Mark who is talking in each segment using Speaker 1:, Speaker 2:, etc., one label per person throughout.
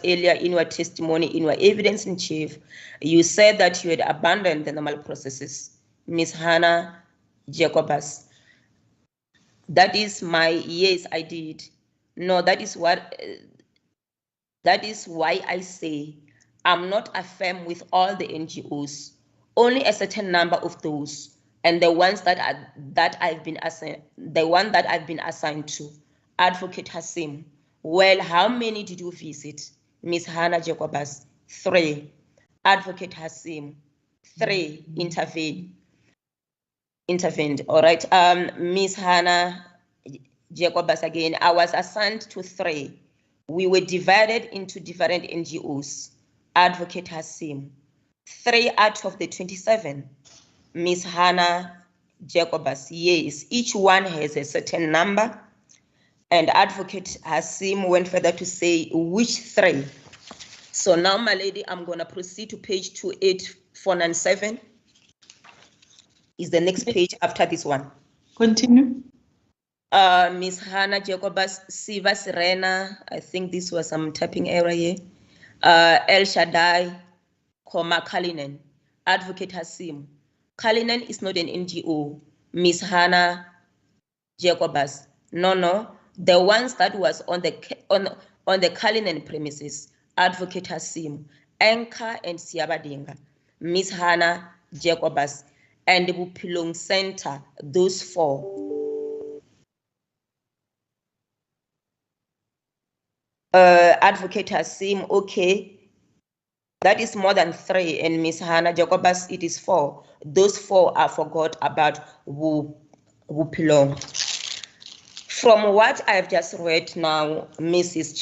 Speaker 1: earlier in your testimony, in your evidence in chief, you said that you had abandoned the normal processes. Ms. Hannah Jacobus. That is my yes, I did. No, that is why I say I'm not affirm with all the NGOs, only a certain number of those, and the ones that I've been assigned, the one that I've been assigned to, Advocate Hasim. Well, how many did you visit? Ms. Hannah Jacobus, 3. Advocate Hasim, 3. Intervened. All right. Ms. Hannah Jacobus again, I was assigned to 3. We were divided into different NGOs. Advocate Hasim, 3 out of the 27. Ms. Hannah Jacobus, yes, each one has a certain number. And Advocate Hasim went further to say which 3. So now, my lady, I'm going to proceed to page 28497. Is the next page after this one.
Speaker 2: Continue.
Speaker 1: Ms. Hannah Jacobus, Siva Serena, I think this was some typing error here. El Shaddai, Cullinan, Advocate Hasim. Cullinan is not an NGO. Ms. Hannah Jacobus, no, the ones that was on the Cullinan premises, Advocate Hasim, Anchor and Siabadinga, Ms. Hannah Jacobus, and the Cullinan Center, those 4. Advocate Hasim, okay, that is more than 3, and Ms. Hannah Jacobus, it is 4. Those 4 I forgot about Wupilong. From what I've just read now, Mrs.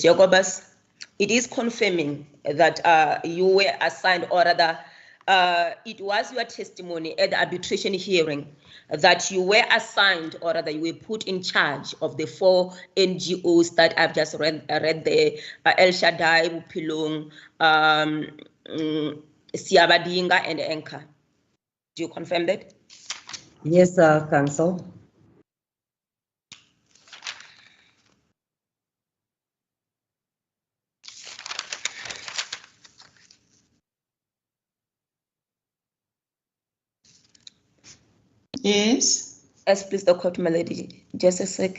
Speaker 1: Jacobus, it is confirming that you were assigned, or rather, it was your testimony at the arbitration hearing that you were assigned, or rather you were put in charge of the 4 NGOs that I've just read there, El Shaddai, Wupilong, Siabadinga, and Anchor. Do you confirm that?
Speaker 3: Yes, Council.
Speaker 2: Yes.
Speaker 1: Yes, please, the court, my lady. Just a sec.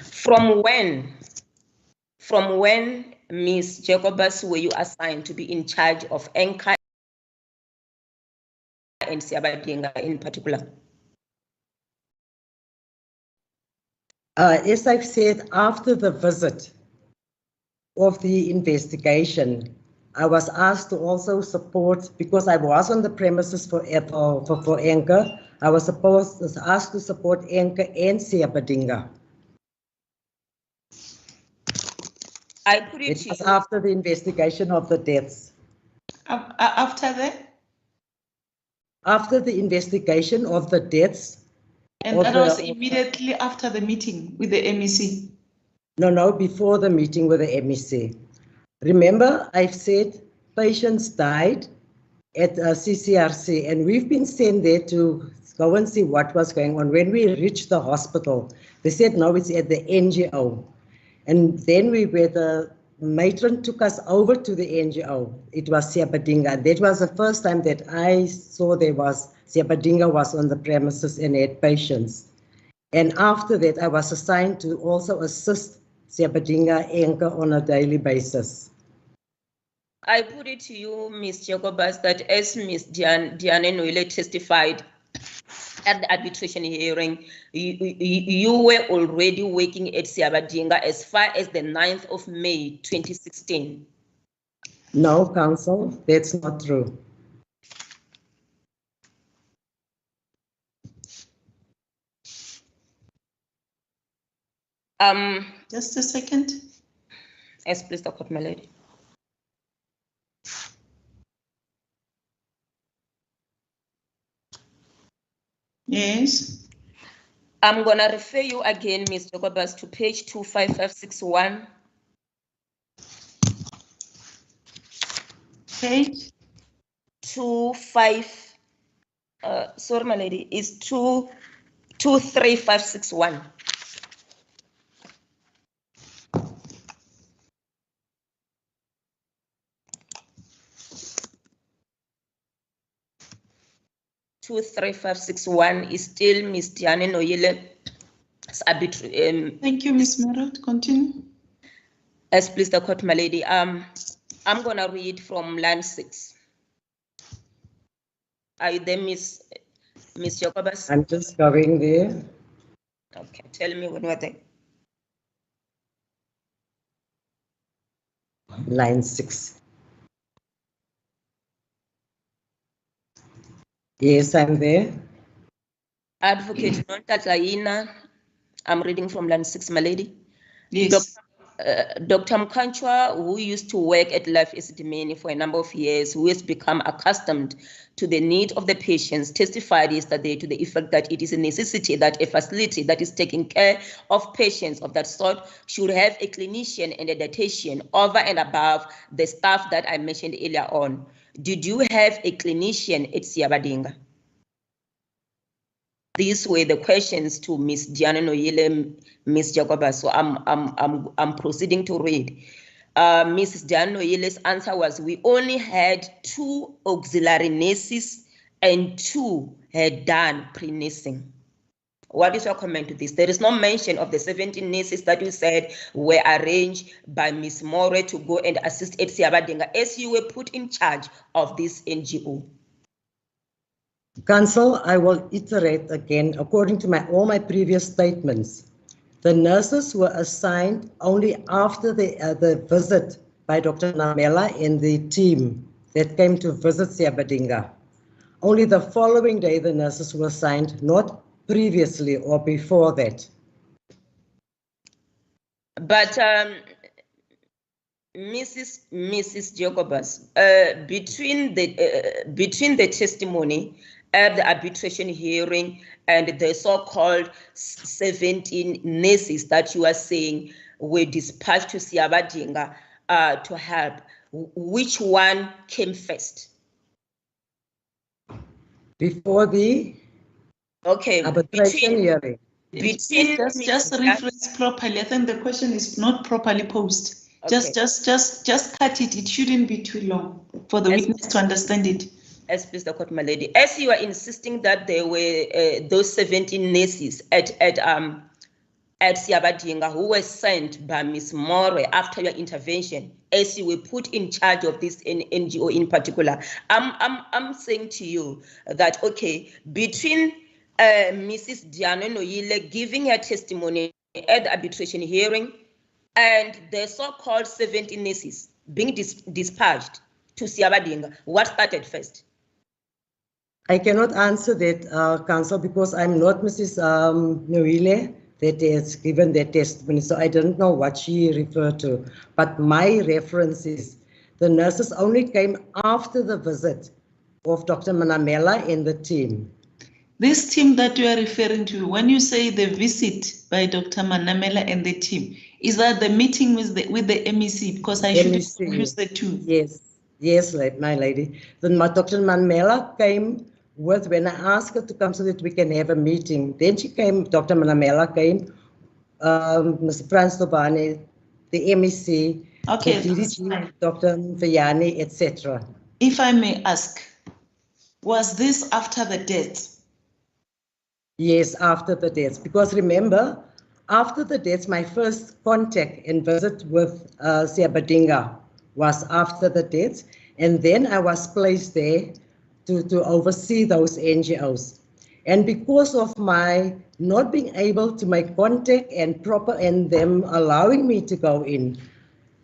Speaker 1: From when, Ms. Jacobus, were you assigned to be in charge of Anchor and Siabadinga in particular?
Speaker 3: As I've said, after the visit of the investigation, I was asked to also support, because I was on the premises for Anchor, I was asked to support Anchor and Siabadinga.
Speaker 1: I put it
Speaker 3: was after the investigation of the deaths.
Speaker 2: After that?
Speaker 3: After the investigation of the deaths.
Speaker 2: And that was immediately after the meeting with the MEC?
Speaker 3: No, before the meeting with the MEC. Remember, I've said patients died at CCRC, and we've been sent there to go and see what was going on. When we reached the hospital, they said, no, it's at the NGO. And then the matron took us over to the NGO. It was Siabadinga. That was the first time that I saw Siabadinga was on the premises and had patients. And after that, I was assigned to also assist Siabadinga Anchor on a daily basis.
Speaker 1: I put it to you, Ms. Jacobus, that as Ms. Diane Nwele testified at the arbitration hearing, you were already working at Siabadinga as far as the 9th of May, 2016.
Speaker 3: No, Council, that's not true.
Speaker 2: Just a second.
Speaker 1: Yes, please, the court, my lady.
Speaker 2: Yes.
Speaker 1: I'm going to refer you again, Ms. Jacobus, to page 25561.
Speaker 2: Page?
Speaker 1: 25, sorry, my lady, is 23561. 23561 is still Ms. Diane Noyile's arbitrary.
Speaker 2: Thank you, Ms. Merritt. Continue.
Speaker 1: As please the court, my lady. I'm gonna read from line 6. Are you there, Ms. Jacobus?
Speaker 3: I'm just going there.
Speaker 1: Okay, tell me when we're there.
Speaker 3: Line 6. Yes, I'm there.
Speaker 1: Advocate Nontatlaina, I'm reading from line 6, my lady.
Speaker 2: Yes.
Speaker 1: Dr. Mkanchwa, who used to work at Life ESIDIMENI for a number of years, who has become accustomed to the need of the patients, testified yesterday to the effect that it is a necessity that a facility that is taking care of patients of that sort should have a clinician and a dietitian over and above the staff that I mentioned earlier on. Did you have a clinician at Siabadinga? These were the questions to Ms. Diana Noyile, Ms. Jacoba. So I'm proceeding to read. Mrs. Diana Noyile's answer was, we only had 2 auxiliary nurses and 2 had done pre-nursing. What is your comment to this? There is no mention of the 17 nurses that you said were arranged by Ms. More to go and assist at Siabadinga as you were put in charge of this NGO.
Speaker 3: Council, I will iterate again according to all my previous statements. The nurses were assigned only after the visit by Dr. Namela and the team that came to visit Siabadinga. Only the following day the nurses were assigned, not previously or before that.
Speaker 1: But Mrs. Jacobus, between the testimony at the arbitration hearing and the so-called 17 nurses that you are saying were dispatched to Siabadinga to help, which one came first?
Speaker 3: Before the arbitration hearing.
Speaker 2: Just rephrase properly. I think the question is not properly posed. Okay. Just cut it. It shouldn't be too long for the witness to understand it.
Speaker 1: As please the court, my lady. As you are insisting that there were those 17 nurses at Siabadinga who were sent by Ms. More after your intervention, as you were put in charge of this NGO in particular, I'm saying to you that, okay, between Mrs. Diana Noyile giving her testimony at the arbitration hearing and the so-called 17 nurses being dispatched to Siabadinga, what started first?
Speaker 3: I cannot answer that, Council, because I'm not Mrs. Noyile that has given that testimony, so I don't know what she referred to. But my reference is the nurses only came after the visit of Dr. Manamela and the team.
Speaker 2: This team that you are referring to, when you say the visit by Dr. Manamela and the team, is that the meeting with the MEC? Because I should use the two.
Speaker 3: Yes, my lady. Then Dr. Manamela came with, when I asked her to come so that we can have a meeting, then she came, Dr. Manamela came, Mr. Frans Tobane, the MEC,
Speaker 2: okay,
Speaker 3: the DDG, Dr. Vayani, etc.
Speaker 2: If I may ask, was this after the death?
Speaker 3: Yes, after the deaths, because remember, after the deaths, my first contact and visit with Siabadinga was after the deaths, and then I was placed there to oversee those NGOs. And because of my not being able to make contact and them allowing me to go in,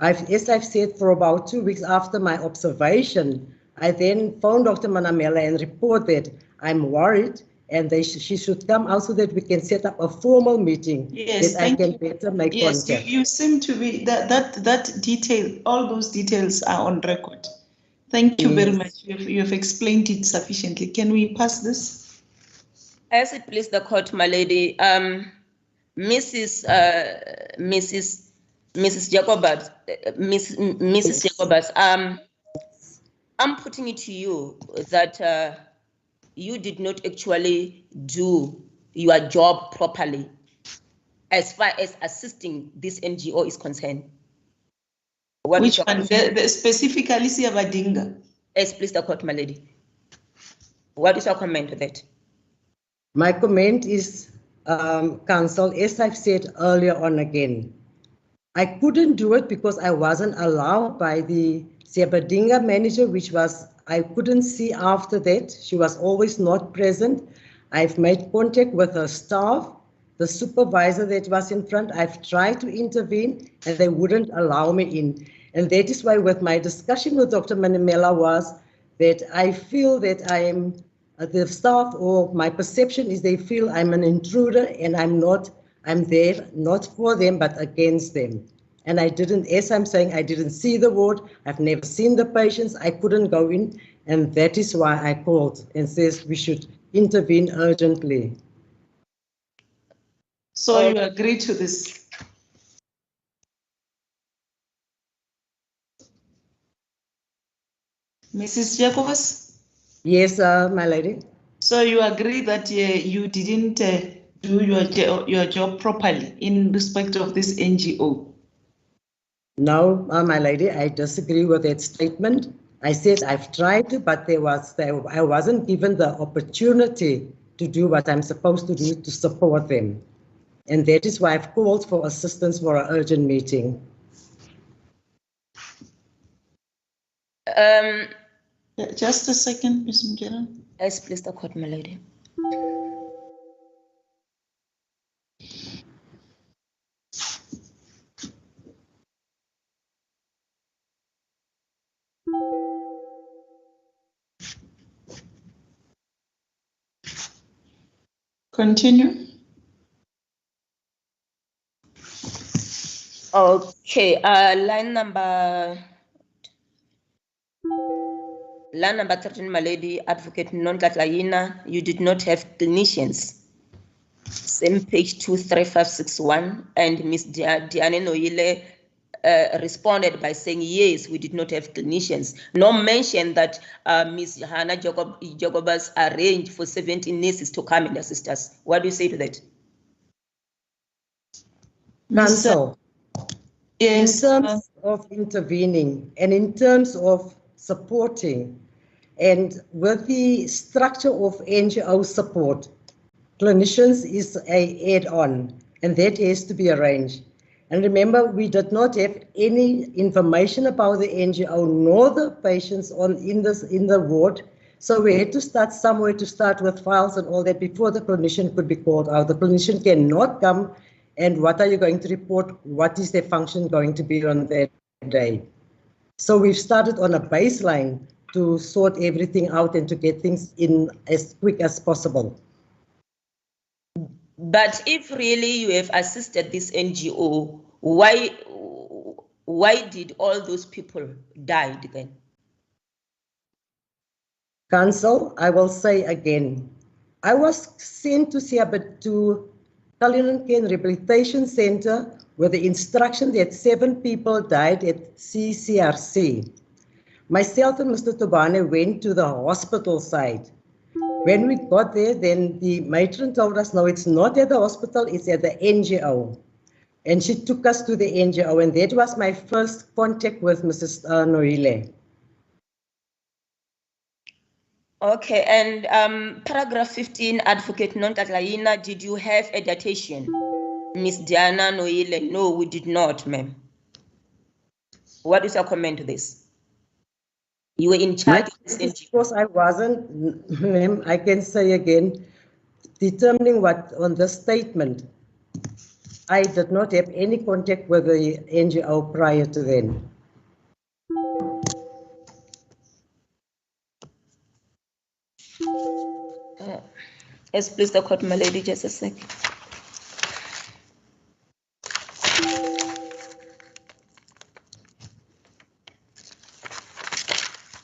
Speaker 3: as I've said, for about 2 weeks after my observation, I then phoned Dr. Manamela and reported I'm worried and she should come out so that we can set up a formal meeting.
Speaker 2: Yes,
Speaker 3: that I can better make contact.
Speaker 2: Yes, you seem to be, that detail, all those details are on record. Thank you very much. You have explained it sufficiently. Can we pass this?
Speaker 1: As it please the court, my lady, Mrs. Jacobus, Mrs. Jacobus, I'm putting it to you that you did not actually do your job properly as far as assisting this NGO is concerned.
Speaker 2: Which one? Specifically Siabadinga?
Speaker 1: Yes, please the court, my lady. What is your comment to that?
Speaker 3: My comment is, Council, as I've said earlier on again, I couldn't do it because I wasn't allowed by the Siabadinga manager, which was, I couldn't see after that. She was always not present. I've made contact with her staff, the supervisor that was in front. I've tried to intervene and they wouldn't allow me in. And that is why with my discussion with Dr. Manamela was that I feel that I am, the staff, or my perception is they feel I'm an intruder and I'm there not for them but against them. And I didn't, as I'm saying, I didn't see the ward, I've never seen the patients, I couldn't go in, and that is why I called and says we should intervene urgently.
Speaker 2: So you agree to this? Mrs. Jacobus?
Speaker 3: Yes, my lady.
Speaker 2: So you agree that you didn't do your job properly in respect of this NGO?
Speaker 3: No, my lady, I disagree with that statement. I said I've tried to, but I wasn't given the opportunity to do what I'm supposed to do to support them. And that is why I've called for assistance for an urgent meeting.
Speaker 2: Just a second, Ms. Mgera.
Speaker 1: Yes, please, the court, my lady.
Speaker 2: Continue.
Speaker 1: Okay, line number 13, my lady, Advocate Non-Katlayina, you did not have clinicians. Same page 23561, and Ms. Diane Noile responded by saying, yes, we did not have clinicians. No mention that Ms. Hannah Jacobus arranged for 17 nurses to come and assist us. What do you say to that?
Speaker 3: Council,
Speaker 2: yes,
Speaker 3: in terms of intervening and in terms of supporting, and with the structure of NGO support, clinicians is a add-on, and that has to be arranged. And remember, we did not have any information about the NGO nor the patients in the ward. So we had to start somewhere to start with files and all that before the clinician could be called out. The clinician cannot come, and what are you going to report? What is their function going to be on that day? So we've started on a baseline to sort everything out and to get things in as quick as possible.
Speaker 1: But if really you have assisted this NGO, why did all those people die then?
Speaker 3: Council, I will say again, I was sent to Cullinan Center Rehabilitation Center with the instruction that 7 people died at CCRC. Myself and Mr. Tobane went to the hospital side. When we got there, then the matron told us, no, it's not at the hospital, it's at the NGO. And she took us to the NGO, and that was my first contact with Mrs. Noile.
Speaker 1: Okay, and paragraph 15, Advocate Non-Katlayina, did you have a datation? Miss Diana Noile, no, we did not, ma'am. What is your comment to this? You were in charge of this NGO.
Speaker 3: Of course, I wasn't, ma'am, I can say again, determining what on the statement, I did not have any contact with the NGO prior to then.
Speaker 1: Yes, please, the court, my lady, just a sec.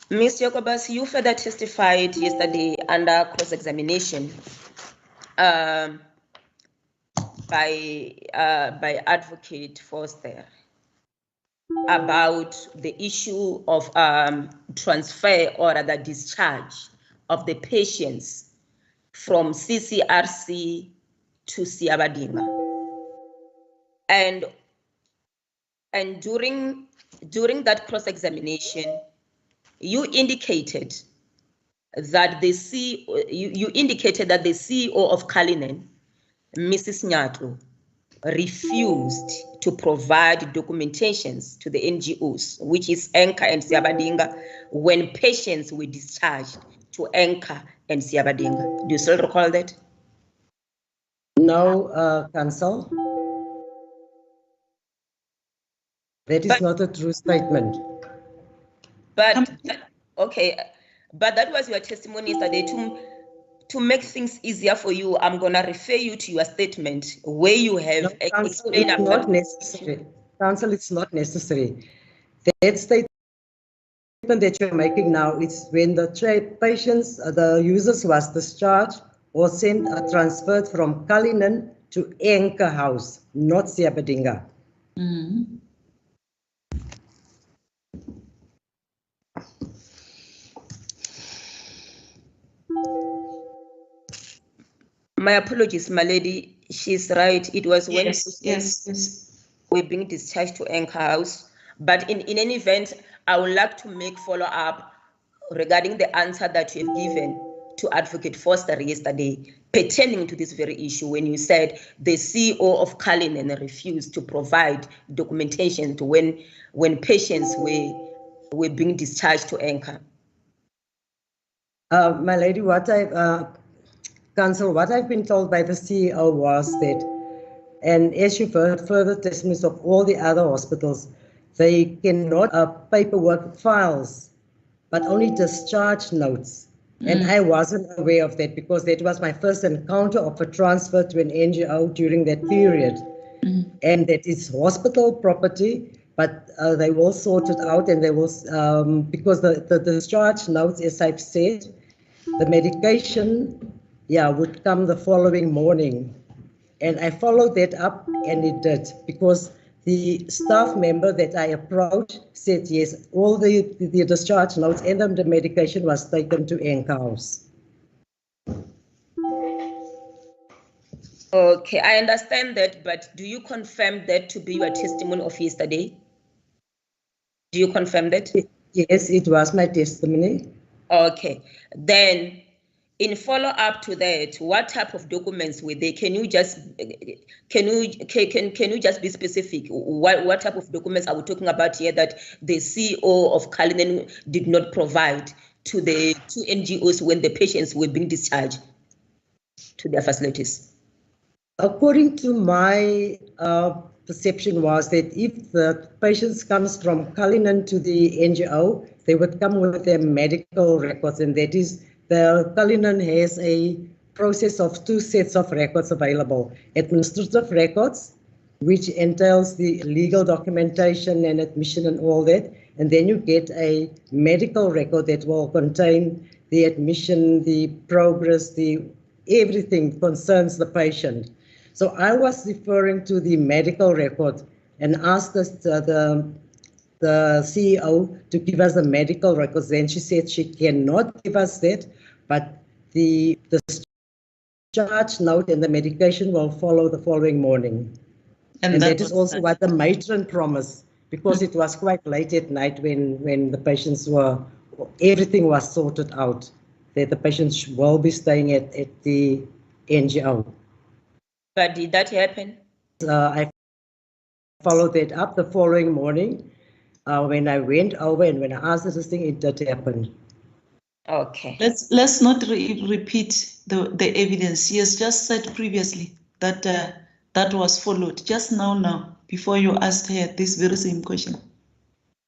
Speaker 1: Ms. Jacobus, you further testified yesterday under cross-examination by Advocate Foster about the issue of transfer or rather discharge of the patients from CCRC to Siabadinga. And during that cross-examination, you indicated that the CEO, you indicated that the CEO of Cullinan, Mrs. Nyato, refused to provide documentations to the NGOs, which is Anchor and Siabadinga, when patients were discharged to Anchor and Siabadinga. Do you still recall that?
Speaker 3: No, Council. That is not a true statement.
Speaker 1: But, okay, but that was your testimony yesterday. To make things easier for you, I'm going to refer you to your statement where you have explained.
Speaker 3: It's not necessary. Council, it's not necessary. That statement that you're making now is when the patients, the users was discharged or sent or transferred from Cullinan to Anchor House, not Siabadinga.
Speaker 2: Mm-hmm.
Speaker 1: My apologies, my lady. She's right. It was when
Speaker 2: yes.
Speaker 1: we're being discharged to Anchor House. But in any event, I would like to make follow-up regarding the answer that you have given to Advocate Foster yesterday pertaining to this very issue when you said the CEO of Cullinan refused to provide documentation to when patients were being discharged to Anchor.
Speaker 3: My lady, Council, what I've been told by the CEO was that, and as you've heard further testimonies of all the other hospitals, they cannot paperwork files, but only discharge notes. And I wasn't aware of that because that was my first encounter of a transfer to an NGO during that period. And that is hospital property, but they will sort it out, and they will, because the discharge notes, as I've said, the medication, would come the following morning. And I followed that up, and it did, because the staff member that I approached said, yes, all the discharge notes and the medication was taken to Anchor House.
Speaker 1: Okay, I understand that, but do you confirm that to be your testimony of yesterday? Do you confirm that?
Speaker 3: Yes, it was my testimony.
Speaker 1: Okay, then in follow-up to that, what type of documents were they? Can you just be specific? What type of documents are we talking about here that the CEO of Cullinan did not provide to the two NGOs when the patients were being discharged to their facilities?
Speaker 3: According to my perception was that if the patients comes from Cullinan to the NGO, they would come with their medical records, and that is the Cullinan has a process of 2 sets of records available. Administrative records, which entails the legal documentation and admission and all that, and then you get a medical record that will contain the admission, the progress, everything concerns the patient. So I was referring to the medical record and asked the CEO to give us the medical records. Then she said she cannot give us that, but the discharge note and the medication will follow the following morning. And that is also what the matron promised, because it was quite late at night when the patients everything was sorted out, that the patients will be staying at the NGO.
Speaker 1: But did that happen?
Speaker 3: I followed that up the following morning. When I went over and when I asked this thing, it did happen.
Speaker 1: Okay.
Speaker 2: Let's not repeat the evidence. He has just said previously that that was followed just now before you asked her this very same question.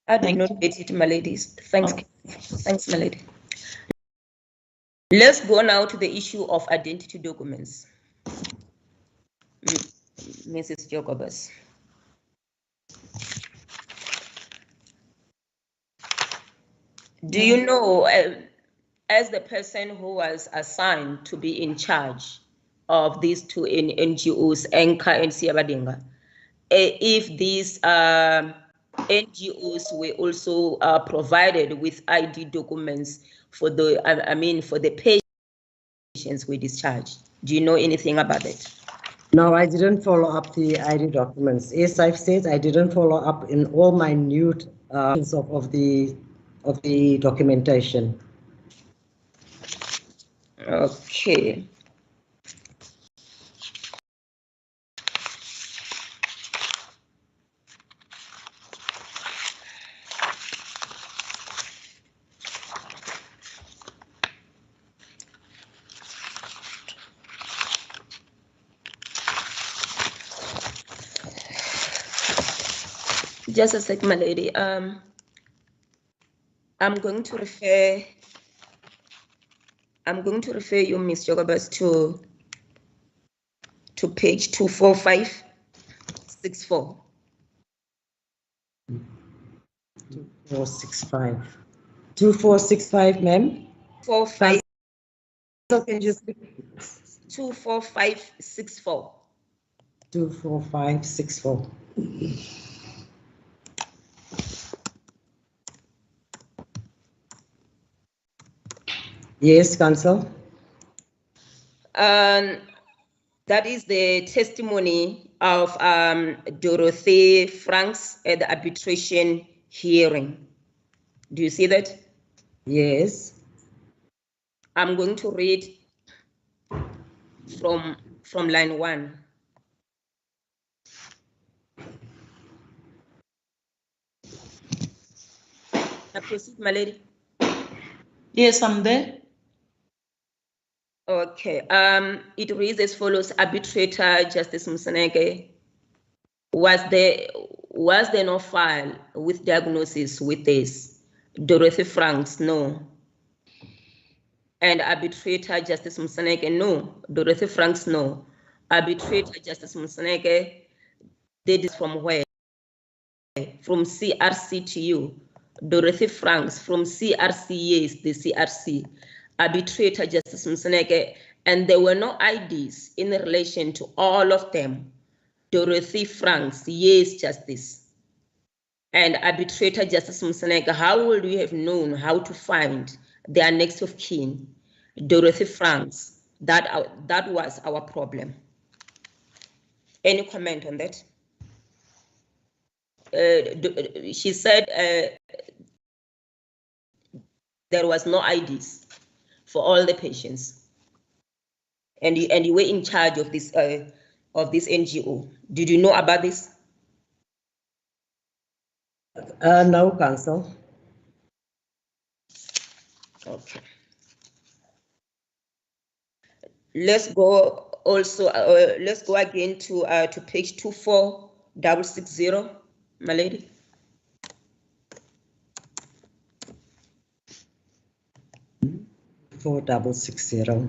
Speaker 1: I did not get it, my ladies. Thanks, Thanks, my lady. Let's go now to the issue of identity documents. Mrs. Jacobus. Do you know, as the person who was assigned to be in charge of these two NGOs, Anchor and Siabadinga, if these NGOs were also provided with ID documents for the patients who were discharged? Do you know anything about it?
Speaker 3: No, I didn't follow up the ID documents. As I've said, I didn't follow up in all minute of the documentation.
Speaker 1: Okay. Just a sec, my lady. I'm going to refer you, Ms. Jogabas, to page 24564.
Speaker 3: 2465. 2465, ma'am.
Speaker 1: 45.
Speaker 3: So can you
Speaker 1: 24564.
Speaker 3: 24564. Yes, Council.
Speaker 1: That is the testimony of Dorothy Franks at the arbitration hearing. Do you see that?
Speaker 3: Yes.
Speaker 1: I'm going to read from line 1. Now proceed, my lady.
Speaker 2: Yes, I'm there.
Speaker 1: Okay. It reads as follows: Arbitrator Justice Msaneke, was there no file with diagnosis with this? Dorothy Franks, no. And Arbitrator Justice Msaneke, no. Dorothy Franks, no. Arbitrator Justice Msaneke did this from where? From CRC to you. Dorothy Franks from CRC, yes, the CRC. Arbitrator Justice Msaneke, and there were no IDs in relation to all of them. Dorothy Franks, yes, Justice. And Arbitrator Justice Msaneke, how would we have known how to find their next of kin? Dorothy Franks, that was our problem. Any comment on that? She said there was no IDs for all the patients, and you were in charge of this NGO. Did you know about this?
Speaker 3: No, Council.
Speaker 1: Okay. Let's go also. Let's go again to page 24660, my lady.
Speaker 3: Four 46660.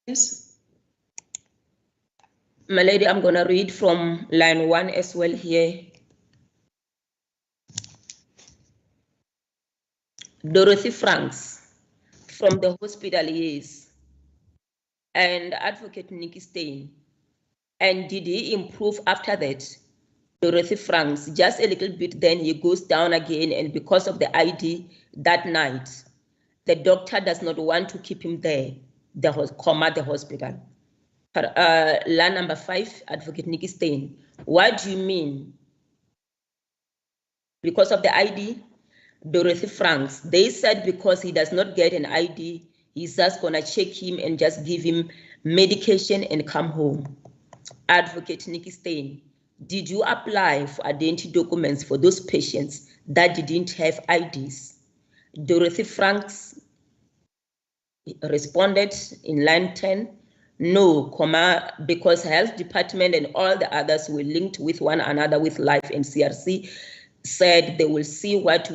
Speaker 2: Yes.
Speaker 1: My lady, I'm gonna read from line 1 as well here. Dorothy Franks from the hospital, yes, and Advocate Nikki Stein. And did he improve after that? Dorothy Franks, just a little bit, then he goes down again, and because of the ID that night, the doctor does not want to keep him there, the hospital. Line number 5, Advocate Nikki Stein. What do you mean? Because of the ID? Dorothy Franks, they said because he does not get an ID, he's just gonna check him and just give him medication and come home. Advocate Nikki Stein, did you apply for identity documents for those patients that didn't have IDs? Dorothy Franks responded in line 10, no, because health department and all the others were linked with one another with Life and CRC, said they will see what,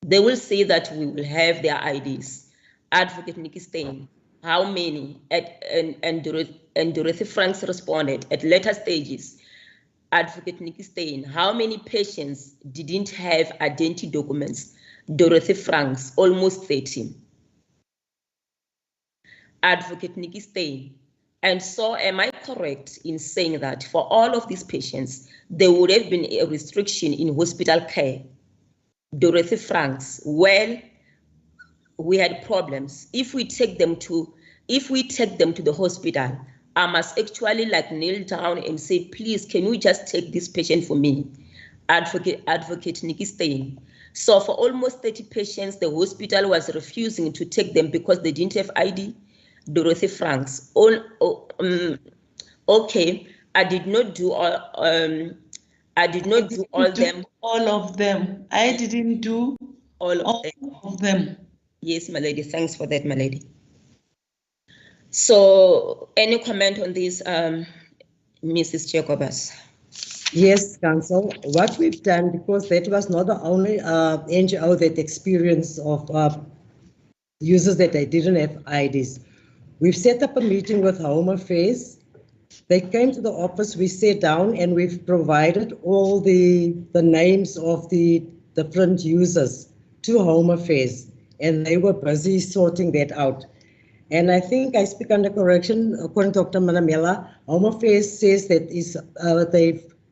Speaker 1: they will say that we will have their IDs. Advocate Nikki Stein, how many? And Dorothy Franks responded at later stages. Advocate Nikki Stein, how many patients didn't have identity documents? Dorothy Franks, almost 30. Advocate Nikki Stein, And so am I correct in saying that for all of these patients, there would have been a restriction in hospital care? Dorothy Franks, well, we had problems. If we take them to the hospital, I must actually like kneel down and say, please, can you just take this patient for me? Advocate Nikki Stein. So for almost 30 patients, the hospital was refusing to take them because they didn't have ID. Dorothy Franks. Okay, I did not do all. I did not do all them.
Speaker 2: All of them. I didn't do
Speaker 1: all
Speaker 2: of them.
Speaker 1: Yes, my lady. Thanks for that, my lady. So, any comment on this, Mrs. Jacobus?
Speaker 3: Yes, Council. What we've done, because that was not the only NGO that experienced of users that they didn't have IDs. We've set up a meeting with Home Affairs. They came to the office, we sat down, and we've provided all the names of the different users to Home Affairs, and they were busy sorting that out. And I think I speak under correction, according to Dr. Manamela, Home Affairs says that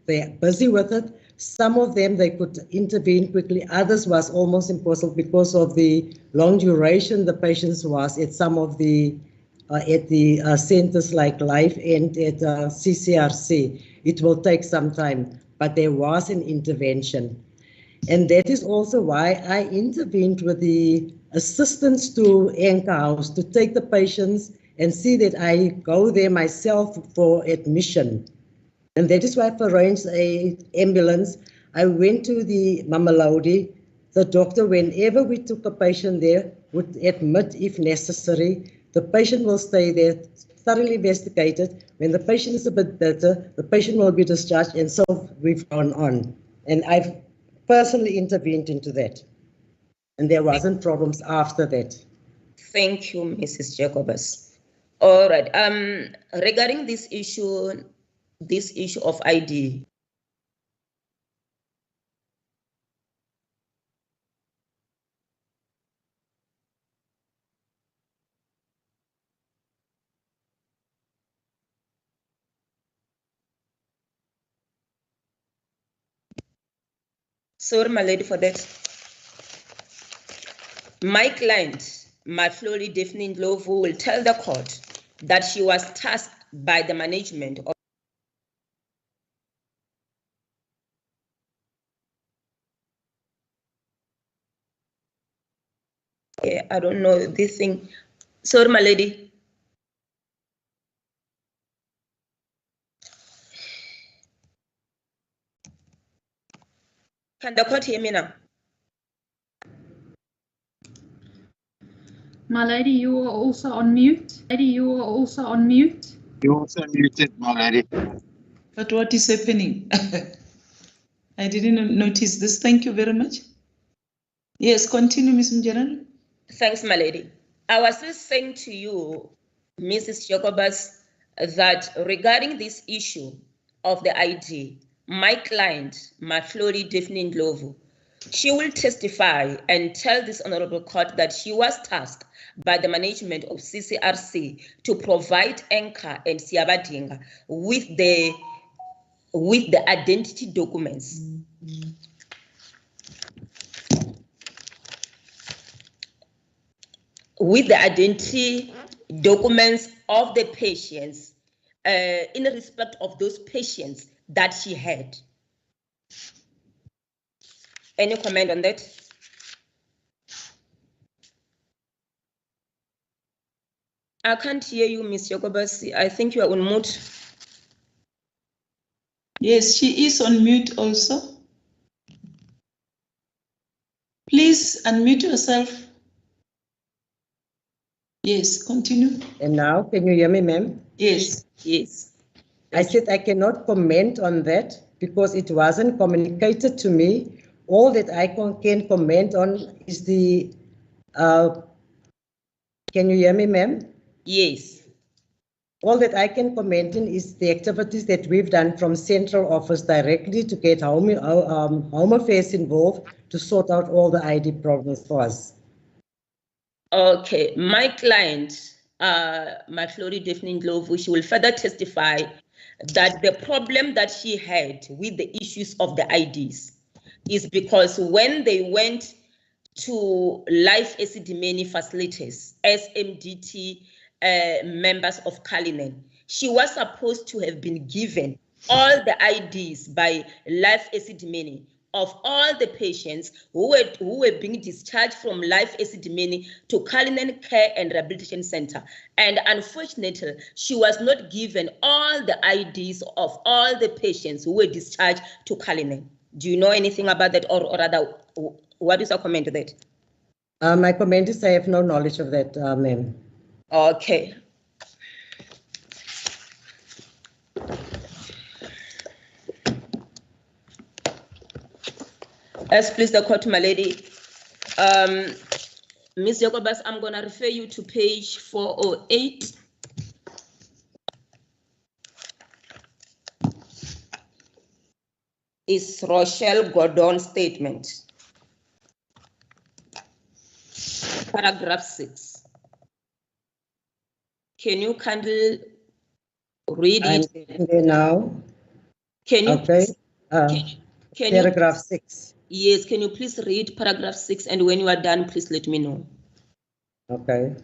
Speaker 3: they're busy with it. Some of them they could intervene quickly, others was almost impossible because of the long duration the patients was at some of the centers like Life and at CCRC. It will take some time, but there was an intervention. And that is also why I intervened with the assistants to Anchor House to take the patients and see that I go there myself for admission. And that is why I've arranged an ambulance. I went to the Mamelodi. The doctor, whenever we took a patient there, would admit if necessary. The patient will stay there, thoroughly investigated. When the patient is a bit better, the patient will be discharged, and so we've gone on. And I've personally intervened into that. And there wasn't problems after that.
Speaker 1: Thank you, Mrs. Jacobus. All right. Regarding this issue of ID. Sorry, my lady, for that. My client, Matloli Daphne Ndlovu, will tell the court that she was tasked by the management of I don't know this thing. Sorry, my lady. Can the court hear me now?
Speaker 4: My lady, you are also on mute. Lady, you are also on mute.
Speaker 5: You're also muted, my lady.
Speaker 2: But what is happening? I didn't notice this. Thank you very much. Yes, continue, Ms. Mjerana.
Speaker 1: Thanks, my lady. I was just saying to you, Mrs. Jacobus, that regarding this issue of the ID, my client, Matloli Daphne Ndlovu, she will testify and tell this honorable court that she was tasked by the management of CCRC to provide Anchor and Siabadinga with the identity documents. With the identity documents of the patients in respect of those patients that she had. Any comment on that? I can't hear you, Ms. Jacobus. I think you are on mute.
Speaker 2: Yes, she is on mute also. Please unmute yourself. Yes, continue.
Speaker 3: And now, can you hear me, ma'am?
Speaker 2: Yes.
Speaker 1: Yes.
Speaker 3: I said I cannot comment on that because it wasn't communicated to me. All that I can comment on is the, can you hear me, ma'am?
Speaker 1: Yes.
Speaker 3: All that I can comment on is the activities that we've done from central office directly to get Home Affairs involved to sort out all the ID problems for us.
Speaker 1: Okay, my client, Mahlori Daphne Ndlovu, she will further testify that the problem that she had with the issues of the IDs is because when they went to life ESIDIMENI facilities, SMDT members of Cullinan, she was supposed to have been given all the IDs by life ESIDIMENI of all the patients who were being discharged from life ESIDIMENI to Cullinan Care and Rehabilitation Center. And unfortunately, she was not given all the IDs of all the patients who were discharged to Cullinan. Do you know anything about that, or rather, what is your comment to that?
Speaker 3: My comment is I have no knowledge of that, ma'am.
Speaker 1: Okay. As please the court, my lady. Ms. Jacobus, I'm going to refer you to page 408. Is Rochelle Gordon's statement. Paragraph 6. Can you kindly read it?
Speaker 3: I'm there now.
Speaker 1: Can you
Speaker 3: okay.
Speaker 1: Can
Speaker 3: paragraph
Speaker 1: you,
Speaker 3: 6.
Speaker 1: Yes, can you please read paragraph 6, and when you are done, please let me know.
Speaker 3: Okay.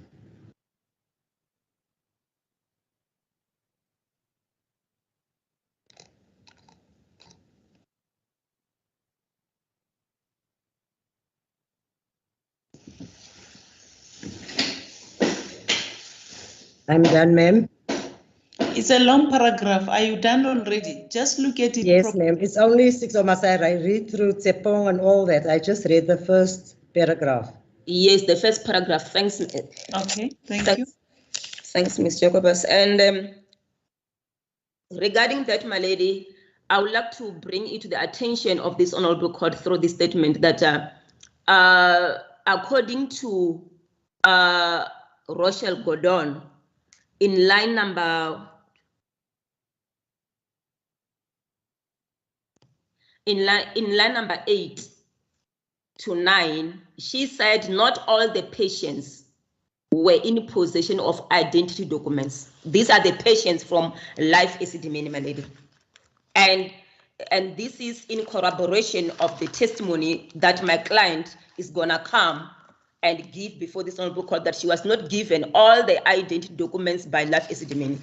Speaker 3: I'm done, ma'am.
Speaker 2: It's a long paragraph. Are you done already? Just look at it.
Speaker 3: Yes, ma'am. It's only 6, or must I read through Tsepong and all that? I just read the first paragraph.
Speaker 1: Yes, the first paragraph. Thanks.
Speaker 2: Okay, thank you.
Speaker 1: Thanks, Ms. Jacobus. And regarding that, my lady, I would like to bring it to the attention of this honorable court through this statement that according to Rochelle Gordon, in line number in line number 8 to 9, she said not all the patients were in possession of identity documents. These are the patients from life ESIDIMENI, my lady. And this is in corroboration of the testimony that my client is gonna come and give before this honorable court that she was not given all the identity documents by life ESIDIMENI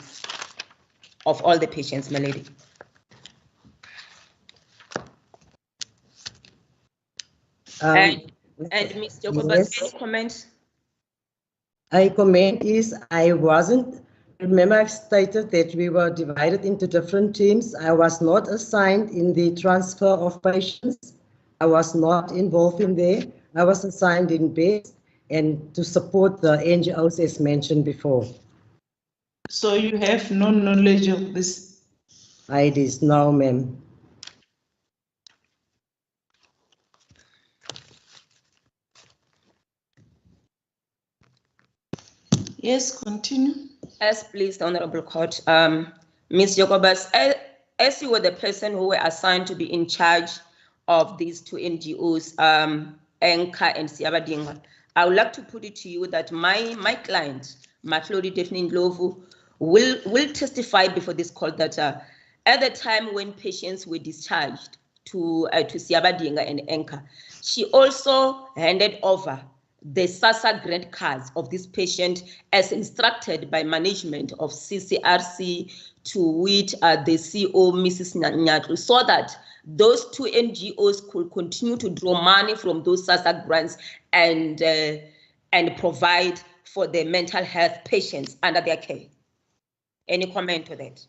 Speaker 1: of all the patients, my lady. And Ms. Jacobus,
Speaker 3: yes.
Speaker 1: any comment?
Speaker 3: I comment is I wasn't, remember I've stated that we were divided into different teams. I was not assigned in the transfer of patients. I was not involved in there. I was assigned in beds and to support the NGOs as mentioned before.
Speaker 2: So you have no knowledge of this?
Speaker 3: IDs, no, ma'am.
Speaker 2: Yes, continue.
Speaker 1: As pleased, Honorable Court. Ms. Jacobus, as you were the person who were assigned to be in charge of these two NGOs, ENCA and SABC, I would like to put it to you that my client, Mahlori Daphne Ndlovu, will testify before this court that at the time when patients were discharged to SABC and ENCA, she also handed over the Sassa grant cards of this patient as instructed by management of CCRC to which the CEO, Mrs. Nyatlu, so that those two NGOs could continue to draw money from those Sassa grants and provide for the mental health patients under their care. Any comment to that?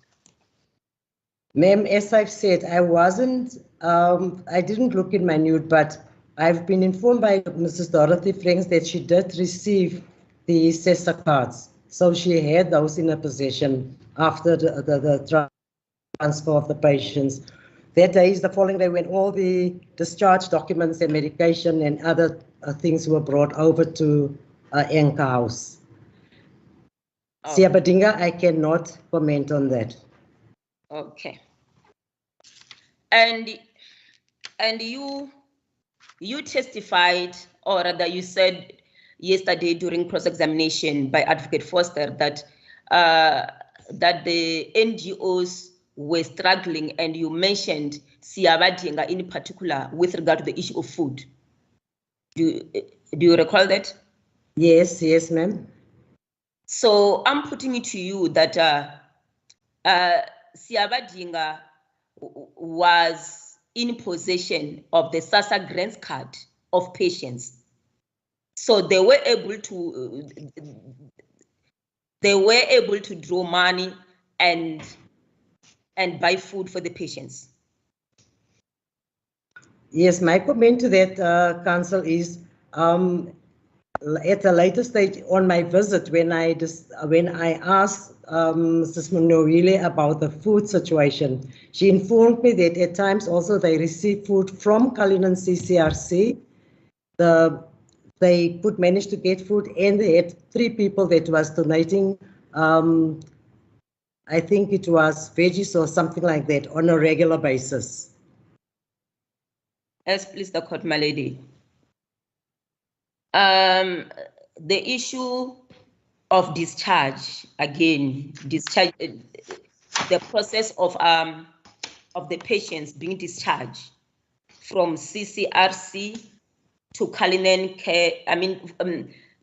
Speaker 3: Ma'am, as I've said, I wasn't, I didn't look in minute, but I've been informed by Mrs. Dorothy Franks that she did receive the Sassa cards. So she had those in her possession after the transfer of the patients. That day is the following day when all the discharge documents and medication and other things were brought over to ENCA House.
Speaker 1: Okay.
Speaker 3: SABC, I cannot comment on that.
Speaker 1: Okay. And you testified, or rather you said yesterday during cross-examination by Advocate Foster that that the NGOs were struggling, and you mentioned Siyabadinga in particular with regard to the issue of food. Do you recall that?
Speaker 3: Yes, yes, ma'am.
Speaker 1: So I'm putting it to you that Siyabadinga was in possession of the Sassa grants card of patients. So they were able to draw money and buy food for the patients.
Speaker 3: Yes, my comment to that, Council, is at a later stage on my visit, when I asked Mrs. Munorile about the food situation, she informed me that at times also they receive food from Cullinan CCRC. They could manage to get food, and they had 3 people that was donating, I think it was veggies or something like that, on a regular basis.
Speaker 1: Yes, please, the court, my lady. The issue of discharge, again, discharge, the process of the patients being discharged from CCRC to Cullinan Care,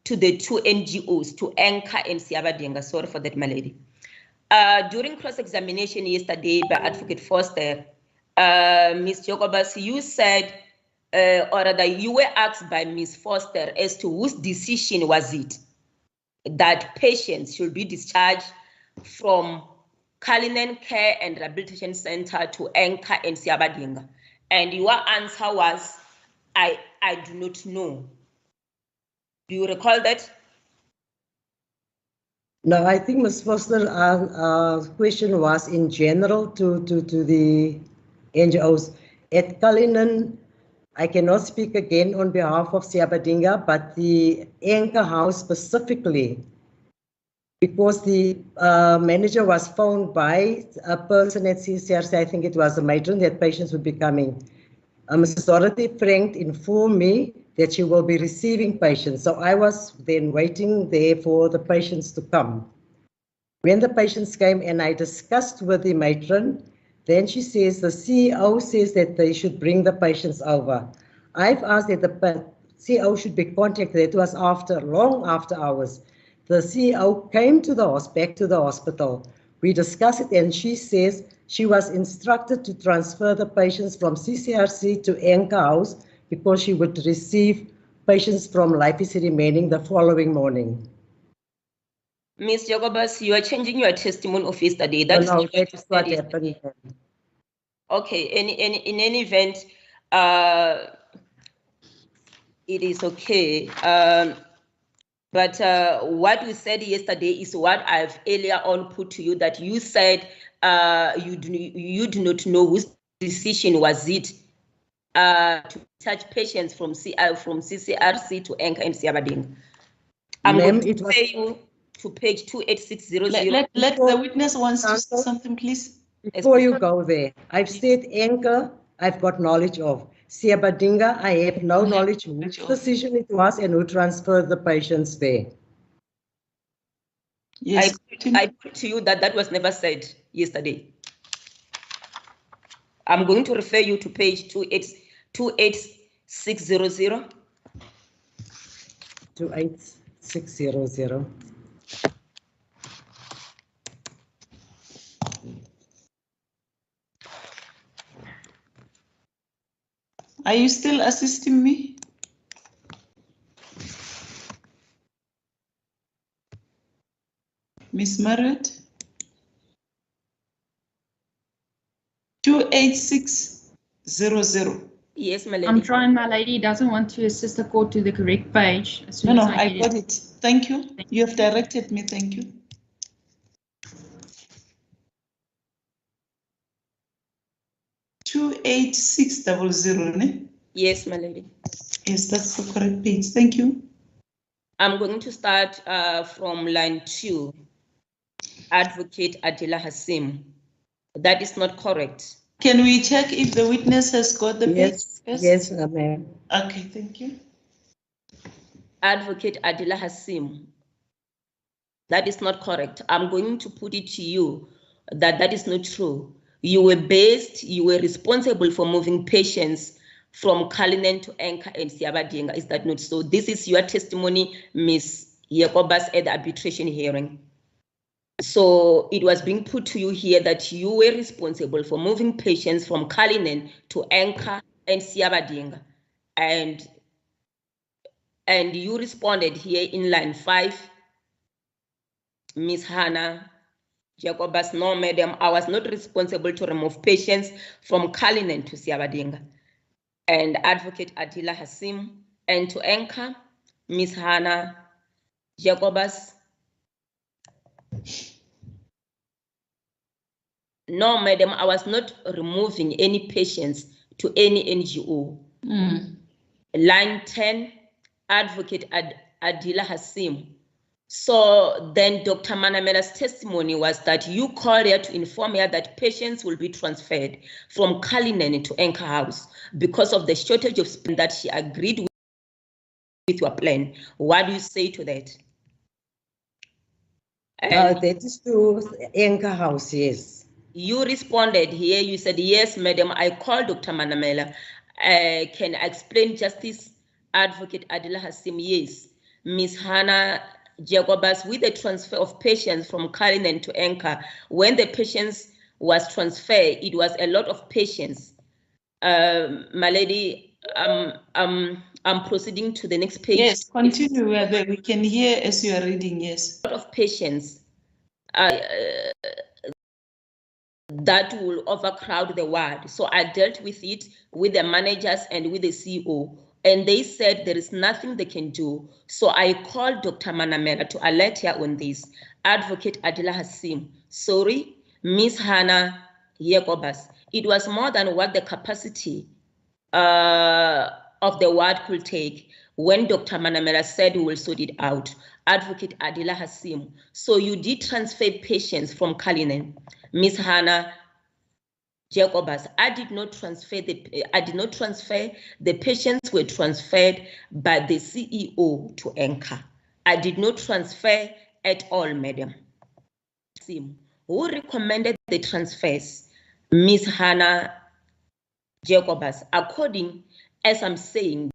Speaker 1: to the 2 NGOs, to Anchor and Siyabadinga. Sorry for that, my lady. During cross-examination yesterday by Advocate Foster, Ms. Jokobas, you said, or rather you were asked by Ms. Foster as to whose decision was it that patients should be discharged from Cullinan Care and Rehabilitation Center to Anchor and Siyabadinga. And your answer was, I do not know. Do you recall that?
Speaker 3: No, I think Ms. Foster's question was in general to the NGOs. At Cullinan, I cannot speak again on behalf of Siyabadinga, but the Anchor House specifically, because the manager was phoned by a person at CCRC, I think it was a matron, that patients would be coming. Mrs. Dorothy Frank informed me that she will be receiving patients. So I was then waiting there for the patients to come. When the patients came and I discussed with the matron, then she says the CEO says that they should bring the patients over. I've asked that the CEO should be contacted. It was long after hours. The CEO came to back to the hospital. We discussed it, and she says she was instructed to transfer the patients from CCRC to Anchor House because she would receive patients from Life ESIDIMENI the following morning.
Speaker 1: Ms. Jacobus, you are changing your testimony of yesterday.
Speaker 3: That's what happened.
Speaker 1: Okay, in any event, it is okay. But what we said yesterday is what I've earlier on put to you, that you said you do not know whose decision was it to touch patients from CCRC to Anchor and Siyabadinga. I'm going to pay you to page 28600.
Speaker 2: Let the witness wants to say something, please.
Speaker 3: Before you go there, I've said Anchor, I've got knowledge of. Siyabadinga, I have no knowledge whose decision it was and who transferred the patients there.
Speaker 2: Yes.
Speaker 1: I put to you that was never said yesterday. I'm going to refer you to page 28600.
Speaker 3: 28600.
Speaker 2: Are you still assisting me? Miss Margaret? 28600.
Speaker 1: Yes, my lady.
Speaker 4: I'm trying, my lady doesn't want to assist the court to the correct page. As soon
Speaker 2: No,
Speaker 4: as
Speaker 2: I got it. Thank you. You have directed me. Thank you. $28600.
Speaker 1: Yes, my lady.
Speaker 2: Yes, that's the correct page. Thank you.
Speaker 1: I'm going to start from line 2. Advocate Adela Hasim. That is not correct.
Speaker 2: Can we check if the witness has got the page?
Speaker 3: Yes, ma'am.
Speaker 2: Okay, thank you.
Speaker 1: Advocate Adila Hassim, that is not correct. I'm going to put it to you that that is not true. You were responsible for moving patients from Cullinan to Anchor and Siabadinga. Is that not so? This is your testimony, Ms. Yakobas, at the arbitration hearing. So it was being put to you here that you were responsible for moving patients from Cullinan to Anchor and Siabadinga. And you responded here in line 5, Ms. Hannah Jacobus, no, madam, I was not responsible to remove patients from Cullinan to Siabadinga. And Advocate Adila Hassim, and to Anchor, Ms. Hannah Jacobus. No, madam, I was not removing any patients to any NGO. Line 10, Advocate Adila Hassim. So then Dr. Manamela's testimony was that you called her to inform her that patients will be transferred from Cullinan to Anchor House because of the shortage of space, that she agreed with your plan. What do you say to that?
Speaker 3: That is to Anchor House, yes.
Speaker 1: You responded here, you said, yes, madam, I called Dr. Manamela. Can I explain justice? Advocate Adila Hassim, yes. Ms. Hannah Jacobus, with the transfer of patients from Cullinan to Anchor, when the patients was transferred, it was a lot of patients. My lady, I'm proceeding to the next page.
Speaker 2: Yes, continue. We can hear as you are reading, yes.
Speaker 1: A lot of patients that will overcrowd the ward. So I dealt with it with the managers and with the CEO. And they said there is nothing they can do. So I called Dr. Manamela to alert her on this. Advocate Adila Hassim, sorry, Ms. Hannah Yakobas. It was more than what the capacity of the ward could take when Dr. Manamela said we will sort it out. Advocate Adila Hassim. So you did transfer patients from Cullinan. Ms. Hannah Jacobus, I did not transfer the patients were transferred by the CEO to Anchor. I did not transfer at all, madam. Who recommended the transfers? Ms. Hannah Jacobus. According, as I'm saying,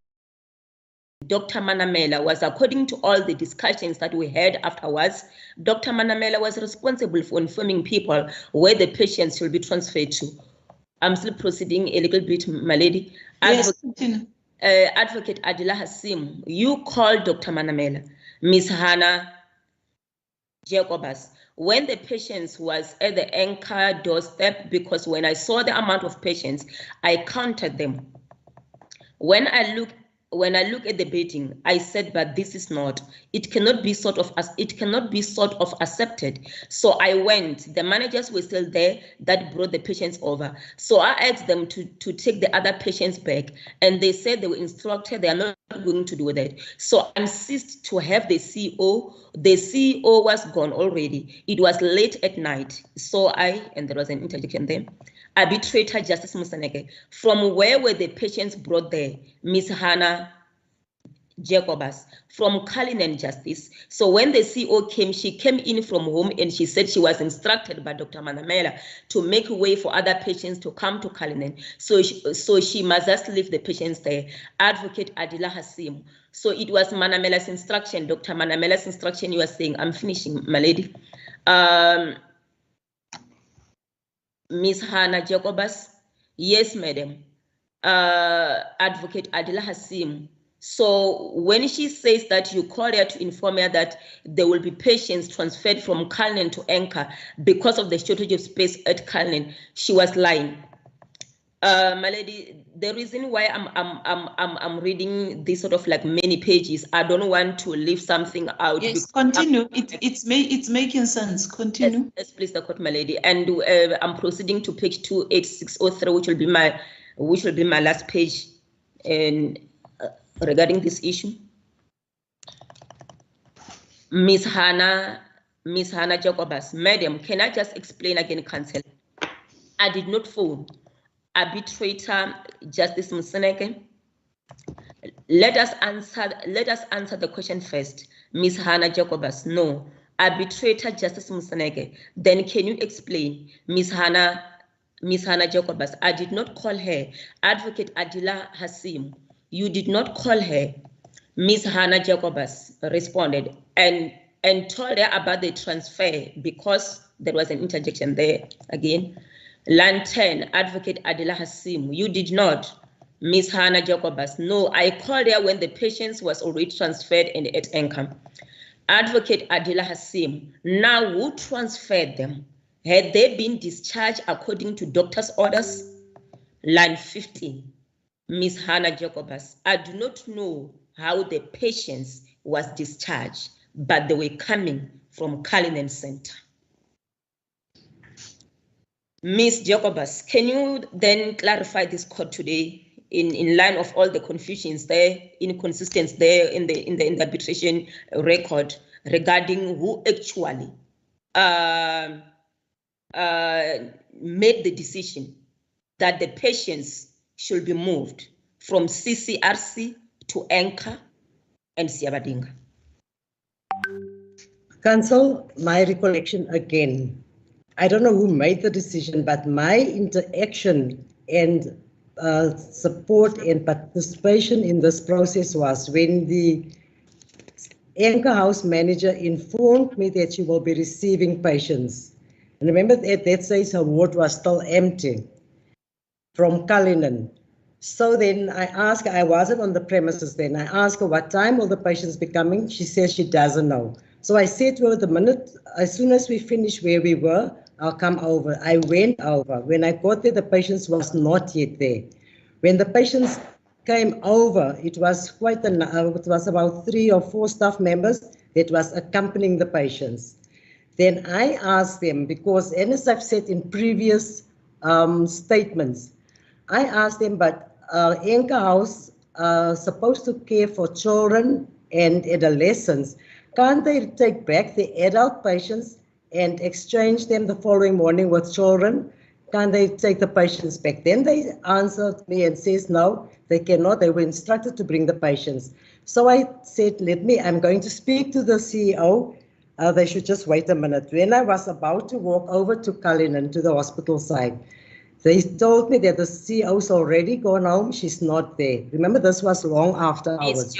Speaker 1: Dr. Manamela was, according to all the discussions that we had afterwards, Dr. Manamela was responsible for informing people where the patients should be transferred to. I'm still proceeding a little bit, my lady.
Speaker 2: Yes.
Speaker 1: Advocate Adila Hassim, you called Dr. Manamela, Ms. Hannah Jacobus, when the patients was at the Anchor doorstep, because when I saw the amount of patients, I counted them. When I look at the bedding, I said, but this is not. It cannot be sort of accepted. So I went. The managers were still there that brought the patients over. So I asked them to take the other patients back, and they said they were instructed they are not going to do that. So I insist to have the CEO. The CEO was gone already. It was late at night. So and there was an interjection there. Arbitrator Justice Musaneke, from where were the patients brought there? Ms. Hannah Jacobus, from Cullinan Justice. So when the CEO came, she came in from home and she said she was instructed by Dr. Manamela to make way for other patients to come to Cullinan. So she must just leave the patients there. Advocate Adila Hassim. So it was Manamela's instruction, Dr. Manamela's instruction. You are saying, I'm finishing, my lady. Ms. Hannah Jacobus, yes, madam. Advocate Adila Hassim. So when she says that you called her to inform her that there will be patients transferred from Cullinan to Anchor because of the shortage of space at Cullinan, she was lying. My lady, the reason why I'm reading this sort of like many pages, I don't want to leave something out.
Speaker 2: Yes, continue. It's making sense. Continue.
Speaker 1: Yes, please, the court, my lady. And I'm proceeding to page 28603, which will be my last page, and regarding this issue. Ms. Hannah Jacobus, madam, can I just explain again, counsel? I did not phone Arbitrator Justice Musaneke. let us answer the question first. Ms. Hannah Jacobus, no. Arbitrator Justice Musaneke, then can you explain? Ms. Hannah Jacobus, I did not call her. Advocate Adila Hasim, you did not call her. Ms. Hannah Jacobus responded and told her about the transfer because there was an interjection there again. Line 10, Advocate Adila Hasim, you did not. Ms. Hannah Jacobus, no, I called her when the patient was already transferred and at income. Advocate Adila Hasim, now who transferred them? Had they been discharged according to doctor's orders? Line 15, Ms. Hannah Jacobus, I do not know how the patients was discharged, but they were coming from Cullinan Center. Ms. Jacobus, can you then clarify this court today in line of all the confusions there, inconsistencies there in the arbitration record regarding who actually made the decision that the patients should be moved from CCRC to Anchor and Siabadinga?
Speaker 3: Counsel, my recollection again, I don't know who made the decision, but my interaction and support and participation in this process was when the Anchor House manager informed me that she will be receiving patients. And remember at that stage her ward was still empty from Cullinan. So then I asked her, I wasn't on the premises then, I asked her what time will the patients be coming? She says she doesn't know. So I said to her, as soon as we finish where we were, I'll come over. I went over. When I got there, the patients was not yet there. When the patients came over, it was it was about 3 or 4 staff members that was accompanying the patients. Then I asked them, because as I've said in previous statements, I asked them, but Anchor House supposed to care for children and adolescents. Can't they take back the adult patients and exchange them the following morning with children? Can't they take the patients back? Then they answered me and says, no, they cannot. They were instructed to bring the patients. So I said, I'm going to speak to the CEO. They should just wait a minute. When I was about to walk over to Cullinan, to the hospital side, they told me that the CEO's already gone home. She's not there. Remember, this was long after hours.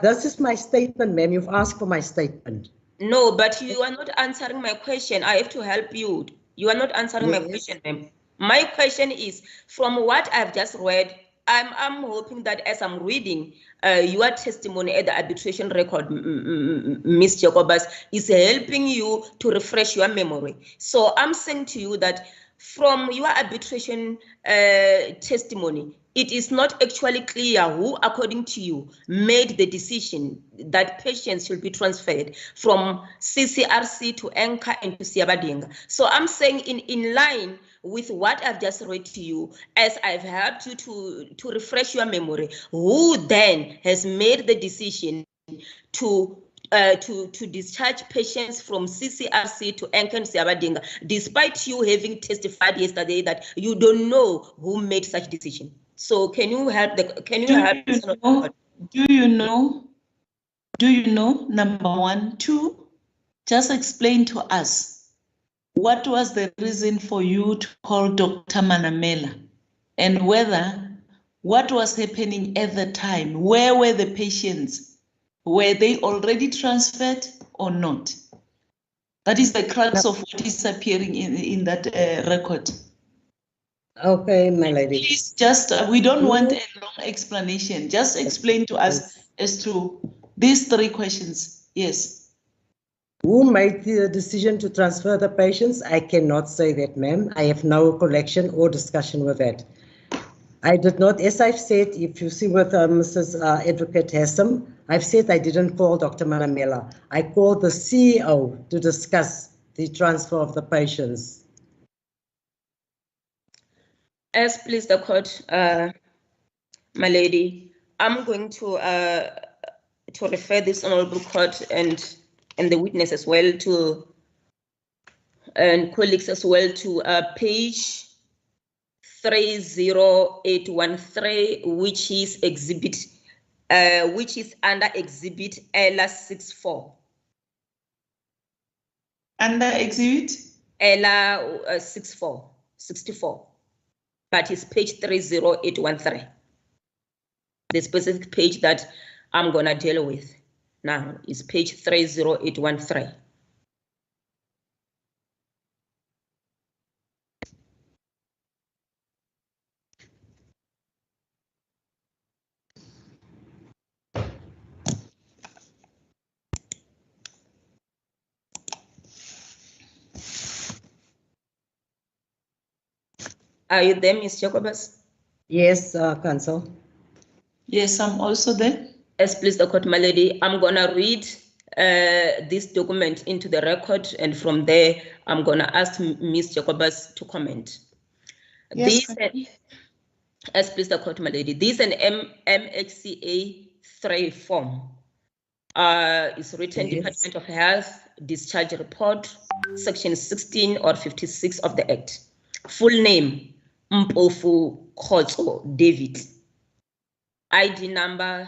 Speaker 3: This is my statement, ma'am. You've asked for my statement.
Speaker 1: No, but you are not answering my question. I have to help you. You are not answering my question, ma'am. My question is, from what I've just read, I'm hoping that as I'm reading your testimony at the arbitration record, Ms. Jacobus, is helping you to refresh your memory. So I'm saying to you that from your arbitration testimony, it is not actually clear who, according to you, made the decision that patients should be transferred from CCRC to Anchor and to Siabadinga. So I'm saying in line with what I've just read to you, as I've helped you to refresh your memory, who then has made the decision to discharge patients from CCRC to Anchor and Siabadinga, despite you having testified yesterday that you don't know who made such decision? So can you help
Speaker 2: Do you know, number 1, 2, just explain to us what was the reason for you to call Dr. Manamela, and what was happening at the time? Where were the patients? Were they already transferred or not? That is the crux of what is appearing in that record.
Speaker 3: Okay, my lady.
Speaker 2: Please just, we don't want a long explanation. Just explain to us as to these 3 questions. Yes.
Speaker 3: Who made the decision to transfer the patients? I cannot say that, ma'am. I have no recollection or discussion with that. I did not, as I've said, if you see with Mrs. Advocate Hassam, I've said I didn't call Dr. Manamela. I called the CEO to discuss the transfer of the patients.
Speaker 1: As please the court, my lady, I'm going to refer this honorable court and the witness as well and colleagues as well to page 30813, which is which is under exhibit ELA 64.
Speaker 2: Under exhibit?
Speaker 1: ELA 64, but it's page 30813. The specific page that I'm gonna deal with now is page 30813. Are you there, Ms. Jacobus?
Speaker 3: Yes, Council.
Speaker 2: Yes, I'm also there.
Speaker 1: Yes, please, the court, my lady. I'm gonna read this document into the record, and from there, I'm gonna ask Ms. Jacobus to comment.
Speaker 2: Yes,
Speaker 1: Yes, please, the court, my lady. This is an MHCA 3 form. It's written,
Speaker 3: Yes.
Speaker 1: Department of Health Discharge Report, Section 16 or 56 of the Act. Full name, Mpofu Khotso David. ID number,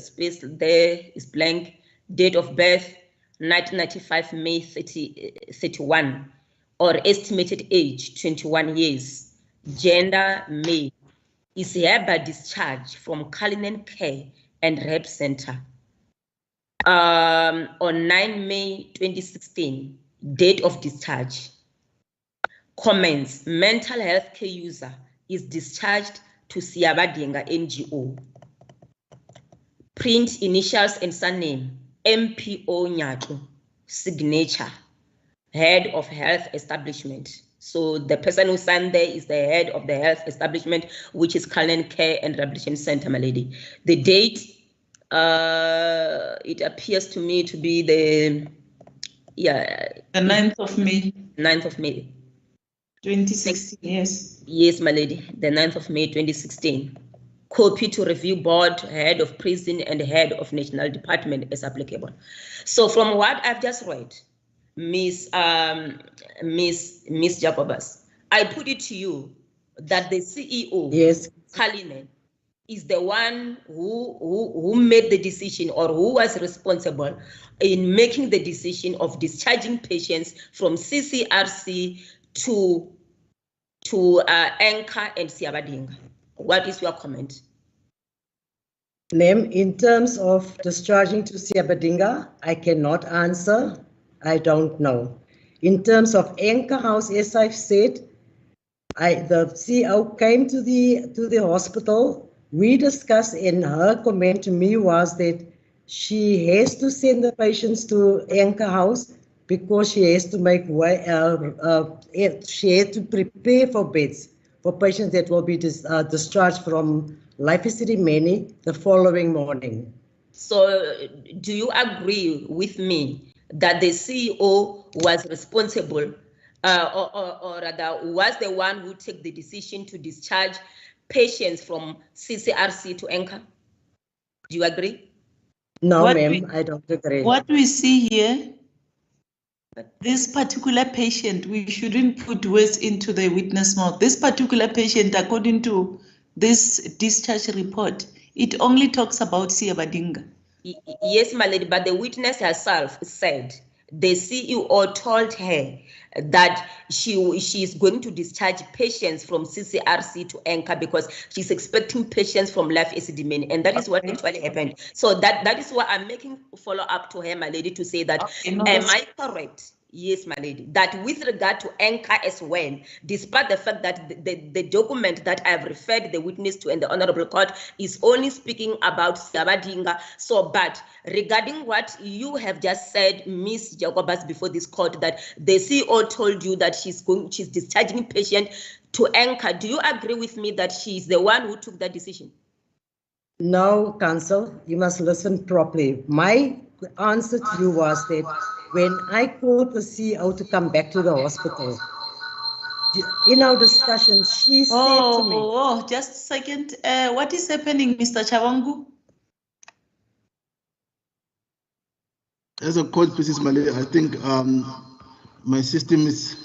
Speaker 1: space there is blank. Date of birth, 1995 May 31, or estimated age, 21 years. Gender, male. Is hereby discharged from Cullinan Care and Rehab Center. On 9 May 2016, date of discharge. Comments, mental health care user is discharged to Siabadinga NGO. Print initials and surname, MPO Nyato. Signature, head of health establishment. So the person who signed there is the head of the health establishment, which is Cullinan Care and Rehabilitation Center, my lady. The date, it appears to me to be the
Speaker 2: 9th of May.
Speaker 1: 9th of May.
Speaker 2: 2016, yes.
Speaker 1: Yes, my lady, the 9th of May 2016. Copy to review board, head of prison, and head of national department as applicable. So from what I've just read, Miss Jacobus, I put it to you that the CEO,
Speaker 3: Yes.
Speaker 1: Cullinan, is the one who made the decision, or who was responsible in making the decision of discharging patients from CCRC to Anchor and Siabadinga. What is your comment?
Speaker 3: In terms of discharging to Siabadinga, I cannot answer. I don't know. In terms of Anchor House, as I've said, the CEO came to the hospital. We discussed, and her comment to me was that she has to send the patients to Anchor House because she has to make way. She had to prepare for beds for patients that will be discharged from Life ESIDIMENI the following morning.
Speaker 1: So, do you agree with me that the CEO was responsible, or rather was the one who took the decision to discharge patients from CCRC to Anchor? Do you agree?
Speaker 3: No, ma'am, I don't agree.
Speaker 2: What we see here, this particular patient, we shouldn't put words into the witness mouth. This particular patient, according to this discharge report, it only talks about Siabadinga.
Speaker 1: Yes, my lady, but the witness herself said the CEO told her that she is going to discharge patients from CCRC to Anchor because she's expecting patients from Life ESIDIMENI, and that is what actually happened. So that is why I'm making follow up to her, my lady, to say that, am I correct? Yes, my lady, that with regard to Anchor as well, despite the fact that the document that I've referred the witness to in the Honorable Court is only speaking about Siabadinga. So, but regarding what you have just said, Ms. Jacobus, before this court, that the CEO told you that she's discharging patient to Anchor, do you agree with me that she's the one who took that decision?
Speaker 3: No, Council, you must listen properly. My answer to you was that when I called the CEO to come back to the hospital, in our discussion, she said to me...
Speaker 2: Oh, just a second. What is happening, Mr. Chawangu?
Speaker 5: As a court basis, my lady, I think my system is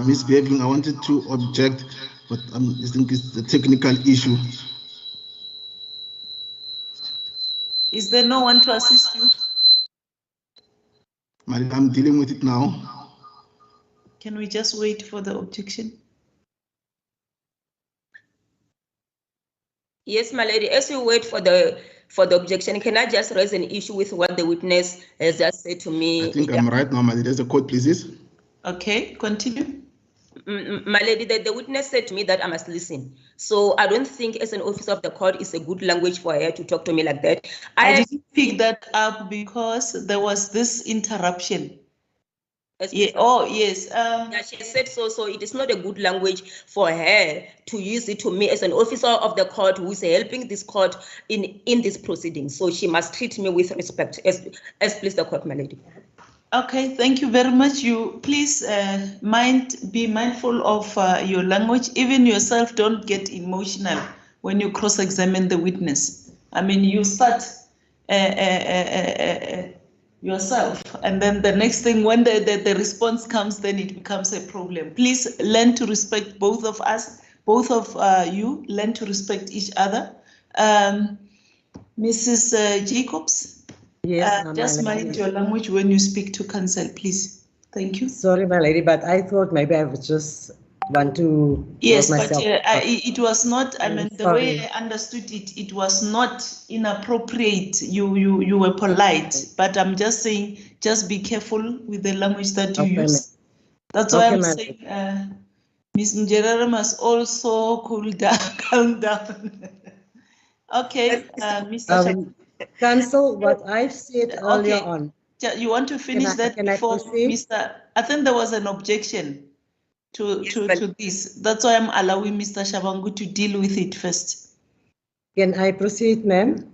Speaker 6: misbehaving. I wanted to object, but I think it's a technical issue.
Speaker 2: Is there no one to assist you?
Speaker 6: I'm dealing with it now.
Speaker 2: Can we just wait for the objection?
Speaker 1: Yes, my lady, as you wait for the objection, can I just raise an issue with what the witness has just said to me?
Speaker 6: I think I'm right now, my lady. There's a court, please.
Speaker 2: Okay, continue.
Speaker 1: My lady, the witness said to me that I must listen. So I don't think as an officer of the court, it's a good language for her to talk to me like that.
Speaker 2: I didn't pick that up because there was this interruption. Yeah. Oh, yes.
Speaker 1: Yeah, she said so. So it is not a good language for her to use it to me as an officer of the court who is helping this court in this proceeding. So she must treat me with respect, as please the court, my lady.
Speaker 2: Okay, thank you very much. You please be mindful of your language. Even yourself, don't get emotional when you cross-examine the witness. I mean, you start yourself, and then the next thing, when the response comes, then it becomes a problem. Please learn to respect both of us, both of you. Learn to respect each other. Mrs. Jacobs.
Speaker 3: Yes,
Speaker 2: just mind your language when you speak to counsel, please. Thank you.
Speaker 3: Sorry, my lady, but I thought maybe I would just want to.
Speaker 2: Yes, but it was not. I mean, the way I understood it, it was not inappropriate. You were polite, but I'm just saying, just be careful with the language that you use. That's why I'm saying, Ms. Njerera must also cool down, calm down. Okay, Mr.
Speaker 3: Cancel what I've said earlier on.
Speaker 2: You want to finish that before Mr. I think there was an objection to this. That's why I'm allowing Mr. Shabangu to deal with it first.
Speaker 3: Can I proceed, ma'am?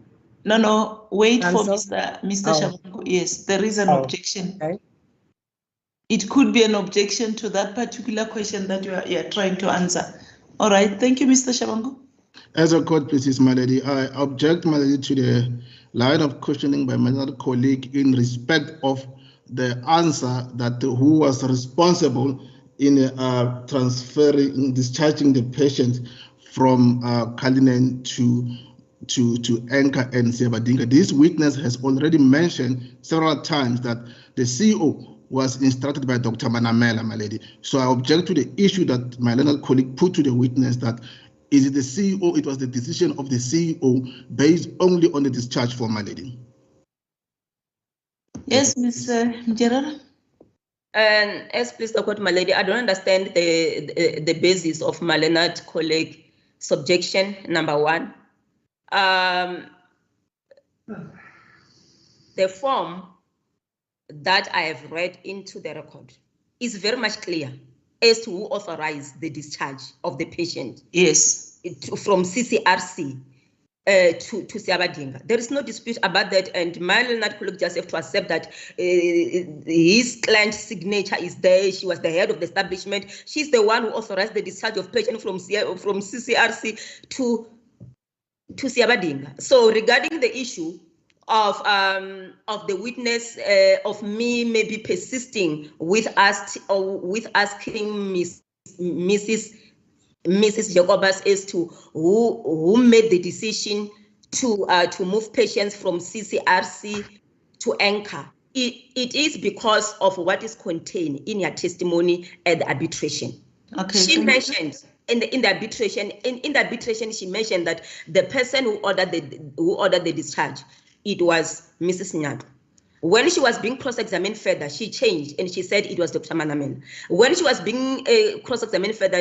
Speaker 2: No, wait for Mr. Shabangu. Yes, there is an objection.
Speaker 3: Okay.
Speaker 2: It could be an objection to that particular question that you are trying to answer. All right, thank you, Mr. Shabangu.
Speaker 6: As a court, please, my lady, I object, my lady, to the line of questioning by my colleague in respect of the answer that who was responsible in discharging the patient from Cullinan to Anchor and Sebadinga. This witness has already mentioned several times that the CEO was instructed by Dr. Manamela, my lady. So I object to the issue that my learned colleague put to the witness that is it the CEO? It was the decision of the CEO based only on the discharge form, my lady.
Speaker 2: Yes, Ms. Njerera.
Speaker 1: And as please the court, my lady, I don't understand the basis of my learned colleague subjection number one. The form that I have read into the record is very much clear as to who authorized the discharge of the patient.
Speaker 2: Yes.
Speaker 1: From CCRC to Siabadinga. There is no dispute about that, and my learned colleague just have to accept that his client's signature is there. She was the head of the establishment. She's the one who authorized the discharge of patient from CCRC to Siabadinga. So regarding the issue of the witness of me maybe persisting with asking Mrs. Jacobs as to who made the decision to move patients from CCRC to Anchor. It is because of what is contained in your testimony at the arbitration.
Speaker 2: Okay.
Speaker 1: She mentioned in the arbitration she mentioned that the person who ordered the discharge, it was Mrs. Nyado. When she was being cross-examined further, she changed and she said it was Dr. Manamela. When she was being cross-examined further,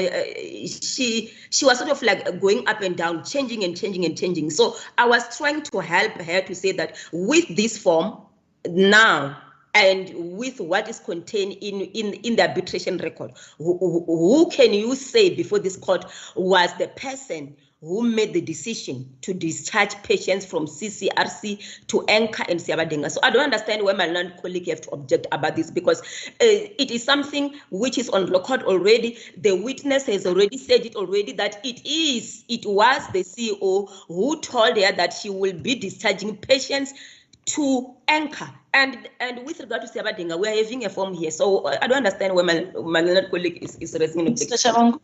Speaker 1: she was sort of like going up and down, changing and changing and changing. So I was trying to help her to say that with this form now and with what is contained in the arbitration record, who can you say before this court was the person who made the decision to discharge patients from CCRC to Anchor and Siabadinga? So I don't understand why my learned colleague have to object about this, because it is something which is on record already. The witness has already said it already that it was the CEO who told her that she will be discharging patients to Anchor And with regard to Siabadinga, we are having a form here, so I don't understand where my learned colleague is raising an
Speaker 2: Mr.
Speaker 1: objection.
Speaker 2: Shabangu.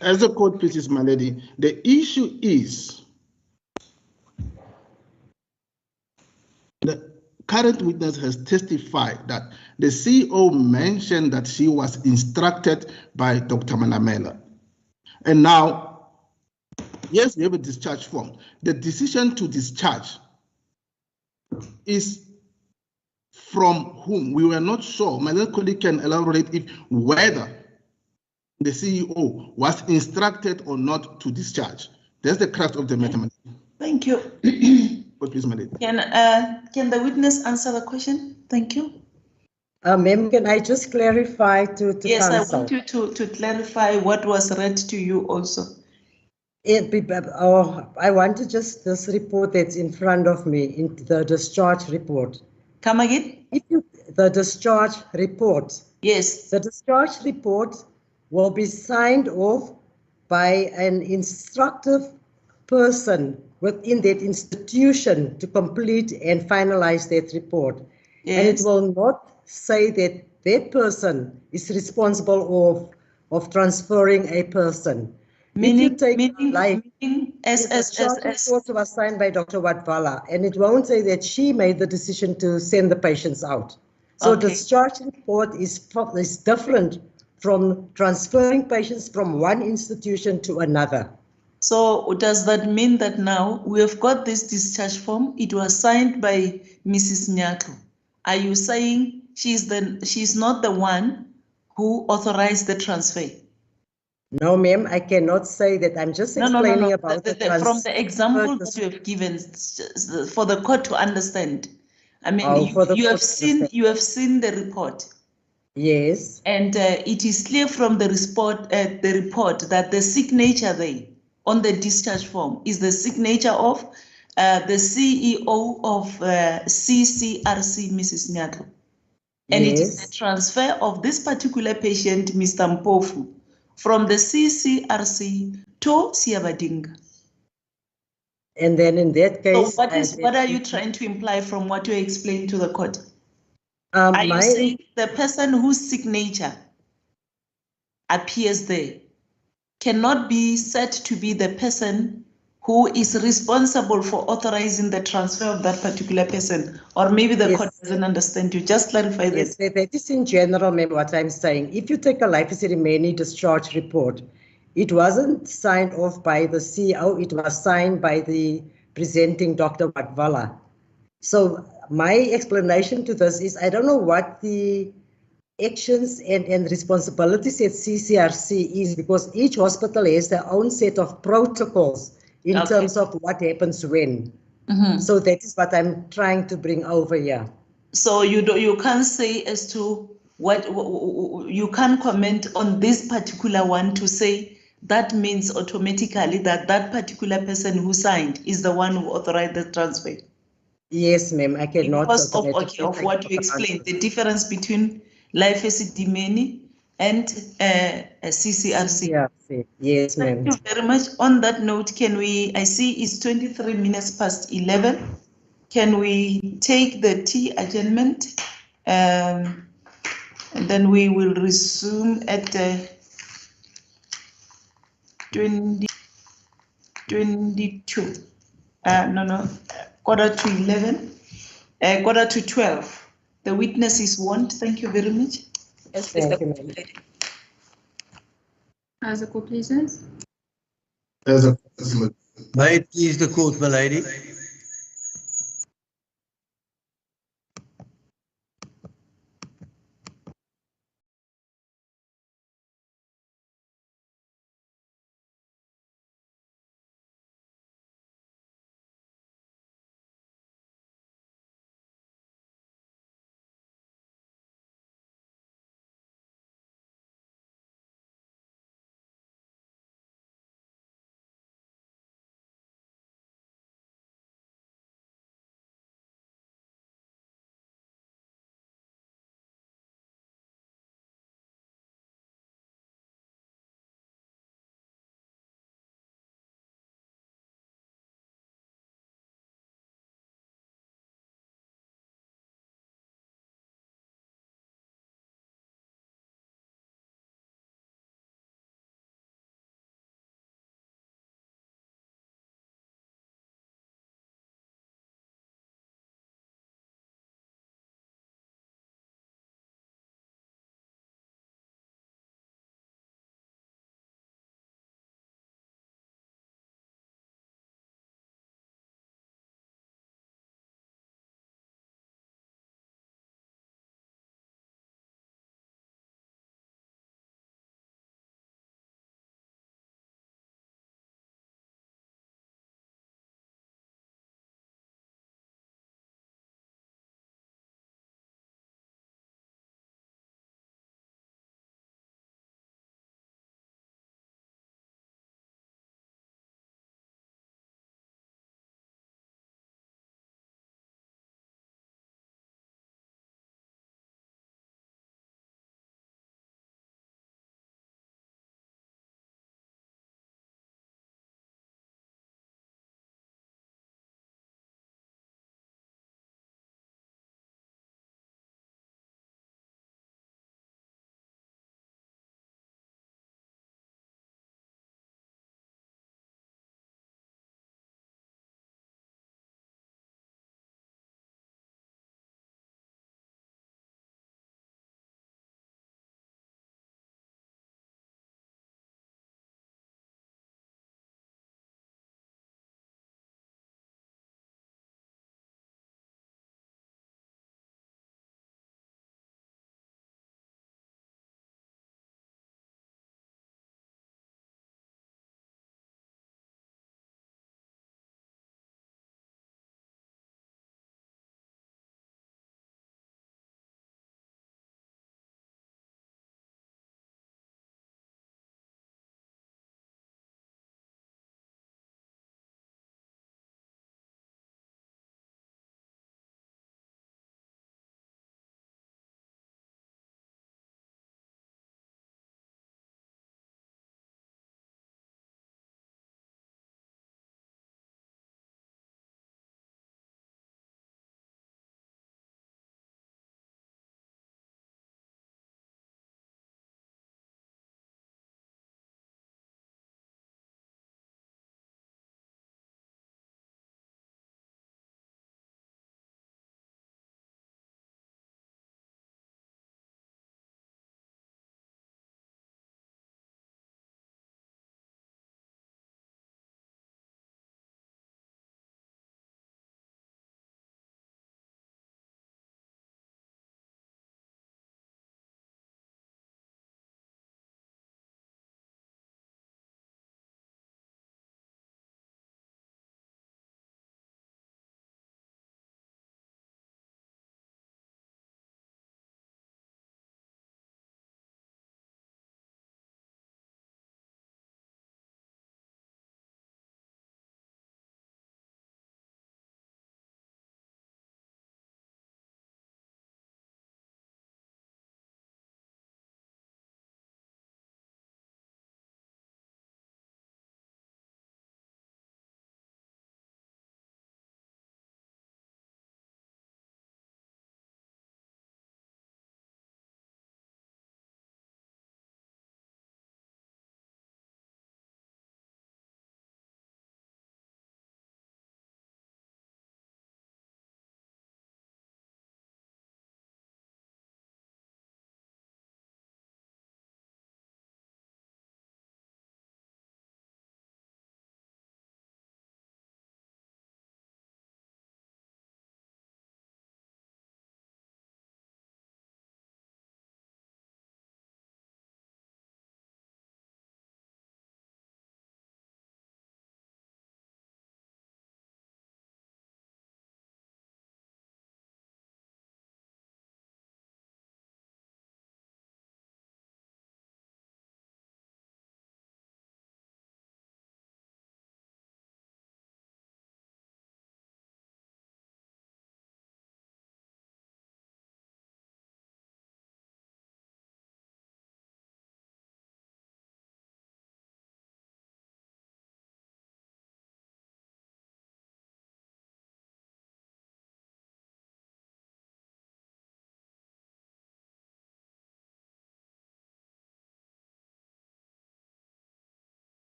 Speaker 6: As the court pleases, my lady, the issue is the current witness has testified that the CEO mentioned that she was instructed by Dr. Manamela. And now, yes, we have a discharge form. The decision to discharge is from whom? We were not sure. My little colleague can elaborate if whether the CEO was instructed or not to discharge. That's the crux of the matter.
Speaker 2: Thank you.
Speaker 6: Please, my lady.
Speaker 2: Can the witness answer the question? Thank you.
Speaker 3: Ma'am, can I just clarify to
Speaker 2: Yes,
Speaker 3: counsel?
Speaker 2: I want you to clarify what was read to you also.
Speaker 3: I want to just this report that's in front of me, in the discharge report.
Speaker 2: Come again?
Speaker 3: The discharge report.
Speaker 2: Yes.
Speaker 3: The discharge report will be signed off by an instructive person within that institution to complete and finalize that report.
Speaker 2: Yes.
Speaker 3: And it will not say that that person is responsible of transferring a person.
Speaker 2: Meaning,
Speaker 3: the report was signed by Dr. Wadvala, and it won't say that she made the decision to send the patients out. So the discharge report is different from transferring patients from one institution to another.
Speaker 2: So does that mean that now we have got this discharge form? It was signed by Mrs. Nyaku. Are you saying she's not the one who authorized the transfer?
Speaker 3: No, ma'am, I cannot say that. I'm just explaining about the transfer.
Speaker 2: From the example that you have given for the court to understand. I mean, you have seen the report.
Speaker 3: Yes.
Speaker 2: And it is clear from the report that the signature there on the discharge form is the signature of the CEO of CCRC, Mrs. Nyaku. And it is the transfer of this particular patient, Mr. Mpofu, from the CCRC to Siabadinga.
Speaker 3: And then in that case...
Speaker 2: So what are you trying to imply from what you explained to the court? Are you saying the person whose signature appears there cannot be said to be the person who is responsible for authorizing the transfer of that particular person? Or maybe the court doesn't understand you. Just clarify this.
Speaker 3: Yes, that is in general, ma'am, what I'm saying. If you take a life ESIDIMENI discharge report, it wasn't signed off by the CEO, it was signed by the presenting Dr. Wadvala. So my explanation to this is I don't know what the actions and responsibilities at CCRC is, because each hospital has their own set of protocols in terms of what happens when. So that is what I'm trying to bring over here.
Speaker 2: So you can't say as to what you can't comment on this particular one to say that means automatically that that particular person who signed is the one who authorized the transfer.
Speaker 3: Yes, ma'am, I cannot.
Speaker 2: Because of what you explained, the difference between life ESIDIMENI and CCRC.
Speaker 3: Yes, ma'am.
Speaker 2: Thank you very much. On that note, I see it's 23 minutes past 11. Can we take the tea adjournment? And then we will resume at 22. Quarter to 11. Quarter to 12. The witness is warned. Thank you very much.
Speaker 1: Yes,
Speaker 3: thank you, ma'am.
Speaker 4: As the court pleases.
Speaker 7: May it please the court, my lady.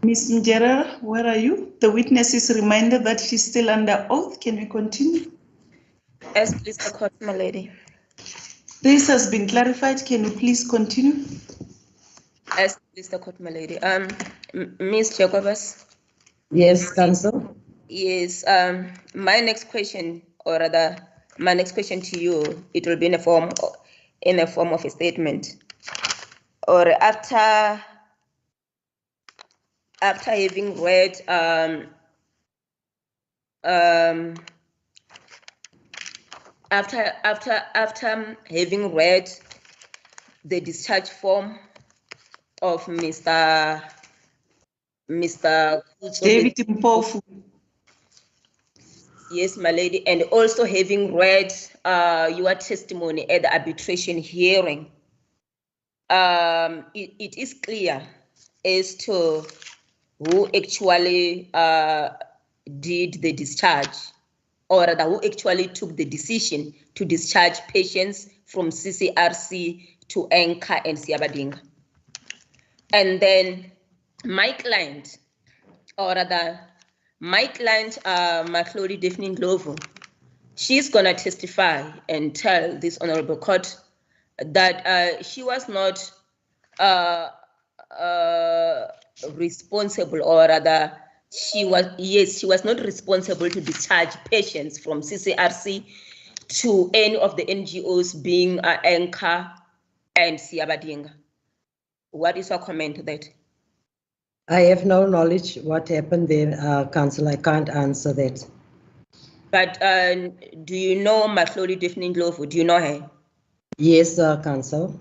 Speaker 2: Ms. Njerera, where are you? The witness is reminded that she's still under oath. Can we continue?
Speaker 1: Yes, please, the court, my lady.
Speaker 2: This has been clarified. Can you please continue?
Speaker 1: Yes, please, the court, my lady. Ms. Jacobus.
Speaker 3: Yes, Counsel.
Speaker 1: Yes. My next question, or rather, my next question to you, it will be in a form of a statement, or after having read after having read the discharge form of Mr.
Speaker 2: David Mpofu.
Speaker 1: Yes, my lady, and also having read your testimony at the arbitration hearing, it is clear as to who actually did the discharge, or rather who actually took the decision to discharge patients from CCRC to Anchor and Siabadinga. And then my client, or rather my client, Matloli Daphne Ndlovu, she's gonna testify and tell this honorable court that she was not responsible, or rather she was not responsible to discharge patients from CCRC to any of the NGOs, being Anchor and Siabadinga. What is your comment to that?
Speaker 3: I have no knowledge what happened there, Counsel. I can't answer that.
Speaker 1: But do you know Matloli Daphne Ndlovu? Do you know her?
Speaker 3: Yes, Counsel.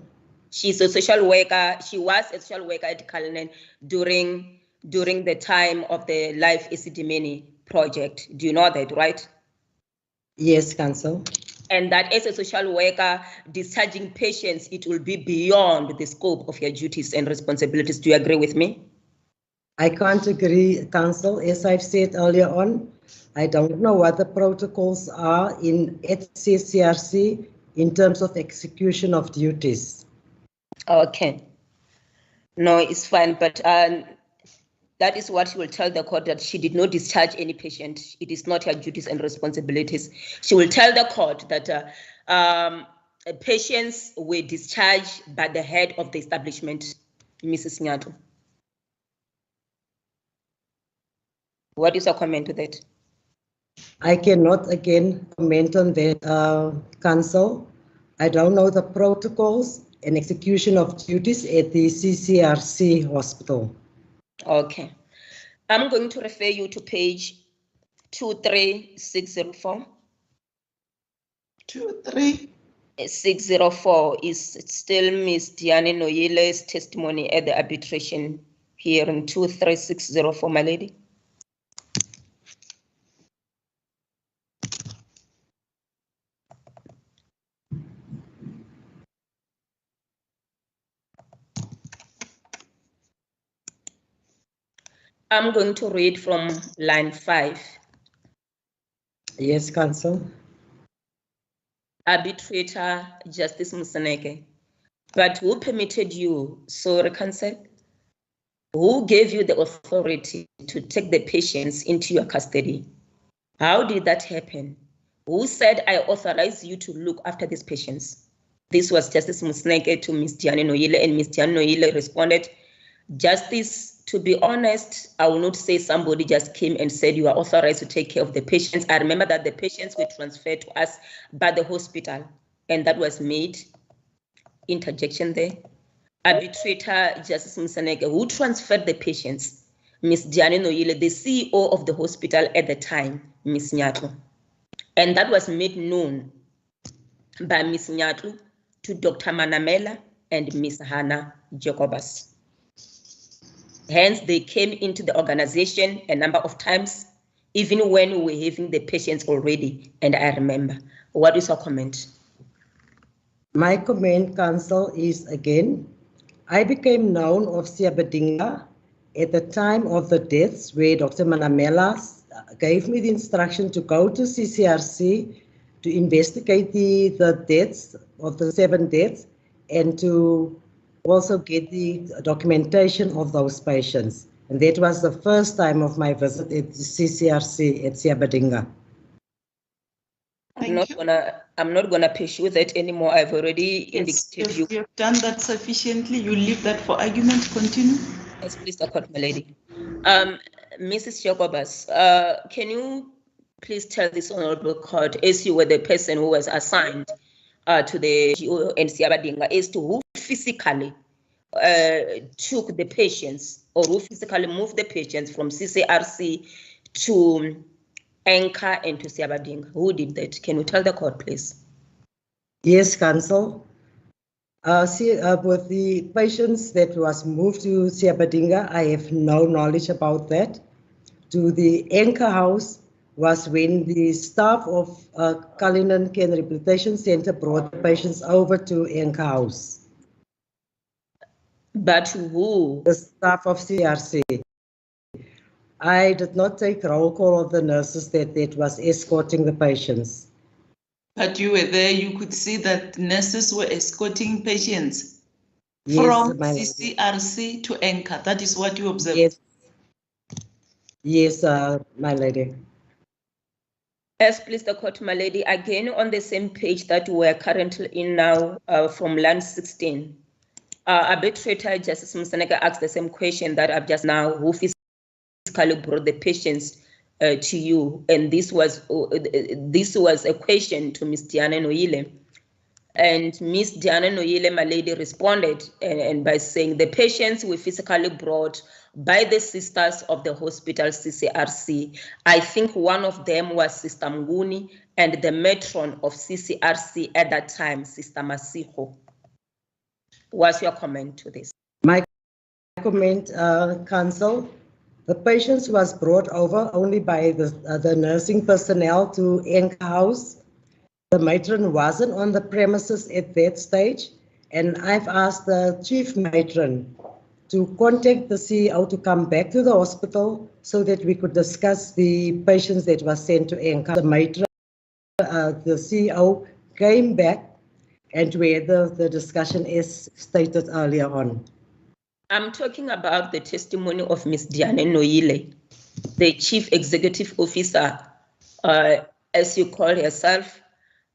Speaker 1: She's a social worker. She was a social worker at Cullinan during the time of the Life ESIDIMENI project. Do you know that, right?
Speaker 3: Yes, Counsel.
Speaker 1: And that as a social worker, discharging patients, it will be beyond the scope of your duties and responsibilities. Do you agree with me?
Speaker 3: I can't agree, Counsel. As I've said earlier on, I don't know what the protocols are at CCRC in terms of execution of duties.
Speaker 1: Okay. No, it's fine, but that is what she will tell the court, that she did not discharge any patient. It is not her duties and responsibilities. She will tell the court that patients were discharged by the head of the establishment, Mrs. Nyato. What is your comment to that?
Speaker 3: I cannot again comment on that, Counsel. I don't know the protocols and execution of duties at the CCRC hospital. Okay.
Speaker 1: I'm going to refer you to page 23604. 23604 is still Ms. Diane Noyile's testimony at the arbitration hearing. 23604, my lady. I'm going to read from line 5.
Speaker 3: Yes, Counsel.
Speaker 1: Arbitrator Justice Musaneke, but who permitted you, sorry, Counsel? Who gave you the authority to take the patients into your custody? How did that happen? Who said I authorize you to look after these patients? This was Justice Musaneke to Ms. Diane Noyile, and Ms. Diane Noyile responded, Justice, to be honest, I will not say somebody just came and said you are authorized to take care of the patients. I remember that the patients were transferred to us by the hospital, and that was made. Interjection there. Arbitrator Justice Musaneke, who transferred the patients? Ms. Diane Noyile, the CEO of the hospital at the time, Ms. Nyatlu. And that was made known by Ms. Nyatlu to Dr. Manamela and Ms. Hannah Jacobus. Hence, they came into the organization a number of times, even when we were having the patients already, and I remember. What is your comment?
Speaker 3: My comment, Counsel, is again, I became known of Siabadinga at the time of the deaths, where Dr. Manamela gave me the instruction to go to CCRC to investigate the deaths of the 7 deaths and to also get the documentation of those patients. And that was the first time of my visit at CCRC at Siabadinga.
Speaker 1: I'm not gonna pursue that anymore. I've already indicated you.
Speaker 2: You've done that sufficiently. You leave that for argument. Continue.
Speaker 1: Yes, please, the court, my lady. Mrs. Jacobus, can you please tell this honorable court, as you were the person who was assigned to the GO and Siabadinga, as to who physically took the patients or who physically moved the patients from CCRC to Anchor and to Siabadinga? Who did that? Can you tell the court, please?
Speaker 3: Yes, Counsel. With the patients that was moved to Siabadinga, I have no knowledge about that. To the Anchor House was when the staff of Cullinan Rehabilitation Center brought the patients over to Anchor House.
Speaker 1: But who?
Speaker 3: The staff of CRC. I did not take roll call of the nurses that was escorting the patients.
Speaker 2: But you were there, you could see that nurses were escorting patients
Speaker 3: Yes,
Speaker 2: from
Speaker 3: my
Speaker 2: CCRC to Anchor. That is what you observed?
Speaker 3: Yes, yes, my lady.
Speaker 1: Yes, please, the court, my lady. Again, on the same page that we're currently in now, from line 16, arbitrator Justice Musaneka asked the same question that I've just now, who physically brought the patients to you, and this was a question to Miss Diana Noile, and Miss Diana Noile, my lady, responded and by saying the patients were physically brought by the sisters of the hospital CCRC. I think one of them was Sister Mguni and the matron of CCRC at that time, Sister Masiho. What's your comment to this?
Speaker 3: My comment, Counsel. The patients was brought over only by the nursing personnel to Anchor House. The matron wasn't on the premises at that stage, and I've asked the chief matron to contact the CEO to come back to the hospital so that we could discuss the patients that were sent to Anchor. The matron, the CEO came back, and we had the discussion as stated earlier on.
Speaker 1: I'm talking about the testimony of Ms. Diane Noile, the Chief Executive Officer, as you call herself,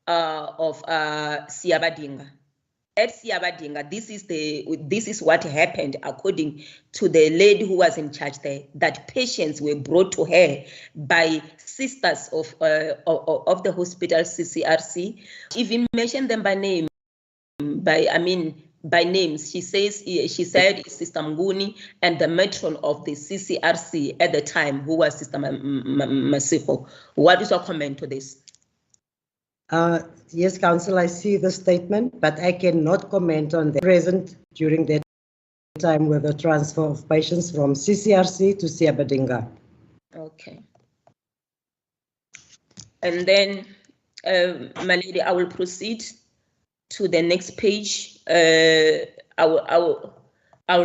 Speaker 1: of Siabadinga. At Siabadinga, this is what happened according to the lady who was in charge there, that patients were brought to her by sisters of the hospital CCRC. She even mentioned them by name, by names. She said Sister Mguni and the matron of the CCRC at the time, who was Sister Masiho. What is your comment to this?
Speaker 3: Yes, Counsel, I see the statement, but I cannot comment on the present during that time with the transfer of patients from CCRC to Siabadinga.
Speaker 1: Okay. And then, my lady, I will proceed to the next page. I'll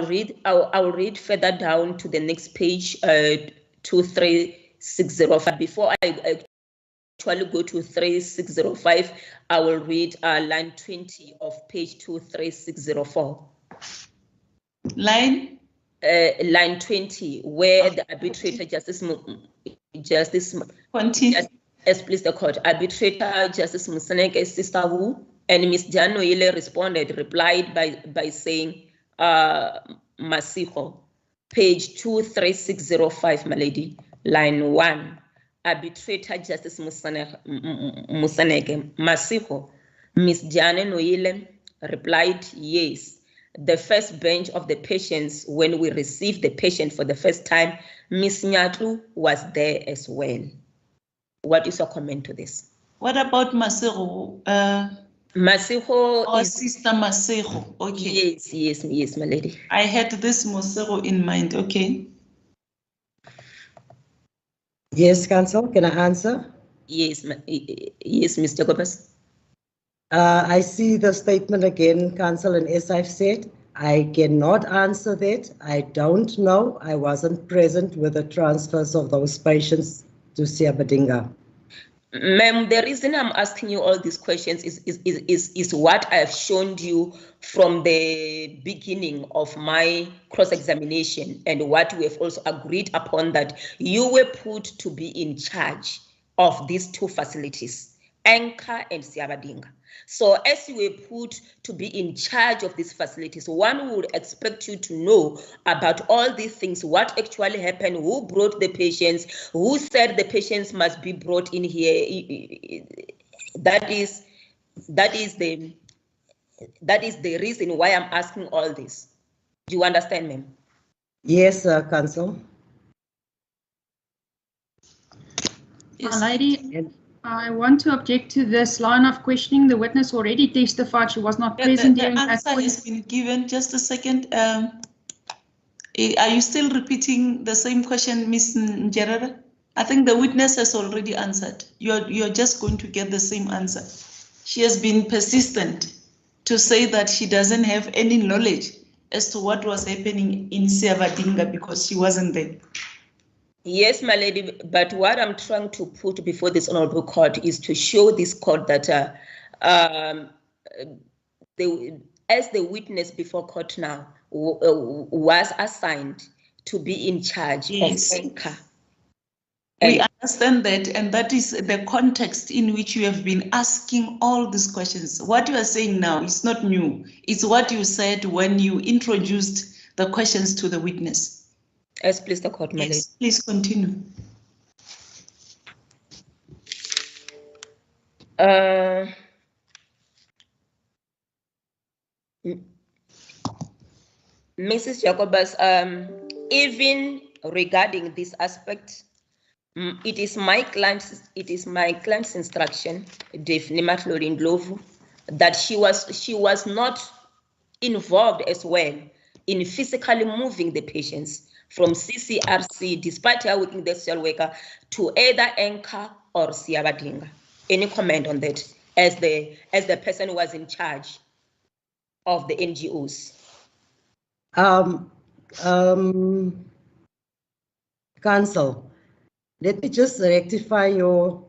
Speaker 1: read further down to the next page, 2360. Before I actually go to 3605, I will read line 20 of page 23604.
Speaker 2: Line
Speaker 1: 20, where the arbitrator Justice
Speaker 2: continue.
Speaker 1: Yes, please, the court. Arbitrator Justice Musaneke, Sister Wu, and Ms. Diane Noile replied by saying, Masiho, page 23605, my lady, line 1. Arbitrator Justice Musaneke, Masiho, Ms. Diane Noile replied, yes. The first bench of the patients, when we received the patient for the first time, Ms. Nyatu was there as well. What is your comment to this?
Speaker 2: What about Masiho?
Speaker 1: Masiho
Speaker 2: is Sister Masiho. Okay.
Speaker 1: Yes, my lady.
Speaker 2: I had this Masiho in mind. Okay.
Speaker 3: Yes, Counsel, can I answer?
Speaker 1: Yes, Mr. Gobas.
Speaker 3: I see the statement again, Counsel, and as I've said, I cannot answer that. I don't know. I wasn't present with the transfers of those patients to Siabadinga.
Speaker 1: Ma'am, the reason I'm asking you all these questions is what I've shown you from the beginning of my cross-examination, and what we have also agreed upon, that you were put to be in charge of these two facilities, Anchor and Siabadinga. So as you were put to be in charge of these facilities, one would expect you to know about all these things, what actually happened, who brought the patients, who said the patients must be brought in here. That is the reason why I'm asking all this. Do you understand, ma'am?
Speaker 3: Yes, Council.
Speaker 2: Yes.
Speaker 4: Lady,
Speaker 3: And
Speaker 4: I want to object to this line of questioning. The witness already testified she was not present during
Speaker 2: The
Speaker 4: that
Speaker 2: answer
Speaker 4: point.
Speaker 2: has been given. Just a second. Are you still repeating the same question, Ms. Njerera? I think the witness has already answered. You're just going to get the same answer. She has been persistent to say that she doesn't have any knowledge as to what was happening in Siabadinga because she wasn't there.
Speaker 1: Yes, my lady, but what I'm trying to put before this honorable court is to show this court that as the witness before court now was assigned to be in charge
Speaker 2: Yes.
Speaker 1: of Anchor.
Speaker 2: We understand that, and that is the context in which you have been asking all these questions. What you are saying now is not new. It's what you said when you introduced the questions to the witness.
Speaker 1: Yes, please, the court, my lady.
Speaker 2: Yes, please continue.
Speaker 1: Mrs. Jacobus, even regarding this aspect, it is my client's instruction, definitely that she was not involved as well in physically moving the patients from CCRC, despite her working the social worker, to either Anchor or Siabadinga. Any comment on that as the person who was in charge of the NGOs?
Speaker 3: Council, let me just rectify your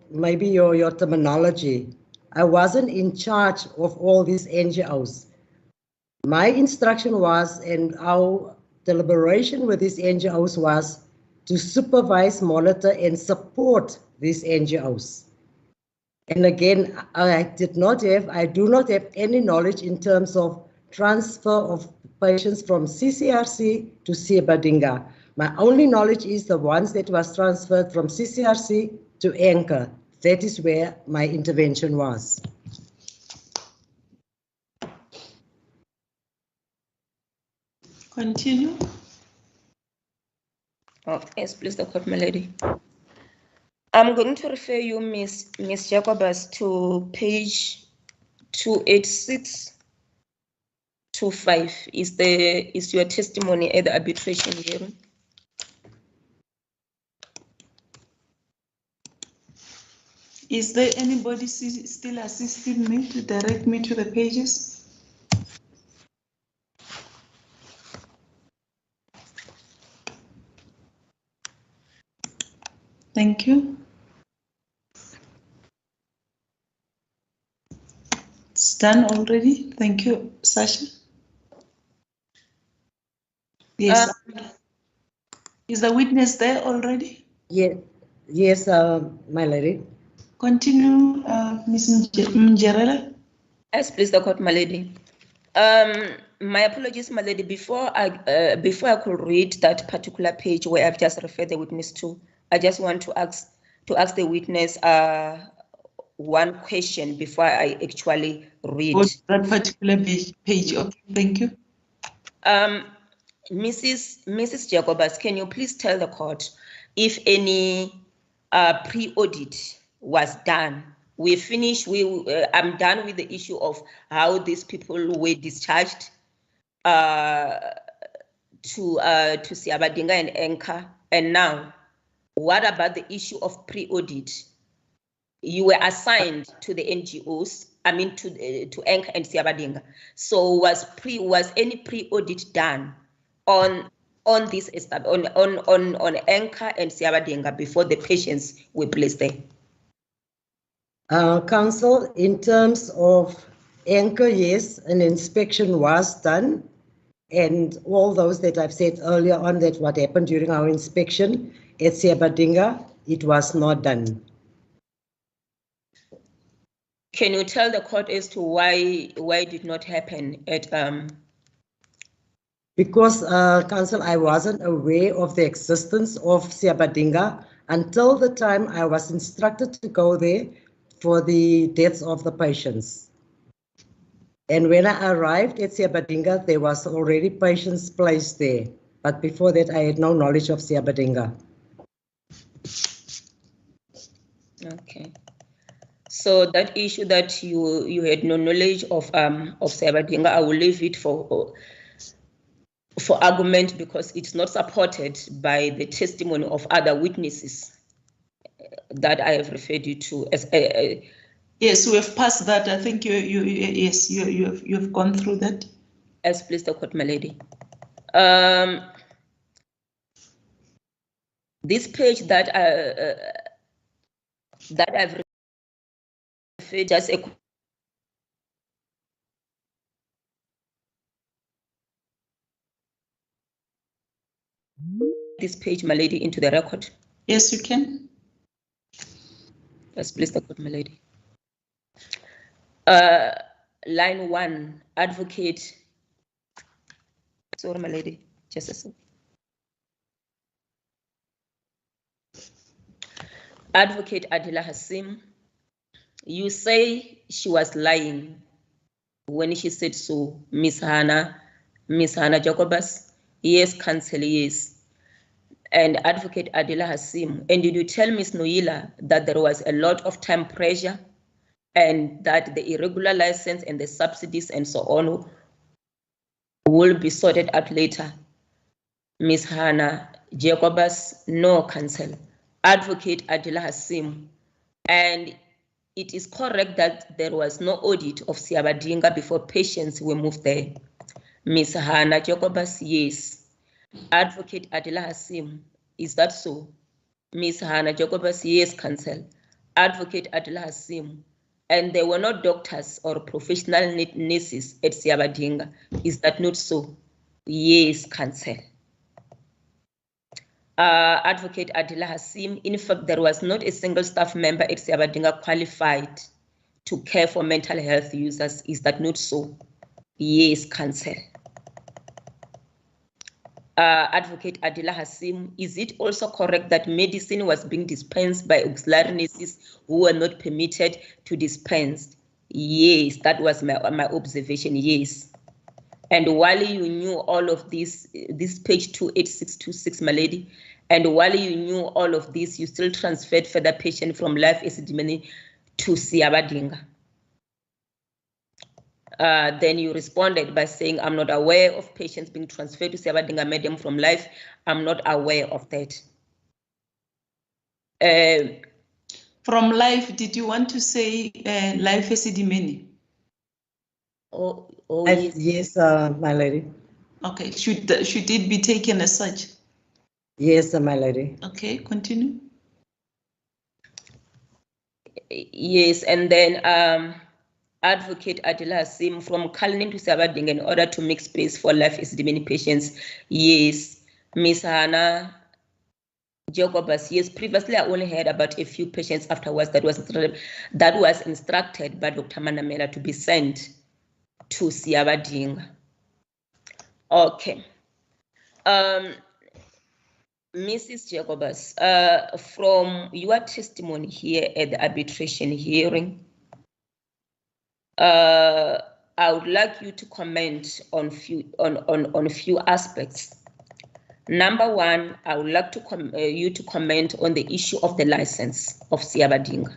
Speaker 3: terminology. I wasn't in charge of all these NGOs. My instruction was, and our deliberation with these NGOs was, to supervise, monitor, and support these NGOs. And again, I do not have any knowledge in terms of transfer of patients from CCRC to Siabadinga. My only knowledge is the ones that was transferred from CCRC to Anchor. That is where my intervention was.
Speaker 2: Continue.
Speaker 1: Oh, yes, please, the court, my lady. I'm going to refer you, Miss Jacobus, to page 286-25. Is your testimony at the arbitration hearing?
Speaker 2: Is there anybody still assisting me to direct me to the pages? Thank you. It's done already. Thank you, Sasha. Yes. Is the witness there already?
Speaker 3: Yeah, yes, my lady.
Speaker 2: Continue, Ms. Njerela.
Speaker 1: Yes, please, the court, my lady. My apologies, my lady. Before I could read that particular page where I've just referred the witness to, I just want to ask the witness one question before I actually read
Speaker 2: that particular page. Okay, thank you.
Speaker 1: Mrs. Jacobus, can you please tell the court if any pre-audit was done? We finished. I'm done with the issue of how these people were discharged to Siabadinga and Anchor. And now, what about the issue of pre-audit? You were assigned to the NGOs. I mean, to Anchor and Siabadinga. So was any pre-audit done on this on Anchor and Siabadinga before the patients were placed there?
Speaker 3: Council, in terms of anchor, yes, an inspection was done. And all those that I've said earlier on that what happened during our inspection at Siabadinga, it was not done.
Speaker 1: Can you tell the court as to why it did not happen at
Speaker 3: Because, Council, I wasn't aware of the existence of Siabadinga until the time I was instructed to go there for the deaths of the patients. And when I arrived at Siabadinga, there was already patients placed there. But before that, I had no knowledge of Siabadinga.
Speaker 1: Okay. So that issue that you had no knowledge of Siabadinga, I will leave it for argument because it's not supported by the testimony of other witnesses that I have referred you to. As
Speaker 2: yes, we have passed that. I think you have gone through that.
Speaker 1: As please the court, my lady. This page that I've referred just a this page, my lady, into the record.
Speaker 2: Yes, you can.
Speaker 1: Yes, please the court, my lady. Line 1, advocate. Sorry, my lady, just a second. Advocate Adila Hassim, you say she was lying when she said so, Miss Hannah Jacobus. Yes, counsel, yes. And Advocate Adila Hassim, and did you tell Miss Noila that there was a lot of time pressure and that the irregular license and the subsidies and so on will be sorted out later? Miss Hannah Jacobus, no, counsel. Advocate Adila Hassim, and it is correct that there was no audit of Siabadinga before patients were moved there. Miss Hannah Jacobus, yes. Advocate Adila Hassim, is that so? Miss Hannah Jacobus, yes, counsel. Advocate Adila Hassim, and there were no doctors or professional nurses at Siabadinga, is that not so? Yes, counsel. Advocate Adila Hassim, in fact, there was not a single staff member at Siabadinga qualified to care for mental health users. Is that not so? Yes, counsel. Advocate Adila Hassim, is it also correct that medicine was being dispensed by auxiliary nurses who were not permitted to dispense? Yes, that was my observation, yes. And while you knew all of this page 28626, my lady, and while you knew all of this, you still transferred further patient from Life ESIDIMENI to Siabadinga. Then you responded by saying, I'm not aware of patients being transferred to Siabadinga Medium from Life. I'm not aware of that.
Speaker 2: From Life, did you want to say Life ESIDIMENI?
Speaker 1: Oh,
Speaker 3: yes, my lady.
Speaker 2: Okay, should it be taken as such?
Speaker 3: Yes, my lady.
Speaker 2: Okay, continue.
Speaker 1: Yes, and then Advocate Adila Hassim, from Cullinan to Siabadinga in order to make space for Life ESIDIMENI patients. Yes. Miss Hannah Jacobus, yes, previously I only heard about a few patients afterwards that was instructed by Dr. Manamela to be sent to Siabadinga. Okay. Mrs. Jacobus, from your testimony here at the arbitration hearing, I would like you to comment on a few aspects. Number one, I would like you to comment on the issue of the license of Siabadinga.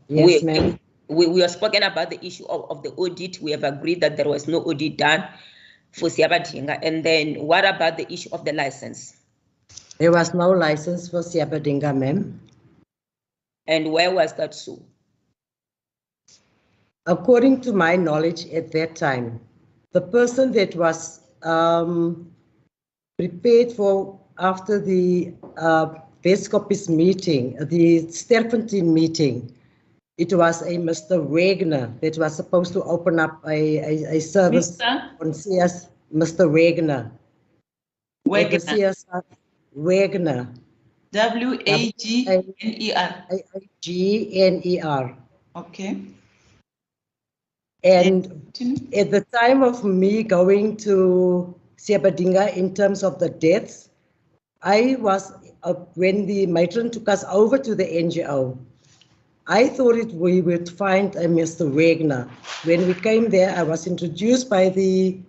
Speaker 3: Yes, ma'am.
Speaker 1: We have spoken about the issue of the audit. We have agreed that there was no audit done for Siabadinga. And then what about the issue of the license?
Speaker 3: There was no license for Siabadinga, ma'am.
Speaker 1: And where was that so?
Speaker 3: According to my knowledge at that time, the person that was prepared for after the best copies meeting, the Sterpentin meeting, It was a Mr. Wagner that was supposed to open up a service on CS. Mr. Wagner.
Speaker 2: Wagner.
Speaker 3: CSR Wagner.
Speaker 2: W-A-G-N-E-R.
Speaker 3: G-N-E-R.
Speaker 2: Okay.
Speaker 3: And at the time of me going to Siabadinga in terms of the deaths, I was, when the matron took us over to the NGO, I thought we would find a Mr. Wagner. When we came there, I was introduced by the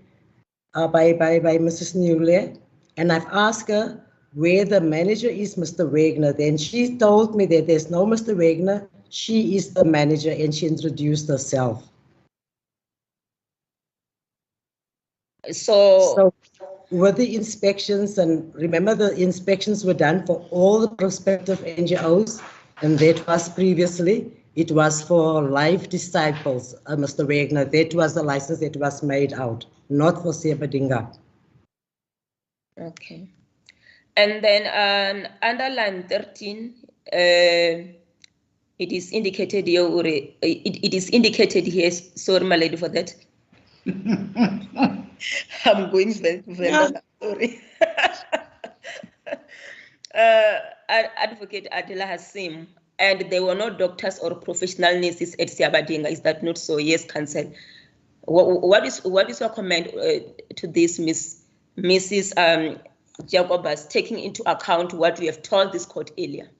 Speaker 3: by Mrs. Newley, and I've asked her where the manager is, Mr. Wagner. Then she told me that there's no Mr. Wagner. She is the manager, and she introduced herself. So with the inspections, and remember the inspections were done for all the prospective NGOs, and that was previously, it was for Life Disciples, Mr. Wagner. That was the license that was made out, not for Siabadinga.
Speaker 1: Okay. And then under line 13, it is indicated here, it is indicated here, sorry, my lady, for that. I'm going very sorry. Advocate Adela Hassim, and there were no doctors or professional nurses at Siabadinga. Is that not so? Yes, Council. What is your comment to this, Mrs. Jacobus, taking into account what we have told this court earlier?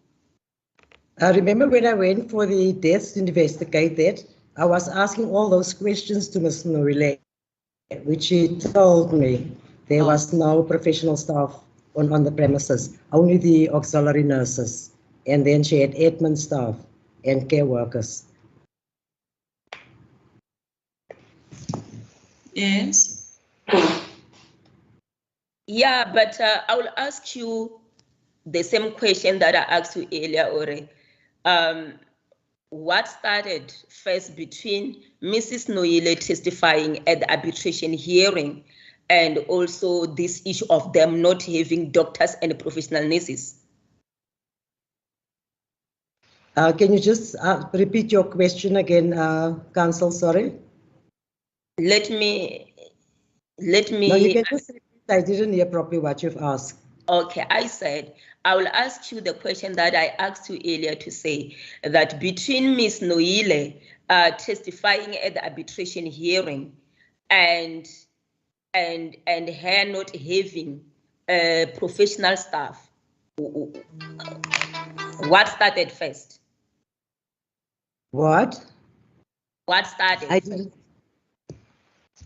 Speaker 3: I remember when I went for the deaths to investigate that, I was asking all those questions to Ms. Norile, which she told me there was no professional staff on the premises, only the auxiliary nurses. And then she had admin staff and care workers.
Speaker 2: Yes.
Speaker 1: Yeah, but I will ask you the same question that I asked you earlier, Ore. What started first between Mrs. Noile testifying at the arbitration hearing and also this issue of them not having doctors and professional nurses?
Speaker 3: Can you just repeat your question again, Council? Sorry.
Speaker 1: Let me.
Speaker 3: No, you can just repeat. I didn't hear properly what you've asked.
Speaker 1: Okay, I said I will ask you the question that I asked you earlier to say that between Ms. Noile testifying at the arbitration hearing and her not having professional staff, what started first?
Speaker 3: What?
Speaker 1: What started?
Speaker 3: I didn't.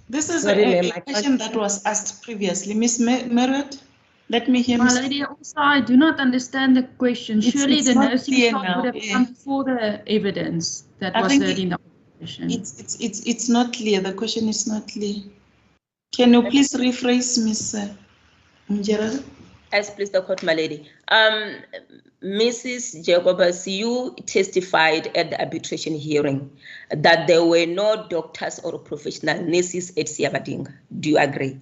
Speaker 2: This is a question that was asked previously. Miss Merritt, let me hear.
Speaker 4: My lady, also, I do not understand the question. Surely the nursing staff would have come before the evidence that was heard in the arbitration.
Speaker 2: It's not clear. The question is not clear. Can you please rephrase, Miss Mjerada?
Speaker 1: Yes, please, the court, my lady. Mrs. Jacobus, you testified at the arbitration hearing that there were no doctors or professional nurses at Siabadinga. Do you agree?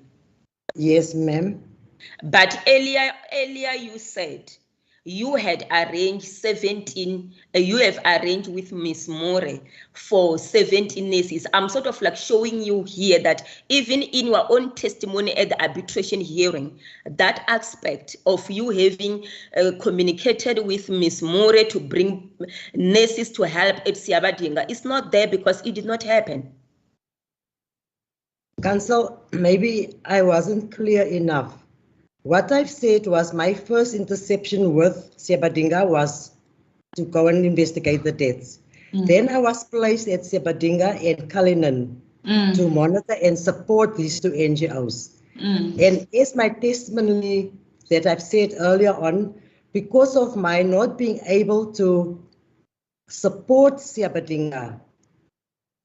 Speaker 3: Yes, ma'am.
Speaker 1: But earlier you said you had arranged 17, you have arranged with Ms. More for 17 nurses. I'm sort of like showing you here that even in your own testimony at the arbitration hearing, that aspect of you having communicated with Ms. More to bring nurses to help at Siabadinga is not there because it did not happen.
Speaker 3: Council, maybe I wasn't clear enough. What I've said was my first interception with Siabadinga was to go and investigate the deaths. Then I was placed at Siabadinga and Cullinan to monitor and support these two NGOs. And as my testimony that I've said earlier on, because of my not being able to support Siabadinga,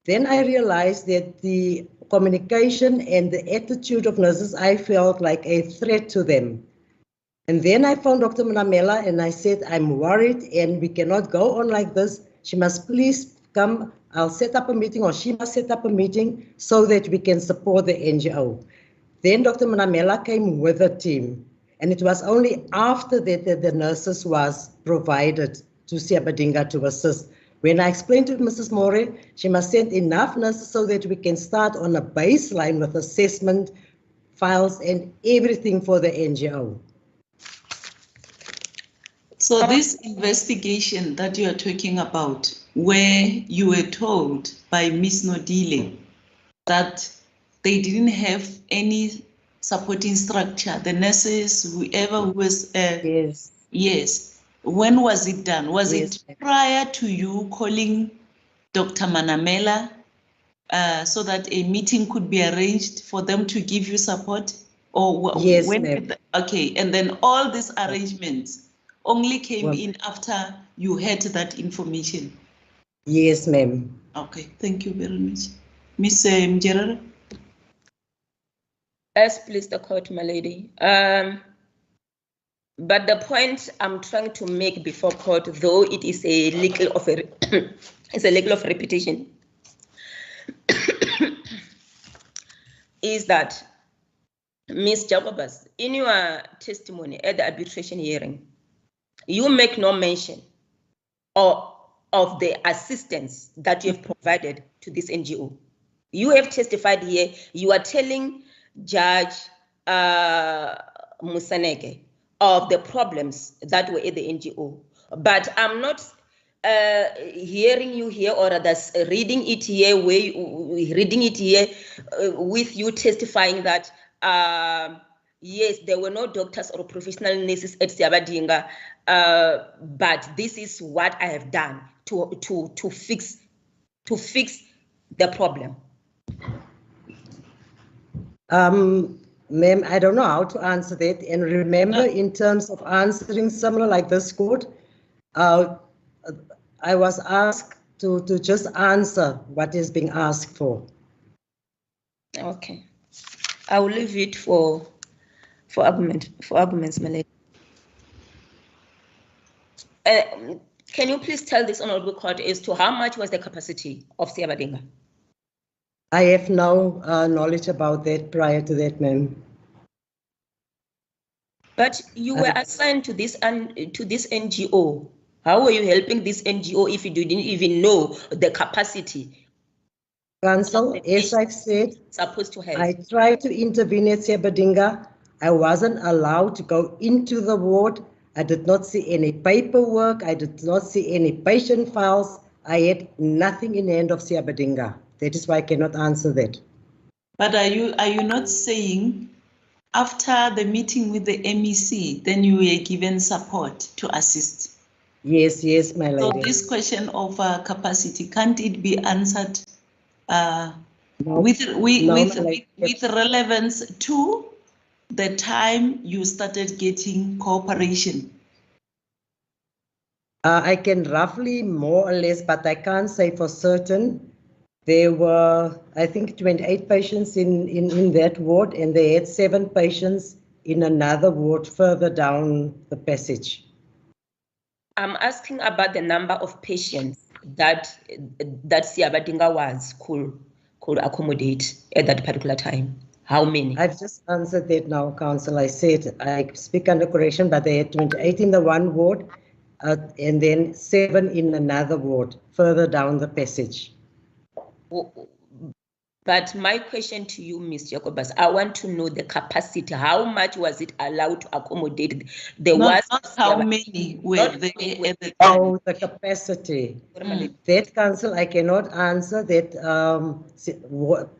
Speaker 3: then I realized that the communication and the attitude of nurses, I felt like a threat to them. And then I found Dr. Manamela and I said, I'm worried and we cannot go on like this. She must please come. I'll set up a meeting, or she must set up a meeting so that we can support the NGO. Then Dr. Manamela came with a team. And it was only after that that the nurses was provided to Siabadinga to assist. When I explained to Mrs. More, she must send enough nurses so that we can start on a baseline with assessment files and everything for the NGO.
Speaker 2: So this investigation that you are talking about, where you were told by Ms. Nodile that they didn't have any supporting structure, the nurses, whoever was,
Speaker 3: Yes.
Speaker 2: Yes. When was it done? Was
Speaker 3: Yes.
Speaker 2: it prior to you calling Dr. Manamela so that a meeting could be arranged for them to give you support? Or
Speaker 3: Yes,
Speaker 2: when
Speaker 3: ma'am.
Speaker 2: okay, and then all these arrangements only came in after you had that information?
Speaker 3: Yes, ma'am.
Speaker 2: Okay, thank you very much. Ms. Mjerere?
Speaker 1: Yes, please, the court, my lady. But the point I'm trying to make before court, though it is a legal of a it's a legal of repetition, is that Ms. Jacobus, in your testimony at the arbitration hearing, you make no mention of the assistance that you have provided to this NGO. You have testified here, you are telling Judge Musaneke of the problems that were at the NGO. But I'm not hearing you here, or rather reading it here, with you testifying that yes, there were no doctors or professional nurses at Siabadinga, but this is what I have done to fix the problem.
Speaker 3: Ma'am, I don't know how to answer that. And remember, in terms of answering similar like this court, I was asked to just answer what is being asked for.
Speaker 1: Okay, I will leave it for arguments, my lady. Can you please tell this honorable court as to how much was the capacity of Siabadinga?
Speaker 3: I have no knowledge about that prior to that, ma'am.
Speaker 1: But you were assigned to this NGO. How were you helping this NGO if you didn't even know the capacity?
Speaker 3: Council, as I've said,
Speaker 1: supposed to have.
Speaker 3: I tried to intervene at Siabadinga. I wasn't allowed to go into the ward. I did not see any paperwork. I did not see any patient files. I had nothing in the hand of Siabadinga. That is why I cannot answer that.
Speaker 2: But are you not saying after the meeting with the MEC, then you were given support to assist?
Speaker 3: Yes, my lady.
Speaker 2: So this question of capacity, can't it be answered with relevance to the time you started getting cooperation?
Speaker 3: I can roughly more or less, but I can't say for certain. There were, I think, 28 patients in that ward, and they had 7 patients in another ward further down the passage.
Speaker 1: I'm asking about the number of patients that Siabadinga could accommodate at that particular time. How many?
Speaker 3: I've just answered that now, Council. I said I speak under correction, but they had 28 in the one ward, and then 7 in another ward further down the passage.
Speaker 1: But my question to you, Ms. Jacobus, I want to know the capacity. How much was it allowed to accommodate?
Speaker 2: Not how many were there at the time.
Speaker 3: Oh, the capacity. That, Council, I cannot answer. That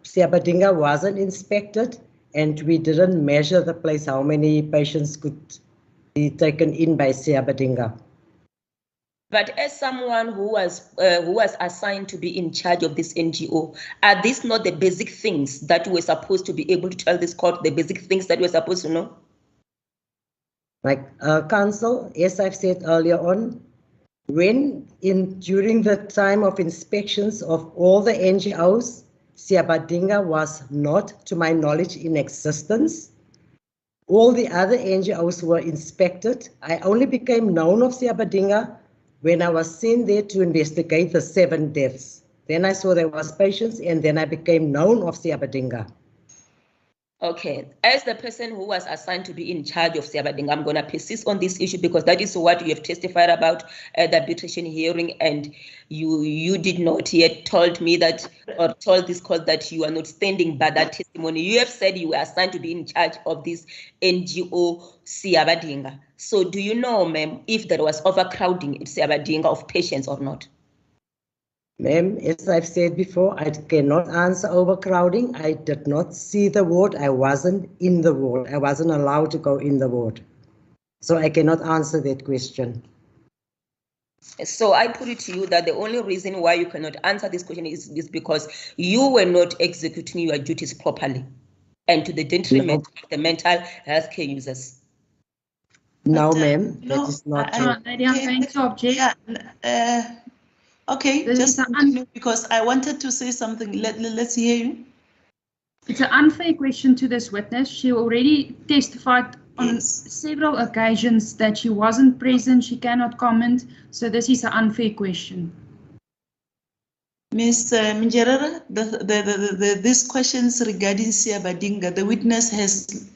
Speaker 3: Siabadinga wasn't inspected, and we didn't measure the place, how many patients could be taken in by Siabadinga.
Speaker 1: But as someone who was assigned to be in charge of this NGO, are these not the basic things that we're supposed to be able to tell this court, the basic things that we're supposed to know?
Speaker 3: Like Council, as I've said earlier on, during the time of inspections of all the NGOs, Siabadinga was not, to my knowledge, in existence. All the other NGOs were inspected. I only became known of Siabadinga when I was sent there to investigate the 7 deaths. Then I saw there was patients, and then I became known of Siabadinga.
Speaker 1: Okay, as the person who was assigned to be in charge of Siabadinga, I'm going to persist on this issue because that is what you have testified about at the arbitration hearing, and you did not yet told me that, or told this court that you are not standing by that testimony. You have said you were assigned to be in charge of this NGO Siabadinga. So do you know, ma'am, if there was overcrowding at Siabadinga of patients or not?
Speaker 3: Ma'am, as I've said before, I cannot answer overcrowding. I did not see the ward. I wasn't in the ward. I wasn't allowed to go in the ward. So I cannot answer that question.
Speaker 1: So I put it to you that the only reason why you cannot answer this question is because you were not executing your duties properly and to the detriment of the mental health care users.
Speaker 3: No, ma'am, that is not true.
Speaker 4: Lady, I'm going to object.
Speaker 2: Yeah, okay, just continue because I wanted to say something. Let's hear you.
Speaker 4: It's an unfair question to this witness. She already testified on several occasions that she wasn't present, she cannot comment, so this is an unfair question.
Speaker 2: Ms. Minjerera, these questions regarding Siabadinga, the witness has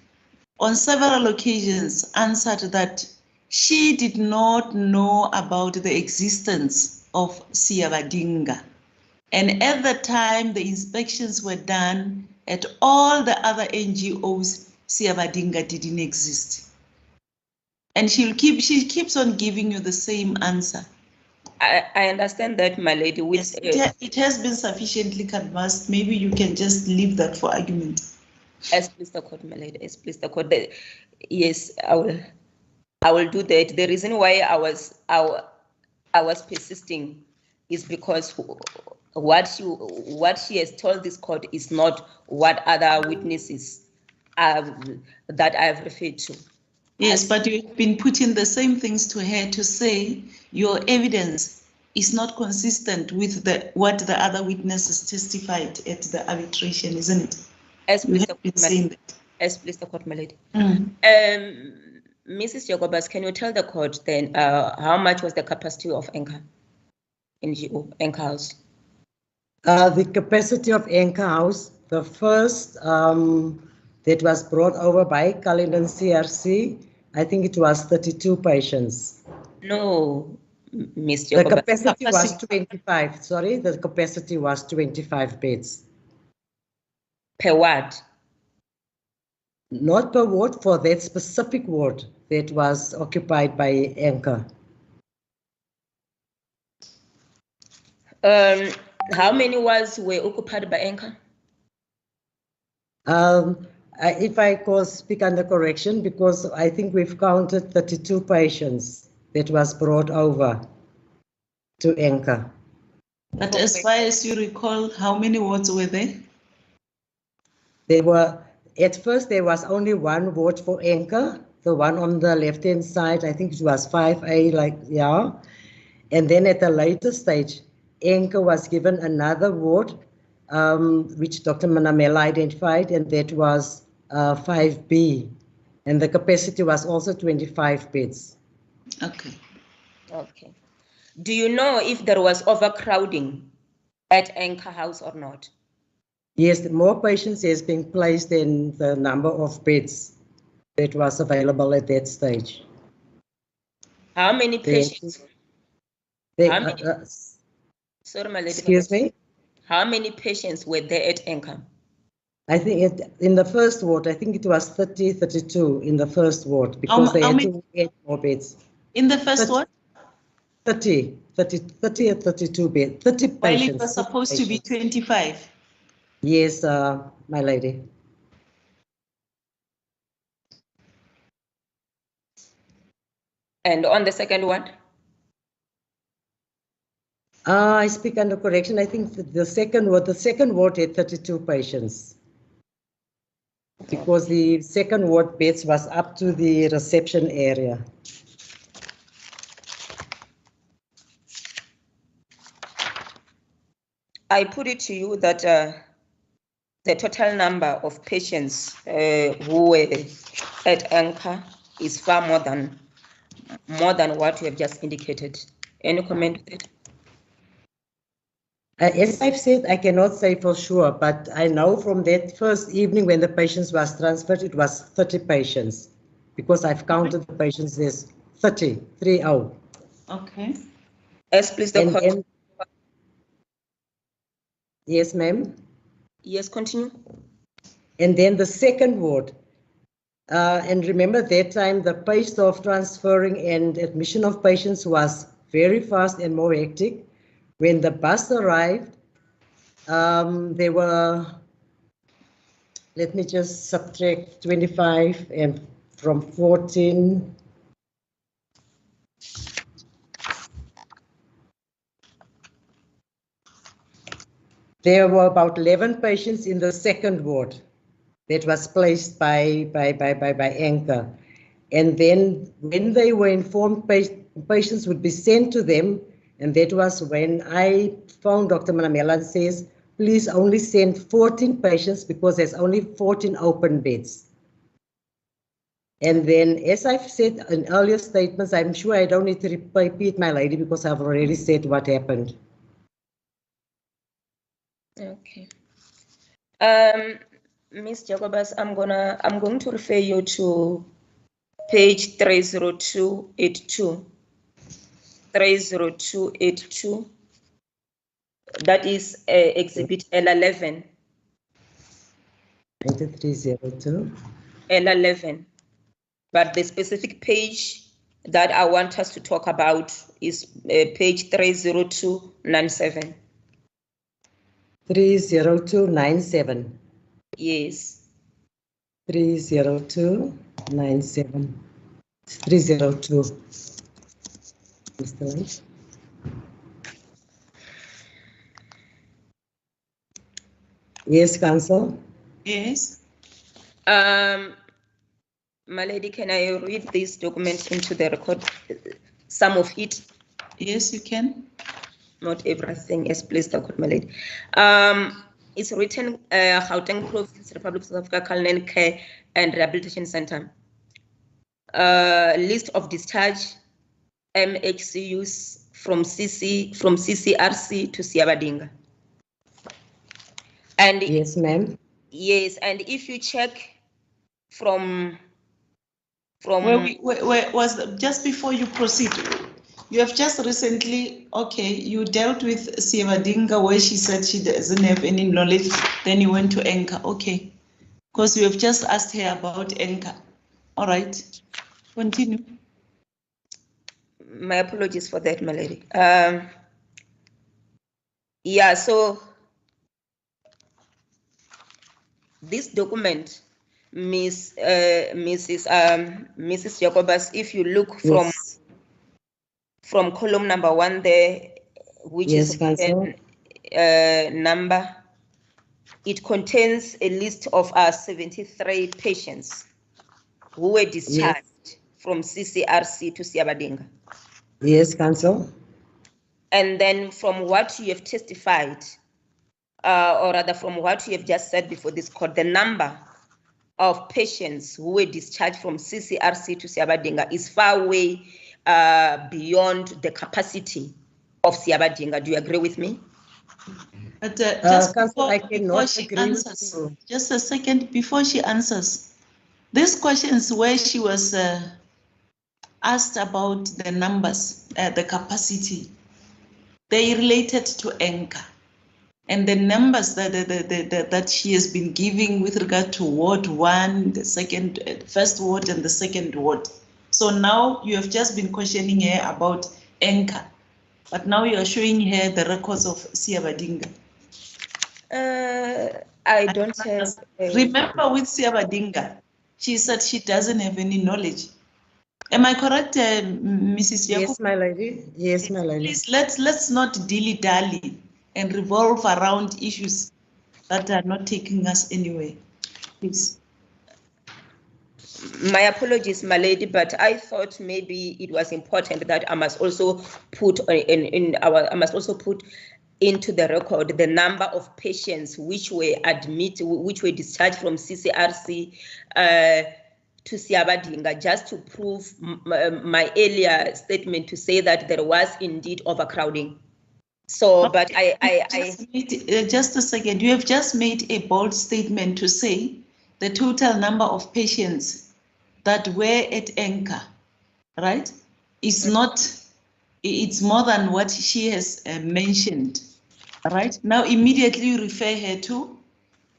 Speaker 2: on several occasions answered that she did not know about the existence of Siabadinga. And at the time the inspections were done at all the other NGOs, Siabadinga didn't exist. And she keeps on giving you the same answer.
Speaker 1: I understand that, my lady.
Speaker 2: Yes, it has been sufficiently canvassed. Maybe you can just leave that for argument.
Speaker 1: As please the court, my lady. As please the court. Yes, I will do that. The reason why I was persisting is because what she has told this court is not what other witnesses that I've referred to.
Speaker 2: Yes, but you've been putting the same things to her to say your evidence is not consistent with what the other witnesses testified at the arbitration, isn't it?
Speaker 1: As please the court, my lady. Mrs. Jacobas, can you tell the court then how much was the capacity of Anchor House?
Speaker 3: The capacity of Anchor House, the first that was brought over by Cullinan CRC, I think it was 32 patients.
Speaker 1: No, Ms. Jacobas.
Speaker 3: The capacity was 25. Sorry, the capacity was 25 beds.
Speaker 1: Per ward?
Speaker 3: Not per ward, for that specific ward that was occupied by Anchor.
Speaker 1: How many wards were occupied by Anchor?
Speaker 3: If I could speak under correction, because I think we've counted 32 patients that was brought over to Anchor.
Speaker 2: But as far as you recall, how many wards were there?
Speaker 3: There were, at first there was only one ward for Anchor, the one on the left-hand side, I think it was 5A, And then at a later stage, Anchor was given another ward, which Dr. Manamela identified, and that was 5B. And the capacity was also 25 beds.
Speaker 2: Okay.
Speaker 1: Okay. Do you know if there was overcrowding at Anchor House or not?
Speaker 3: Yes, more patients has been placed than the number of beds that was available at that stage.
Speaker 1: How many patients? Sorry, my lady.
Speaker 3: Excuse me?
Speaker 1: How many patients were there at Anchor?
Speaker 3: I think in the first ward, I think it was 32 in the first ward, because they had to add more beds.
Speaker 2: In the first ward?
Speaker 3: 30 or 32 beds, 30 patients.
Speaker 2: While it was supposed to be 25.
Speaker 3: Yes, my lady.
Speaker 1: And on the second ward?
Speaker 3: I speak under correction. I think the second ward had 32 patients. Because the second ward beds was up to the reception area.
Speaker 1: I put it to you that the total number of patients who were at Anchor is far more than what you have just indicated. Any comment with it?
Speaker 3: As I've said, I cannot say for sure, but I know from that first evening when the patients was transferred, it was 30 patients, because I've counted the patients as 30.
Speaker 2: Okay.
Speaker 1: Yes, please, the court.
Speaker 3: Then, yes, ma'am.
Speaker 1: Yes, continue.
Speaker 3: And then the second ward. And remember that time the pace of transferring and admission of patients was very fast and more hectic. When the bus arrived, there were, let me just subtract 25 and from 14. There were about 11 patients in the second ward that was placed by Anchor. And then when they were informed, patients would be sent to them. And that was when I found Dr. Manamela and says, please only send 14 patients because there's only 14 open beds. And then, as I've said in earlier statements, I'm sure I don't need to repeat, my lady, because I've already said what happened.
Speaker 1: Okay. Ms. Jacobus, I'm going to refer you to page 30282. 30282. That is exhibit L11.
Speaker 3: 9302.
Speaker 1: L11. But the specific page that I want us to talk about is page 30297.
Speaker 3: 30297.
Speaker 1: Yes.
Speaker 3: 30297. 302. Mr. Lynch. Yes, Council.
Speaker 2: Yes.
Speaker 1: My lady, can I read this document into the record? Some of it.
Speaker 2: Yes, you can.
Speaker 1: Not everything. Yes, please, the court, my lady. It's written Gauteng Province, Republic of South Africa, Cullinan Care and Rehabilitation Center. List of discharge MHCUs from CCRC to Siabadinga. And
Speaker 3: yes, ma'am.
Speaker 1: Yes, and if you check from
Speaker 2: where was just before you proceed, you have just recently, okay, you dealt with Siabadinga where she said she doesn't have any knowledge, then you went to Anchor, okay, because you have just asked her about Anchor. All right, continue.
Speaker 1: My apologies for that, my lady. Yeah, so this document, Mrs. Jacobus, if you look
Speaker 3: Yes.
Speaker 1: from column number 1 there, which
Speaker 3: yes,
Speaker 1: is
Speaker 3: Council.
Speaker 1: Number, it contains a list of 73 patients who were discharged from CCRC to Siabadinga.
Speaker 3: Yes, Council.
Speaker 1: And then from what you have testified, or rather from what you have just said before this court, the number of patients who were discharged from CCRC to Siabadinga is far way beyond the capacity of Siabadinga. Do you agree with me?
Speaker 2: But just
Speaker 3: Council,
Speaker 2: before she answers, just a second before she answers, these questions where she was asked about the numbers, the capacity, they related to Anchor. And the numbers that she has been giving with regard to Ward 1, the first ward and the second ward. So now you have just been questioning her about Anchor, but now you are showing her the records of Siabadinga.
Speaker 1: I don't have.
Speaker 2: Remember with Siabadinga, she said she doesn't have any knowledge. Am I correct, Mrs. Jacob?
Speaker 3: Yes, my lady. Yes, my lady.
Speaker 2: Please, let's not dilly-dally and revolve around issues that are not taking us anywhere. Please.
Speaker 1: My apologies, my lady, but I thought maybe it was important that I must also put I must also put into the record the number of patients which were discharged from CCRC to Siabadinga, just to prove my earlier statement to say that there was indeed overcrowding. So, but
Speaker 2: just a second. You have just made a bold statement to say the total number of patients that were at anchor, right? It's not. It's more than what she has mentioned, right? Now immediately you refer her to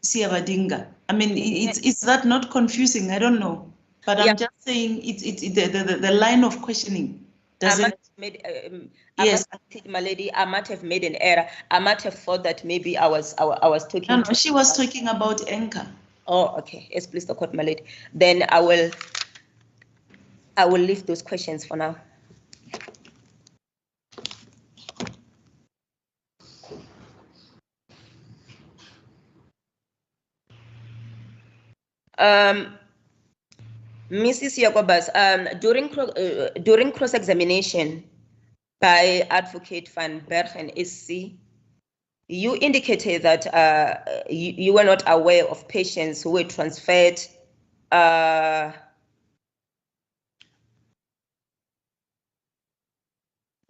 Speaker 2: Siabadinga. I mean, it's that not confusing? I don't know, but
Speaker 1: yeah.
Speaker 2: I'm just saying the line of questioning doesn't.
Speaker 1: Yes, my lady, I might have made an error. I might have thought that maybe I was talking.
Speaker 2: No, she was talking about anchor.
Speaker 1: Oh, okay. Yes, please, the court, my lady. Then I will leave those questions for now. Mrs. Yakobas, during cross-examination by Advocate Van Bergen SC, you indicated that you were not aware of patients who were transferred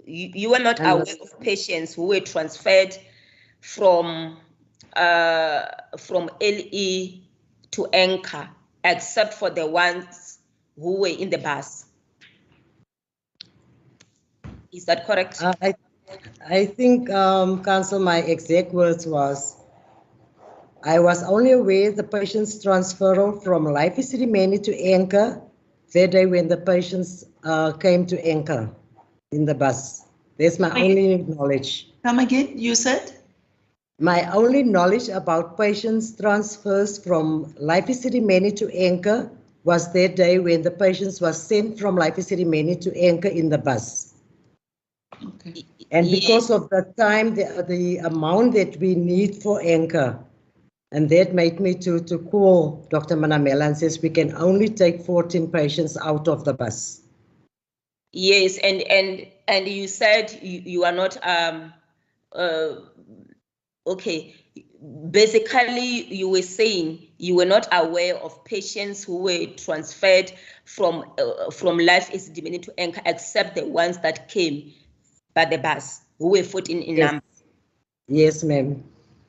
Speaker 1: you were not aware of patients who were transferred from LE to Anchor, except for the ones who were in the bus. Is that correct?
Speaker 3: I think, Council, my exact words was, I was only aware the patient's transferal from Life ESIDIMENI to Anchor that day when the patients came to Anchor in the bus. That's my only knowledge.
Speaker 2: Come again, you said?
Speaker 3: My only knowledge about patients' transfers from Life ESIDIMENI to Anchor was that day when the patients was sent from Life ESIDIMENI to Anchor in the bus.
Speaker 2: Okay.
Speaker 3: And because of the time, the amount that we need for Anchor, and that made me to call Dr. Manamela and says we can only take 14 patients out of the bus.
Speaker 1: Yes, and you said you are not okay. Basically, you were saying you were not aware of patients who were transferred from Life ESIDIMENI to Anchor, except the ones that came by the bus, who were 14 in number.
Speaker 3: Yes, ma'am.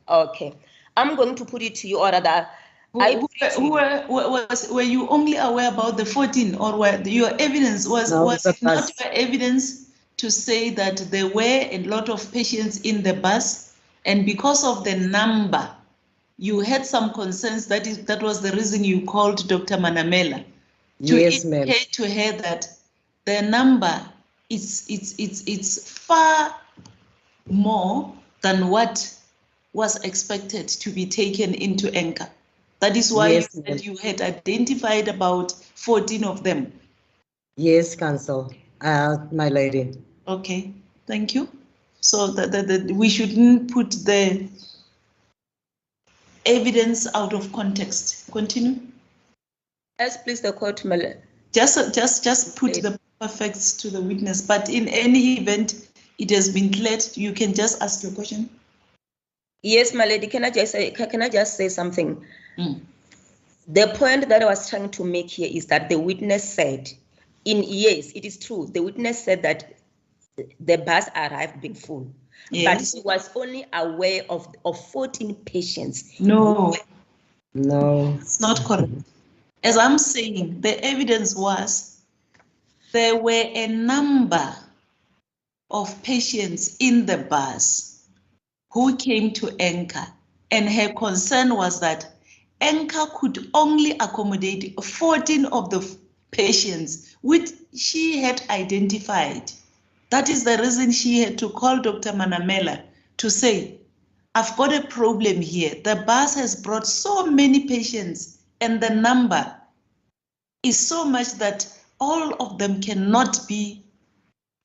Speaker 1: Okay, I'm going to put it to you, or rather,
Speaker 2: were you only aware about the 14, or your evidence was it not your evidence to say that there were a lot of patients in the bus, and because of the number, you had some concerns? That was the reason you called Dr. Manamela to indicate to her that the number it's far more than what was expected to be taken into Anchor. That is why you said you had identified about 14 of them.
Speaker 3: Yes, Council, my lady.
Speaker 2: Okay, thank you. So we shouldn't put the evidence out of context. Continue.
Speaker 1: Yes, please, the court.
Speaker 2: Just put the facts to the witness. But in any event, it has been cleared. You can just ask your question.
Speaker 1: Yes, my lady. Can I just say something? The point that I was trying to make here is that the witness said, yes, it is true. The witness said that the bus arrived being full, but she was only aware of 14 patients.
Speaker 2: No,
Speaker 3: it's
Speaker 2: not correct. As I'm saying, the evidence was there were a number of patients in the bus who came to Anchor, and her concern was that Anchor could only accommodate 14 of the patients, which she had identified. That is the reason she had to call Dr. Manamela to say, I've got a problem here. The bus has brought so many patients, and the number is so much that all of them cannot be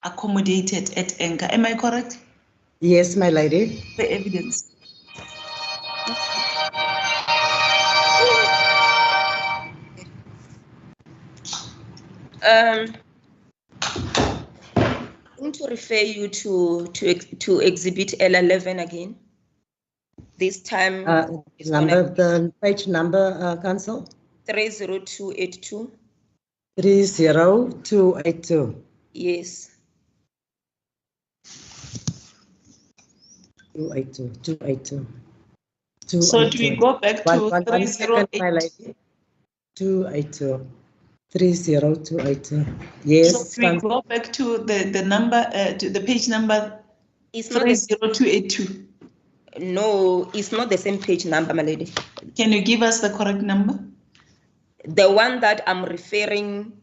Speaker 2: accommodated at Anchor. Am I correct?
Speaker 3: Yes, my lady.
Speaker 2: The evidence.
Speaker 1: I'm going to refer you to exhibit L11 again. This time
Speaker 3: page number, Council?
Speaker 1: 30282.
Speaker 3: 30282.
Speaker 1: Yes.
Speaker 3: 282.
Speaker 2: So do we go back to
Speaker 3: One second, my
Speaker 2: 308?
Speaker 3: lady. 282. 30282. Yes.
Speaker 2: So we go back to the number, to the page number
Speaker 1: It's not the,
Speaker 2: 30282.
Speaker 1: no, it's not the same page number, my lady.
Speaker 2: Can you give us the correct number?
Speaker 1: The one that I'm referring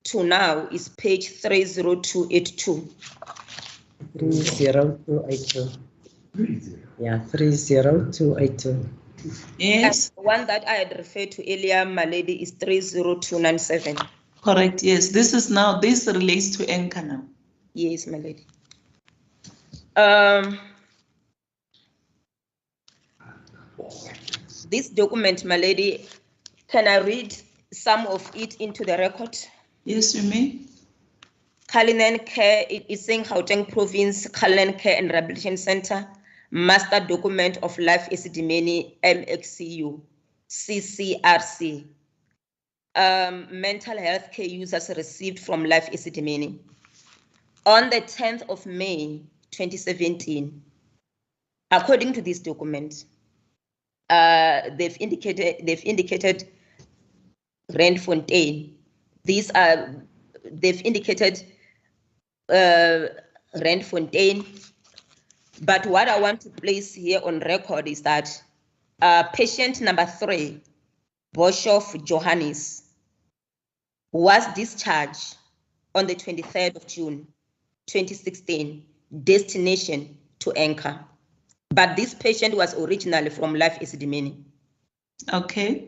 Speaker 1: to now is page 30282.
Speaker 3: 30282. Yeah, 30282.
Speaker 2: Yes.
Speaker 1: And the one that I had referred to earlier, my lady, is 30297.
Speaker 2: Correct. Yes. This relates to anchor now.
Speaker 1: Yes, my lady. This document, my lady, can I read some of it into the record?
Speaker 2: Yes, you may.
Speaker 1: Cullinan Care, it is saying Gauteng Province, Cullinan Care and Rehabilitation Center, Master Document of Life ESIDIMENI MXCU, CCRC. Mental health care users received from Life ESIDIMENI. On the 10th of May, 2017, according to this document, they've indicated Randfontein. They've indicated Randfontein. But what I want to place here on record is that patient number 3, Boshoff Johannes, was discharged on the 23rd of June, 2016, destination to Anchor. But this patient was originally from Life ESIDIMENI.
Speaker 2: Okay.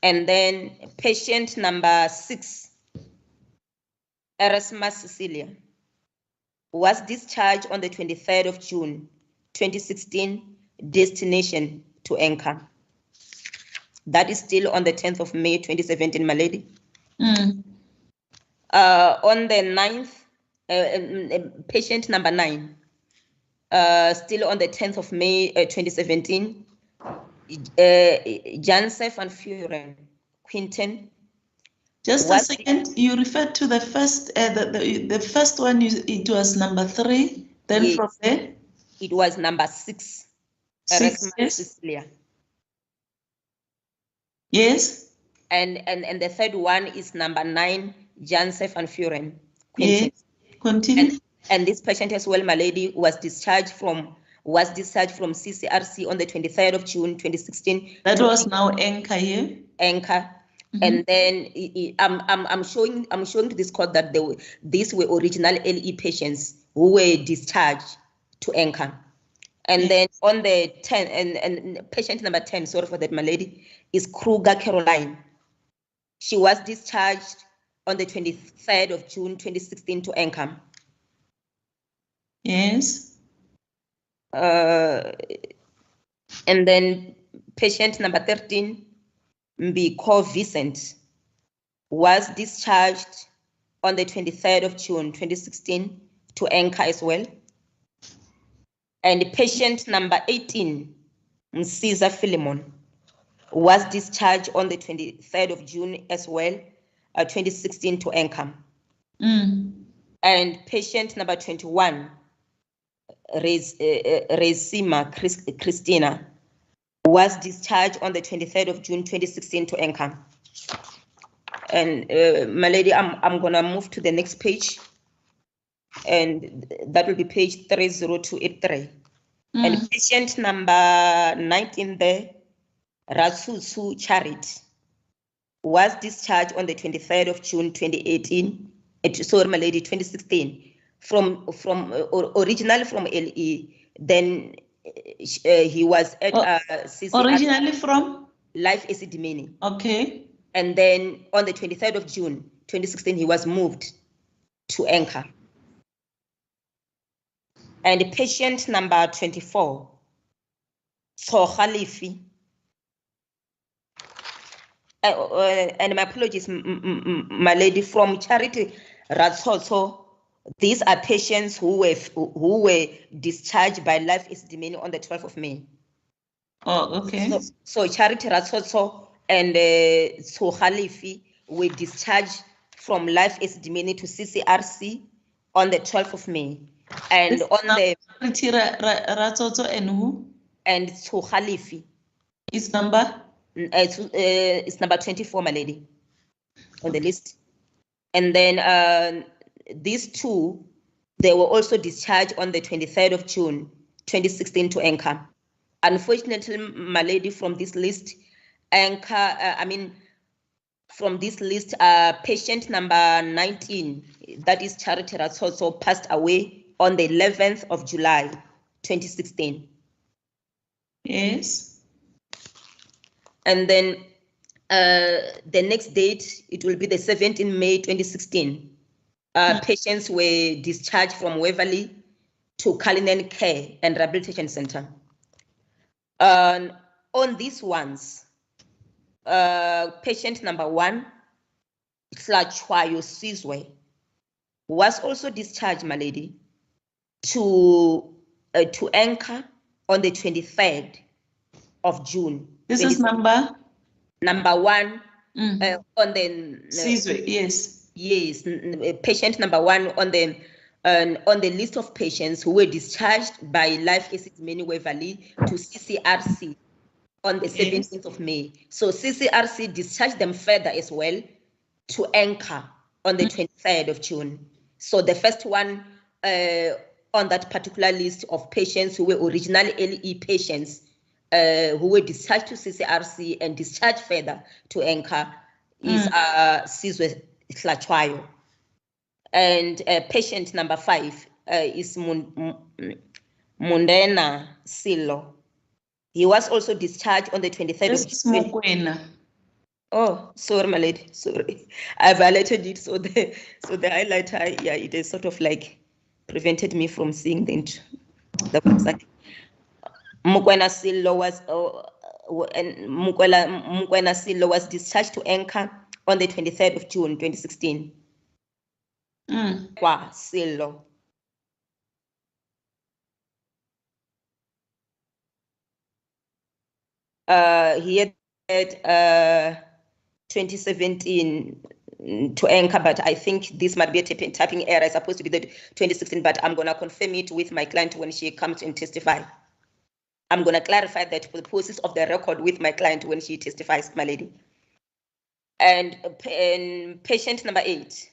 Speaker 1: And then patient number 6, Erasmus Cecilia, was discharged on the 23rd of June, 2016, destination to Anchor. That is still on the 10th of May, 2017, my lady. On the 9th, patient number 9, still on the 10th of May, 2017, Jansef and Furen, Quinton.
Speaker 2: Just a second, you referred to the first, the first one, it was number 3, then
Speaker 1: yes,
Speaker 2: from there?
Speaker 1: It was number 6,
Speaker 2: Yes.
Speaker 1: Cecilia.
Speaker 2: Yes.
Speaker 1: And the third one is number 9, Jansef and Furen,
Speaker 2: Yes.
Speaker 1: Quinton.
Speaker 2: Continue.
Speaker 1: And this patient as well, my lady, was discharged from CCRC on the 23rd of June, 2016.
Speaker 2: That was now Anchor here.
Speaker 1: Anchor. And then I'm showing to this court that these were original LE patients who were discharged to Anchor. And then on the 10 and patient number 10, sorry for that, my lady, is Kruger Caroline. She was discharged on the 23rd of June, 2016 to Anchor.
Speaker 2: Yes.
Speaker 1: And then patient number 13, Mbiko Vincent, was discharged on the 23rd of June, 2016 to Anchor as well. And patient number 18, Msiza Philemon, was discharged on the 23rd of June as well, 2016 to Anchor. And patient number 21, Rezima Christina, was discharged on the 23rd of June, 2016 to Anchor. And my lady, I'm gonna move to the next page, and that will be page 30283. And patient number 19 there, Ratsusu Charit, was discharged on the 23rd of June, 2018. Sorry, my lady, 2016, originally from LE. Then he was at CCR,
Speaker 2: originally from
Speaker 1: Life ESIDIMENI.
Speaker 2: Okay.
Speaker 1: And then on the 23rd of June, 2016, he was moved to Anchor. And patient number 24, Sohalifi. And my apologies, my lady, from Charity Ratsoto. These are patients who were discharged by Life ESIDIMENI on the 12th of May.
Speaker 2: Oh, okay.
Speaker 1: So Charity Ratsoto and Sohalifi were discharged from Life ESIDIMENI to CCRC on the 12th of May. And
Speaker 2: This
Speaker 1: on the
Speaker 2: Ratsotso and who?
Speaker 1: and Khalifi,
Speaker 2: Is number?
Speaker 1: it's number 24, my lady, on the list. And then these two, they were also discharged on the 23rd of June, 2016 to Anchor. Unfortunately, my lady, from this list, from this list, patient number 19, that is Charity Ratsotso, passed away on the 11th of July, 2016.
Speaker 2: Yes.
Speaker 1: And then the next date, it will be the 17th May 2016. Patients were discharged from Waverley to Cullinan Care and Rehabilitation Center. On these ones, patient number 1, Tlachwayo Sizwe, was also discharged, my lady, to Anchor on the 23rd of June.
Speaker 2: This is number
Speaker 1: 1 on the
Speaker 2: Sizwe, yes.
Speaker 1: Yes, patient number 1 on the list of patients who were discharged by Life ESIDIMENI Waverley to CCRC on the 17th of May. So CCRC discharged them further as well to Anchor on the 23rd of June. So the first one on that particular list of patients who were originally LE patients who were discharged to CCRC and discharged further to Anchor is Sizwe Tlachwayo. And patient number 5 is Mundena Silo. He was also discharged on the 23rd of June. Oh, sorry, my lady. Sorry, I violated it. So the highlighter, yeah, it is sort of like prevented me from seeing the website. Mukwena Silo was discharged to Anchor on the 23rd of June 2016. Silo. He had 2017 to Anchor, but I think this might be a typing error. It's supposed to be the 2016, but I'm going to confirm it with my client when she comes and testify. I'm going to clarify that for the purposes of the record with my client when she testifies, my lady. And patient number 8.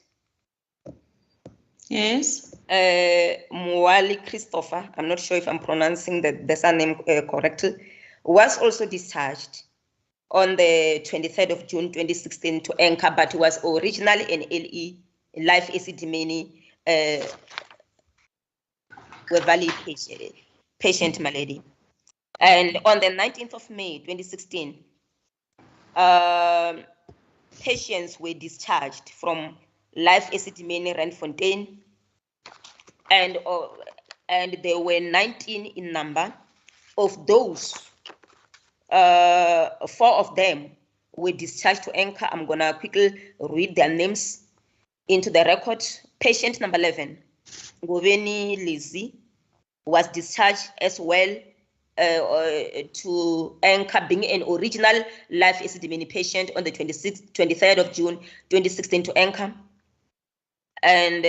Speaker 2: Yes.
Speaker 1: Mwali Christopher, I'm not sure if I'm pronouncing the surname correctly, was also discharged on the 23rd of June 2016 to Anchor, but was originally an LE, Life ESIDIMENI Waverley patient, my lady. And on the 19th of May 2016, patients were discharged from Life ESIDIMENI Randfontein, and there were 19 in number. Of those, 4 of them were discharged to Anchor. I'm gonna quickly read their names into the record. Patient number 11, Goveni Lizzie, was discharged as well to Anchor, being an original Life ESIDIMENI patient on the 23rd of June 2016 to Anchor. And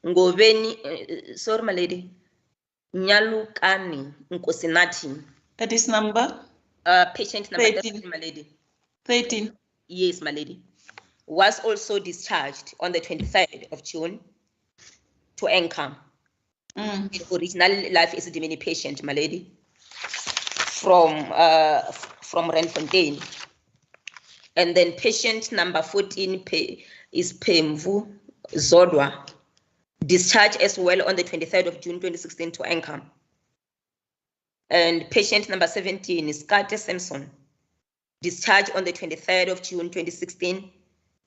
Speaker 1: Goveni, sorry, my lady, Nyalukani Nkosinati.
Speaker 2: That is number?
Speaker 1: Patient number 13, my lady.
Speaker 2: 13.
Speaker 1: Yes, my lady. Was also discharged on the 23rd of June to Anchor. An original Life ESIDIMENI patient, my lady, from Randfontein. And then patient number 14 is Pemvu Zodwa, discharged as well on the 23rd of June 2016 to Anchor. And patient number 17 is Kate Simpson, discharged on the 23rd of June 2016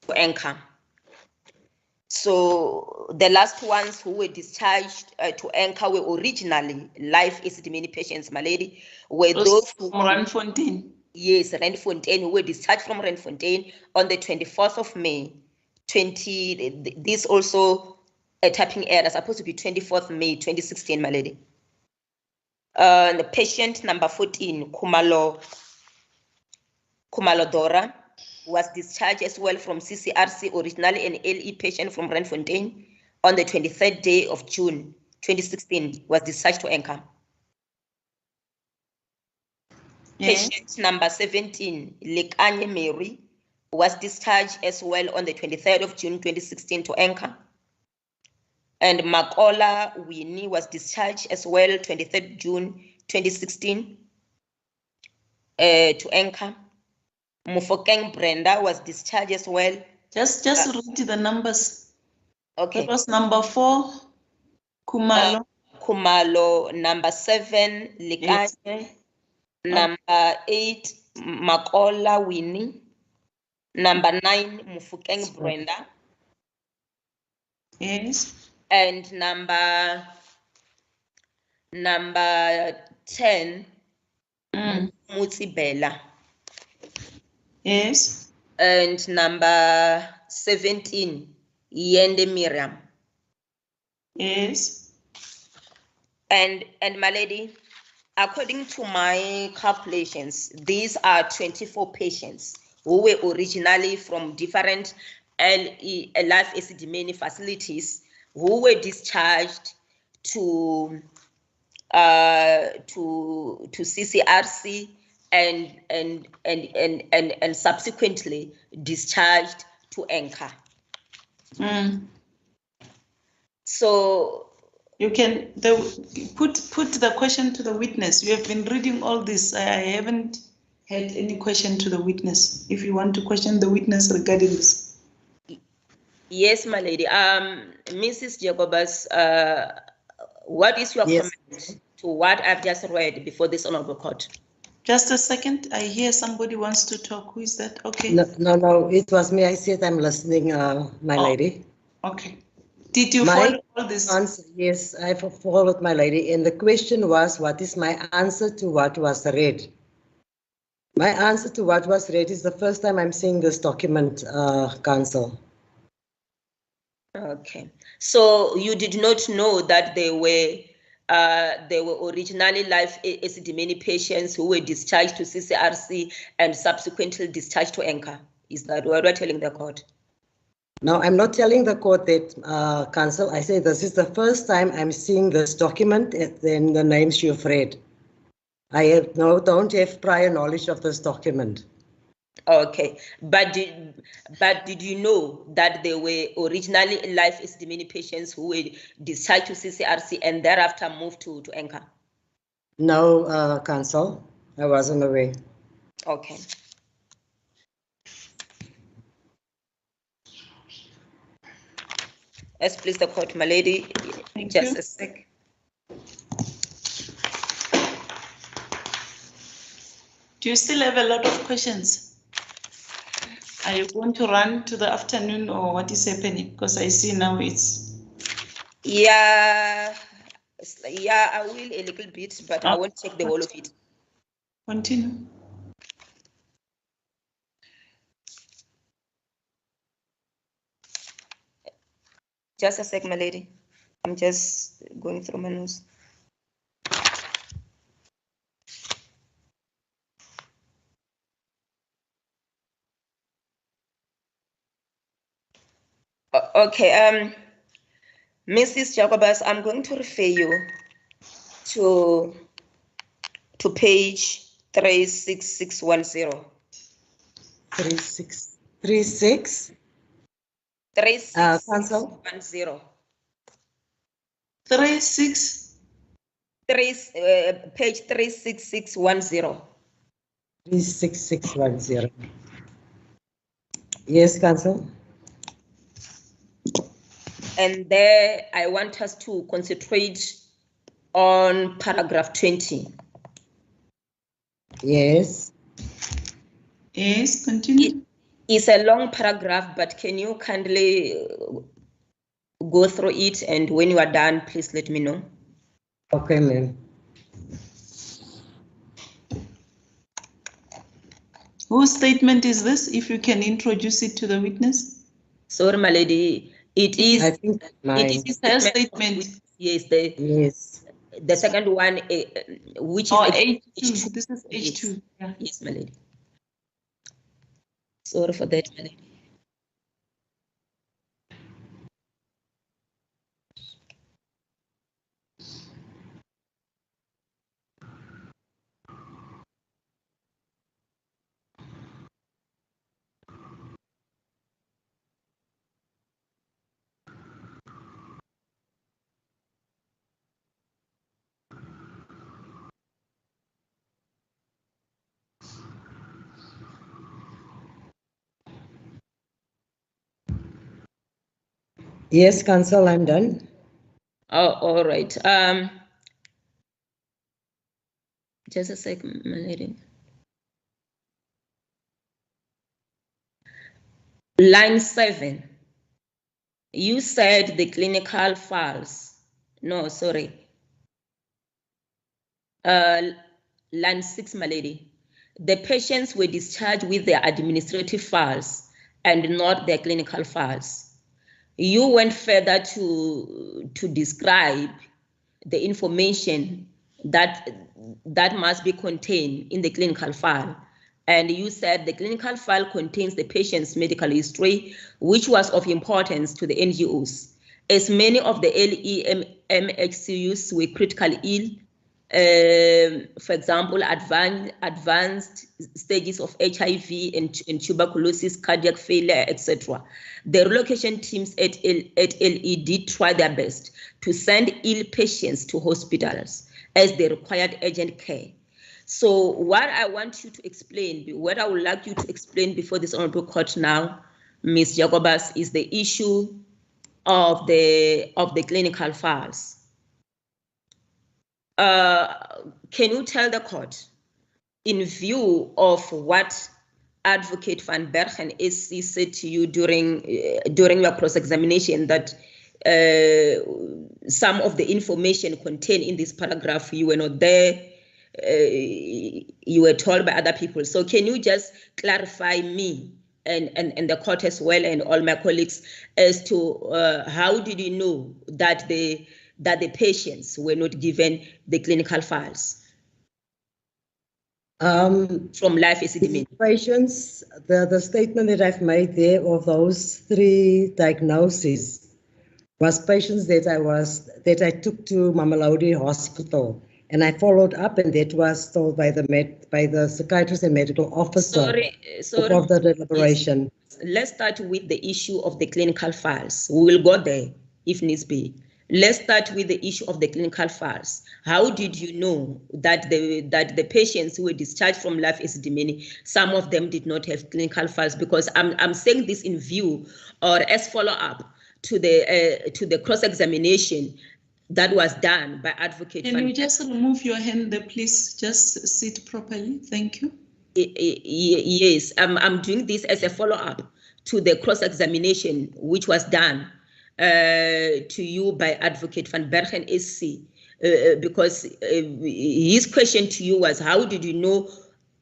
Speaker 1: to Anchor. So the last ones who were discharged to Anchor were originally Life ESIDIMENI patients, my lady, were those
Speaker 2: from Randfontein.
Speaker 1: Yes, Randfontein, who were discharged from Randfontein on the 24th of May 20. This also a typing error, supposed to be 24th May 2016, my lady. The patient number 14, Kumalo Dora, was discharged as well from CCRC, originally an LE patient from Randfontein, on the 23rd day of June 2016, was discharged to Anchor.
Speaker 2: Yes.
Speaker 1: Patient number 17, Lekanye Mary, was discharged as well on the 23rd of June 2016 to Anchor. And Makola Winnie was discharged as well 23rd June 2016 to Anchor. Mufokeng Brenda was discharged as well.
Speaker 2: Just read the numbers.
Speaker 1: Okay.
Speaker 2: That was number 4, Kumalo.
Speaker 1: Kumalo, number 7, Lekanye.
Speaker 2: Yes.
Speaker 1: Number 8, Makola Winnie. Number 9, Mufokeng Brenda.
Speaker 2: Yes.
Speaker 1: And number 10, Mutsi Bella.
Speaker 2: Yes.
Speaker 1: And number 17, Yende Miriam.
Speaker 2: Yes.
Speaker 1: And my lady, according to my calculations, these are 24 patients who were originally from different life ESIDIMENI facilities who were discharged to CCRC and subsequently discharged to Anchor. So
Speaker 2: you can put the question to the witness. You have been reading all this. I haven't had any question to the witness. If you want to question the witness regarding this.
Speaker 1: Yes, my lady. Mrs. Jacobus, what is your comment to what I've just read before this honorable court?
Speaker 2: Just a second. I hear somebody wants to talk. Who is that? Okay.
Speaker 3: No, it was me. I said I'm listening, my lady.
Speaker 2: Okay. Did you follow all this?
Speaker 3: Answer, yes, I followed, my lady. And the question was, what is my answer to what was read? My answer to what was read is the first time I'm seeing this document, Council.
Speaker 1: Okay. So you did not know that they were originally life ESIDIMENI patients who were discharged to CCRC and subsequently discharged to Anchor. Is that what we're telling the court?
Speaker 3: No, I'm not telling the court that, Council. I say this is the first time I'm seeing this document and the names you've read. I don't have prior knowledge of this document.
Speaker 1: Okay, but did you know that they were originally life ESIDIMENI patients who were discharged to CCRC and thereafter moved to Anchor?
Speaker 3: No, Council, I wasn't aware.
Speaker 1: Okay. Yes, please, the court, my lady.
Speaker 2: Thank
Speaker 1: Just
Speaker 2: you.
Speaker 1: a sec.
Speaker 2: Do you still have a lot of questions? Are you going to run to the afternoon or what is happening? Because I see now it's...
Speaker 1: Yeah, I will a little bit, but I won't take the whole of it.
Speaker 2: Continue.
Speaker 1: Just a sec, my lady. I'm just going through my notes. Okay, Mrs. Jacobus, I'm going to refer you to page 36610.
Speaker 3: 36. Council?
Speaker 1: 3610.
Speaker 2: 36.
Speaker 1: Page 36610.
Speaker 3: 36610. Yes, Council.
Speaker 1: And there I want us to concentrate on paragraph 20.
Speaker 3: Yes.
Speaker 2: Yes, continue.
Speaker 1: It's a long paragraph, but can you kindly go through it, and when you are done, please let me know.
Speaker 3: Okay, ma'am.
Speaker 2: Whose statement is this, if you can introduce it to the witness?
Speaker 1: Sorry, my lady. It is.
Speaker 3: I think
Speaker 1: it is
Speaker 2: her statement.
Speaker 1: Yes, the second one, which is
Speaker 2: H2. This is H2.
Speaker 1: Yes, my lady. Sorry for that.
Speaker 3: Yes, Council, I'm done.
Speaker 1: Oh, all right. Just a second, my lady. Line 7. You said the clinical files. No, sorry. Line 6, my lady. The patients were discharged with their administrative files and not their clinical files. You went further to describe the information that must be contained in the clinical file. And you said the clinical file contains the patient's medical history, which was of importance to the NGOs, as many of the LEMHCUs were critically ill. For example, advanced stages of HIV and tuberculosis, cardiac failure, etc. The relocation teams at LE did try their best to send ill patients to hospitals as they required urgent care. So what I want you to explain, what I would like you to explain before this honorable court now, Ms. Jacobas, is the issue of the clinical files. Can you tell the court, in view of what Advocate Van Bergen SC said to you during your cross-examination, that some of the information contained in this paragraph, you were not there, you were told by other people. So can you just clarify me and the court as well and all my colleagues as to how did you know that the patients were not given the clinical files from life ESIDIMENI?
Speaker 3: Patients, the statement that I've made there of those 3 diagnoses was patients that I took to Mamelodi Hospital, and I followed up, and that was told by the psychiatrist and medical officer of the deliberation.
Speaker 1: Yes. Let's start with the issue of the clinical files. We will go there if needs be. Let's start with the issue of the clinical files. How did you know that the patients who were discharged from life ESIDIMENI, some of them did not have clinical files? Because I'm saying this in view or as follow-up to the cross-examination that was done by Advocate.
Speaker 2: Can you just remove your hand there, please? Just sit properly. Thank you.
Speaker 1: Yes, I'm doing this as a follow-up to the cross-examination which was done to you by Advocate Van Bergen SC, because his question to you was, how did you know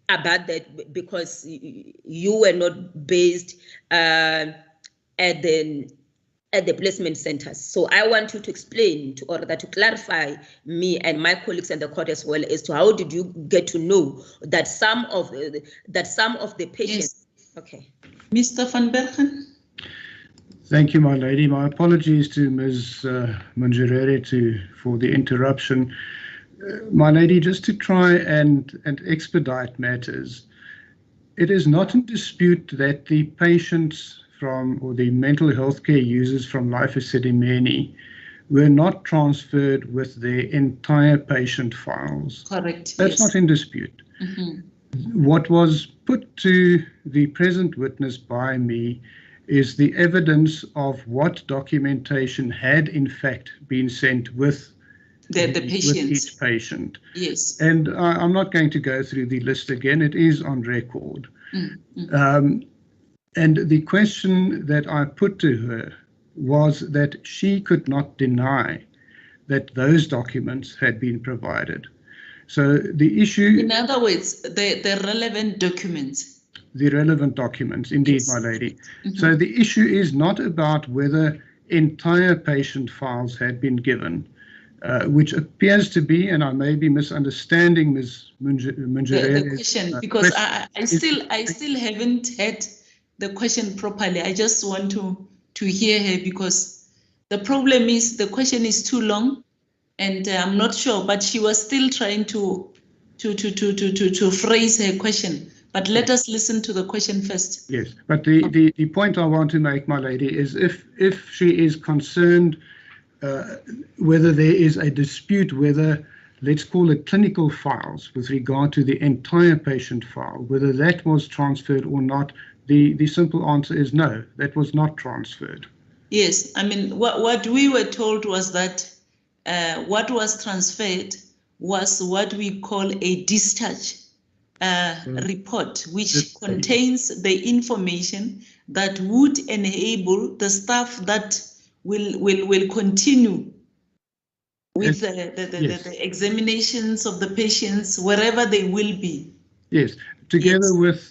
Speaker 1: about that? Because you were not based at the placement centers. So I want you to explain to clarify me and my colleagues and the court as well as to how did you get to know that some of the patients. Yes. Okay.
Speaker 2: Mr. Van Bergen.
Speaker 8: Thank you, my lady. My apologies to Ms. Munjerere for the interruption. My lady, just to try and expedite matters, it is not in dispute that the patients or the mental health care users from life ESIDIMENI were not transferred with their entire patient files.
Speaker 2: Correct.
Speaker 8: That's not in dispute. Mm-hmm. What was put to the present witness by me is the evidence of what documentation had in fact been sent with each patient.
Speaker 2: Yes.
Speaker 8: And I'm not going to go through the list again. It is on record. Mm-hmm. And the question that I put to her was that she could not deny that those documents had been provided. So the issue...
Speaker 2: In other words, the relevant documents.
Speaker 8: The relevant documents, indeed, yes. My lady. Mm-hmm. So the issue is not about whether entire patient files had been given, which appears to be, and I may be misunderstanding Ms. Munjerere.
Speaker 2: The question, because I still haven't had the question properly. I just want to hear her, because the problem is the question is too long, and I'm not sure, but she was still trying to phrase her question. But let us listen to the question first.
Speaker 8: Yes, but the point I want to make, my lady, is if she is concerned whether there is a dispute, whether, let's call it clinical files, with regard to the entire patient file, whether that was transferred or not, the simple answer is no, that was not transferred.
Speaker 2: Yes, I mean, what we were told was that what was transferred was what we call a discharge report, which contains the information that would enable the staff that will continue with the examinations of the patients wherever they will be.
Speaker 8: Yes, together with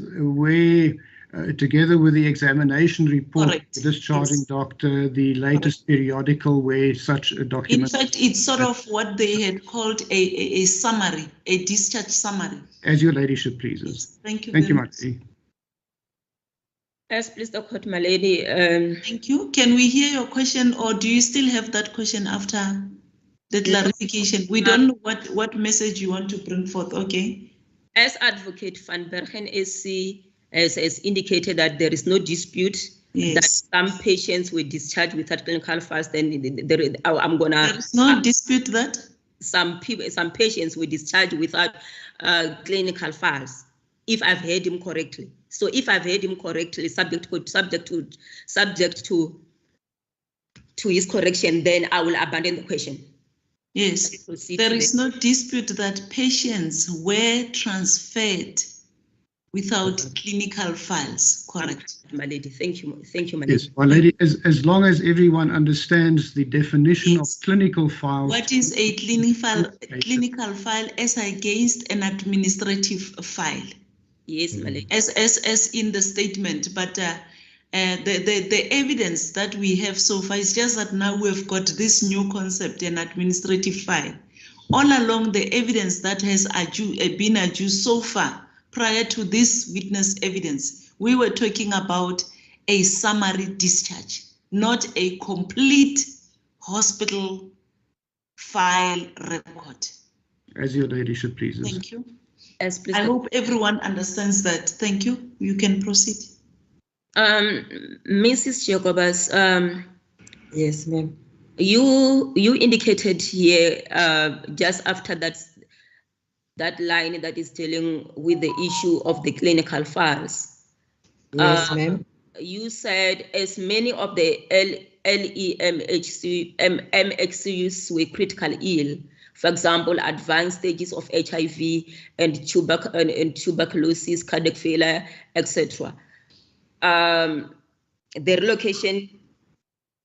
Speaker 8: the examination report,
Speaker 2: Correct.
Speaker 8: the discharging doctor, the latest periodical where such a document.
Speaker 2: In fact, it's sort of what they had called a summary, a discharge summary.
Speaker 8: As your ladyship pleases.
Speaker 2: Yes. Thank you.
Speaker 8: Thank you,
Speaker 2: much.
Speaker 8: Mati.
Speaker 1: Yes, please, the court, my lady.
Speaker 2: Thank you. Can we hear your question, or do you still have that question after the clarification? We don't know what message you want to bring forth. Okay.
Speaker 1: As Advocate Van Bergen SC has indicated that there is no dispute,
Speaker 2: yes,
Speaker 1: that some patients were discharged without clinical files, then I'm gonna.
Speaker 2: There is no dispute that
Speaker 1: some patients were discharged without clinical files, if I've heard him correctly. So if I've heard him correctly, subject to his correction, then I will abandon the question.
Speaker 2: Yes, there is no dispute that patients were transferred without clinical files. Correct.
Speaker 1: My lady, thank you, my lady.
Speaker 8: Yes, my lady, as long as everyone understands the definition, yes, of clinical files.
Speaker 2: What is a clinical file as against an administrative file?
Speaker 1: Yes, my lady.
Speaker 2: As in the statement, but the evidence that we have so far is just that now we've got this new concept, an administrative file. All along, the evidence that has been adduced so far prior to this witness evidence, we were talking about a summary discharge, not a complete hospital file record.
Speaker 8: As your ladyship pleases.
Speaker 2: Thank you.
Speaker 1: Yes, please.
Speaker 2: I hope everyone understands that. Thank you. You can proceed.
Speaker 1: Mrs. Jacobas,
Speaker 3: yes, ma'am.
Speaker 1: You indicated here just after that line that is dealing with the issue of the clinical files.
Speaker 3: Yes, ma'am.
Speaker 1: You said as many of the MXCUs were critically ill, for example, advanced stages of HIV and tuberculosis, cardiac failure, etc. The relocation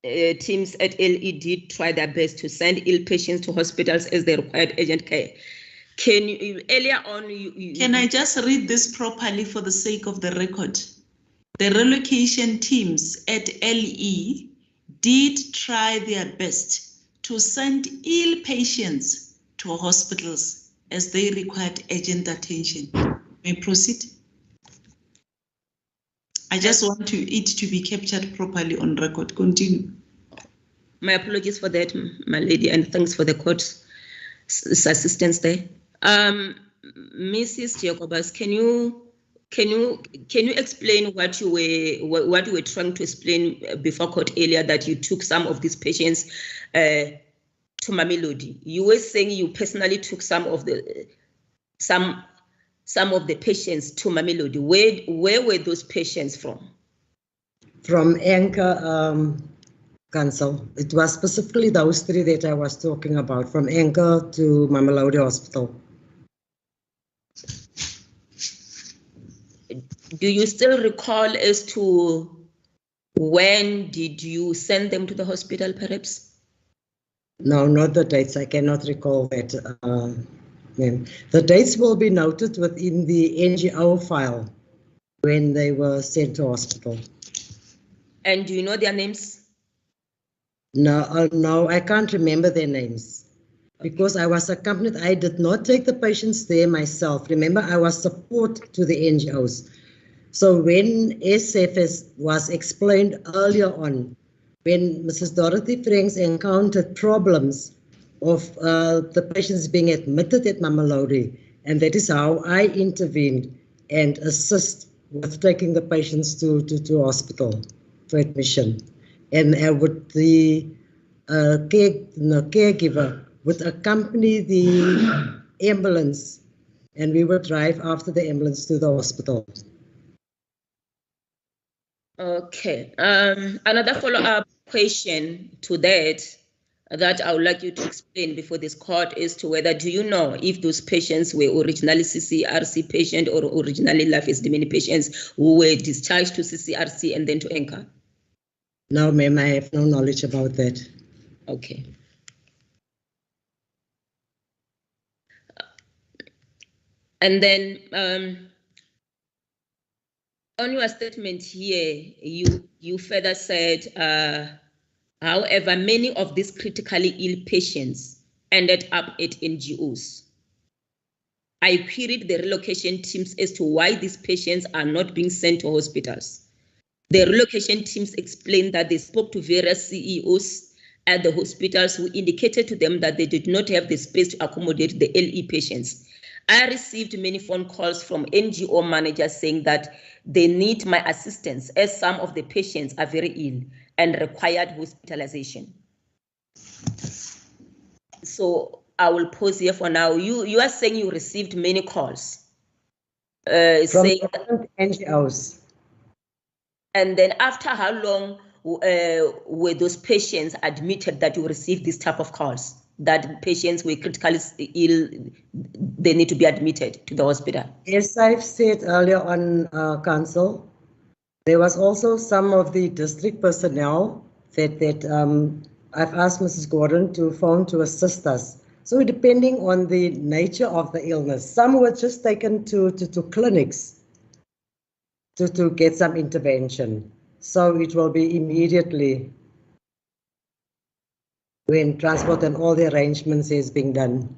Speaker 1: teams at LE did try their best to send ill patients to hospitals as they required urgent care. Can you, earlier on,
Speaker 2: Can I just read this properly for the sake of the record? The relocation teams at LE did try their best to send ill patients to hospitals as they required urgent attention. May I proceed? I just want it to be captured properly on record. Continue.
Speaker 1: My apologies for that, my lady, and thanks for the court's assistance there. Mrs. Jacobas, can you explain what you were trying to explain before court earlier, that you took some of these patients to Mamelodi? You were saying you personally took some of the patients to Mamelodi. Where were those patients from?
Speaker 3: From Anchor Council. It was specifically those three that I was talking about, from Anchor to Mamelodi Hospital.
Speaker 1: Do you still recall as to when did you send them to the hospital, perhaps?
Speaker 3: No, not the dates. I cannot recall that. The dates will be noted within the NGO file when they were sent to hospital.
Speaker 1: And do you know their names?
Speaker 3: No, no, I can't remember their names because I was accompanied. I did not take the patients there myself. Remember, I was support to the NGOs. So when SFS was explained earlier on, when Mrs. Dorothy Franks encountered problems of the patients being admitted at Mamelodi, and that is how I intervened and assist with taking the patients to hospital for admission. And with the caregiver would accompany the ambulance, and we would drive after the ambulance to the hospital.
Speaker 1: Okay. Another follow-up question to that I would like you to explain before this court is to whether, do you know if those patients were originally CCRC patient or originally life ESIDIMENI patients who were discharged to CCRC and then to Anchor?
Speaker 3: No, ma'am, I have no knowledge about that.
Speaker 1: Okay. And then on your statement here, you further said, however, many of these critically ill patients ended up at NGOs. I queried the relocation teams as to why these patients are not being sent to hospitals. The relocation teams explained that they spoke to various CEOs at the hospitals who indicated to them that they did not have the space to accommodate the LE patients. I received many phone calls from NGO managers saying that they need my assistance as some of the patients are very ill and required hospitalization. So I will pause here for now. You are saying you received many calls.
Speaker 3: From
Speaker 1: saying
Speaker 3: NGOs.
Speaker 1: And then after how long were those patients admitted that you received this type of calls? That patients were critically ill, they need to be admitted to the hospital?
Speaker 3: As I've said earlier on, Council, there was also some of the district personnel that I've asked Mrs. Gordon to phone to assist us. So depending on the nature of the illness, some were just taken to clinics to get some intervention. So it will be immediately when transport and all the arrangements is being done.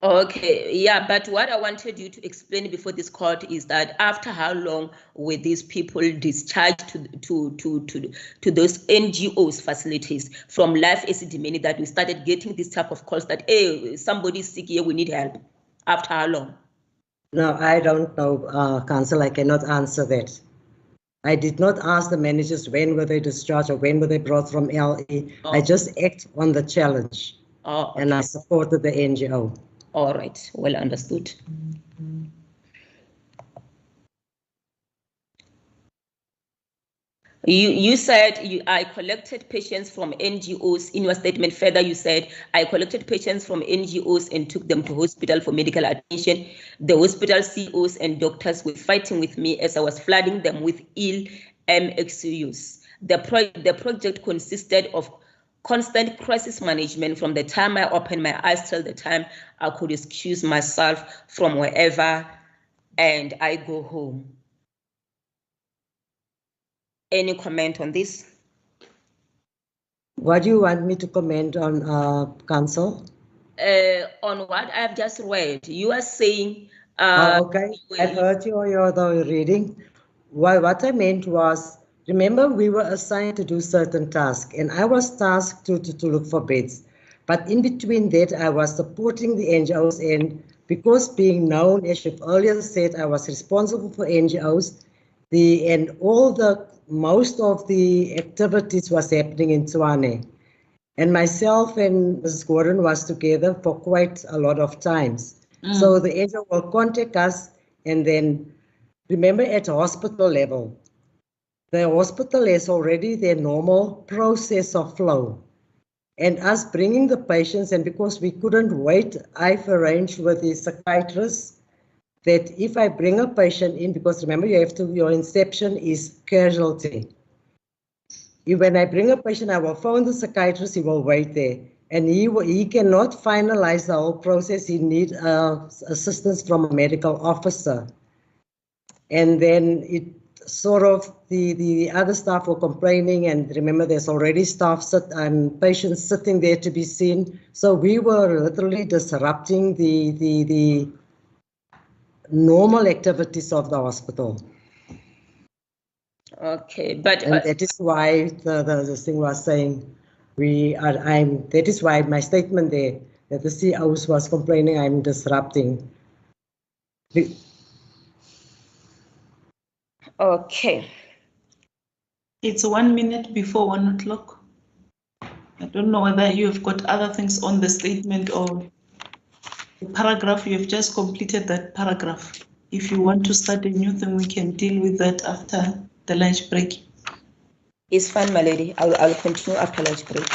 Speaker 1: Okay, yeah, but what I wanted you to explain before this court is that after how long were these people discharged to those NGOs facilities from life ESIDIMENI that we started getting this type of calls that, hey, somebody's sick here, we need help? After how long?
Speaker 3: No, I don't know, Council, I cannot answer that. I did not ask the managers when were they discharged or when were they brought from LE. Oh. I just act on the challenge. Oh, okay. And I supported the NGO.
Speaker 1: All right, well understood. You said I collected patients from NGOs. In your statement further, you said I collected patients from NGOs and took them to hospital for medical attention. The hospital CEOs and doctors were fighting with me as I was flooding them with ill MXUs. The project consisted of constant crisis management from the time I opened my eyes till the time I could excuse myself from wherever and I go home. Any comment on this?
Speaker 3: What do you want me to comment on, Council?
Speaker 1: On what I've just read. You are saying...
Speaker 3: okay, I've heard your reading. Well, what I meant was, remember, we were assigned to do certain tasks, and I was tasked to look for beds. But in between that, I was supporting the NGOs, and because being known, as you've earlier said, I was responsible for NGOs, most of the activities was happening in Tshwane. And myself and Mrs. Gordon was together for quite a lot of times. So the NGO will contact us, and then remember at hospital level, the hospital has already their normal process of flow. And us bringing the patients, and because we couldn't wait, I've arranged with the psychiatrist that if I bring a patient in, because remember your inception is casualty. When I bring a patient, I will phone the psychiatrist, he will wait there. And he cannot finalize the whole process, he needs assistance from a medical officer. And then it sort of, the other staff were complaining, and remember there's already patients sitting there to be seen. So we were literally disrupting the normal activities of the hospital.
Speaker 1: Okay, but
Speaker 3: And that is why the thing was saying that is why my statement there that the CEOs was complaining I'm disrupting.
Speaker 1: okay.
Speaker 2: It's 1 minute before 1 o'clock. I don't know whether you have got other things on the statement or the paragraph. You have just completed that paragraph. If you want to start a new thing, we can deal with that after the lunch break.
Speaker 1: It's fine, my lady. I'll continue after lunch break.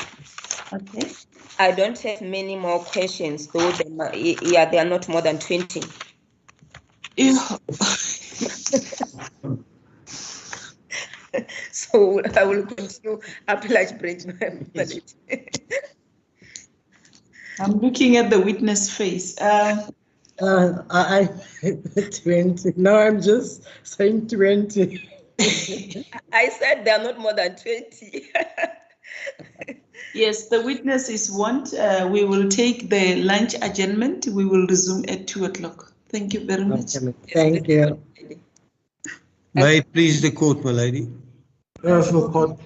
Speaker 2: Okay.
Speaker 1: I don't have many more questions, though. There are not more than 20. So I will continue after lunch break, my lady.
Speaker 2: I'm looking at the witness face.
Speaker 3: I 20. No, I'm just saying 20.
Speaker 1: I said there are not more than 20.
Speaker 2: Yes, the witnesses want. We will take the lunch adjournment. We will resume at 2 o'clock. Thank you very much.
Speaker 3: Thank you.
Speaker 7: May it please the court, my lady.
Speaker 6: Yes, no court.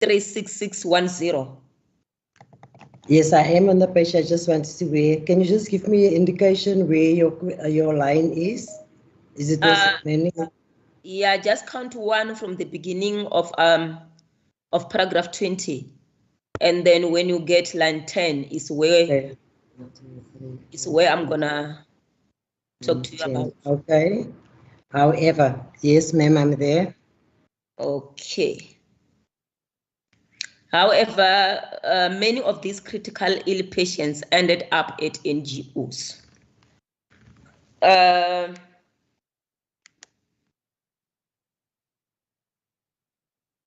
Speaker 1: 36610.
Speaker 3: Yes, I am on the page. I just want to see where. Can you just give me an indication where your line is? Is it this many?
Speaker 1: Yeah, just count one from the beginning of paragraph 20, and then when you get line 10 is where
Speaker 3: Okay.
Speaker 1: I'm gonna talk to you about.
Speaker 3: Okay. However, yes, ma'am, I'm there.
Speaker 1: Okay. However, many of these critical ill patients ended up at NGOs.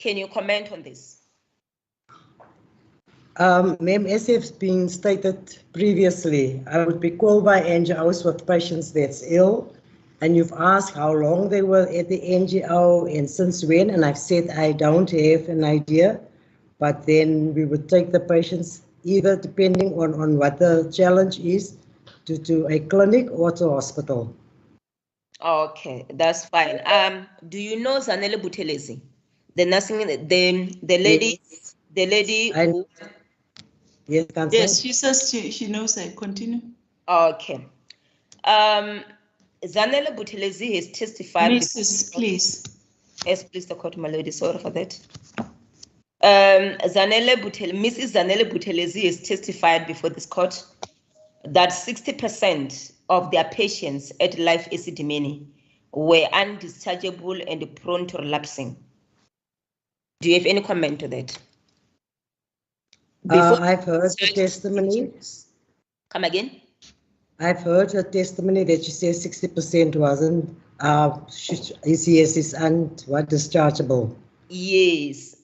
Speaker 1: Can you comment on this?
Speaker 3: Ma'am, as has been stated previously, I would be called by NGOs with patients that's ill, and you've asked how long they were at the NGO and since when, and I've said I don't have an idea, but then we would take the patients either depending on what the challenge is to a clinic or to hospital.
Speaker 1: Okay, that's fine. Do you know Zanele Buthelezi? The nursing, the lady,
Speaker 3: Yes.
Speaker 1: the lady who.
Speaker 3: Yes,
Speaker 2: Yes, she says she knows. I continue.
Speaker 1: Okay. Zanele Buthelezi has testified.
Speaker 2: Mrs. Please.
Speaker 1: Yes, please, the court, my lady. Sorry for that. Mrs. Zanele Buthelezi has testified before this court that 60% of their patients at Life ESIDIMENI were undischargeable and prone to relapsing. Do you have any comment to that?
Speaker 3: I've heard the testimony.
Speaker 1: Come again?
Speaker 3: I've heard the testimony that you say 60% wasn't, is dischargeable.
Speaker 1: Yes.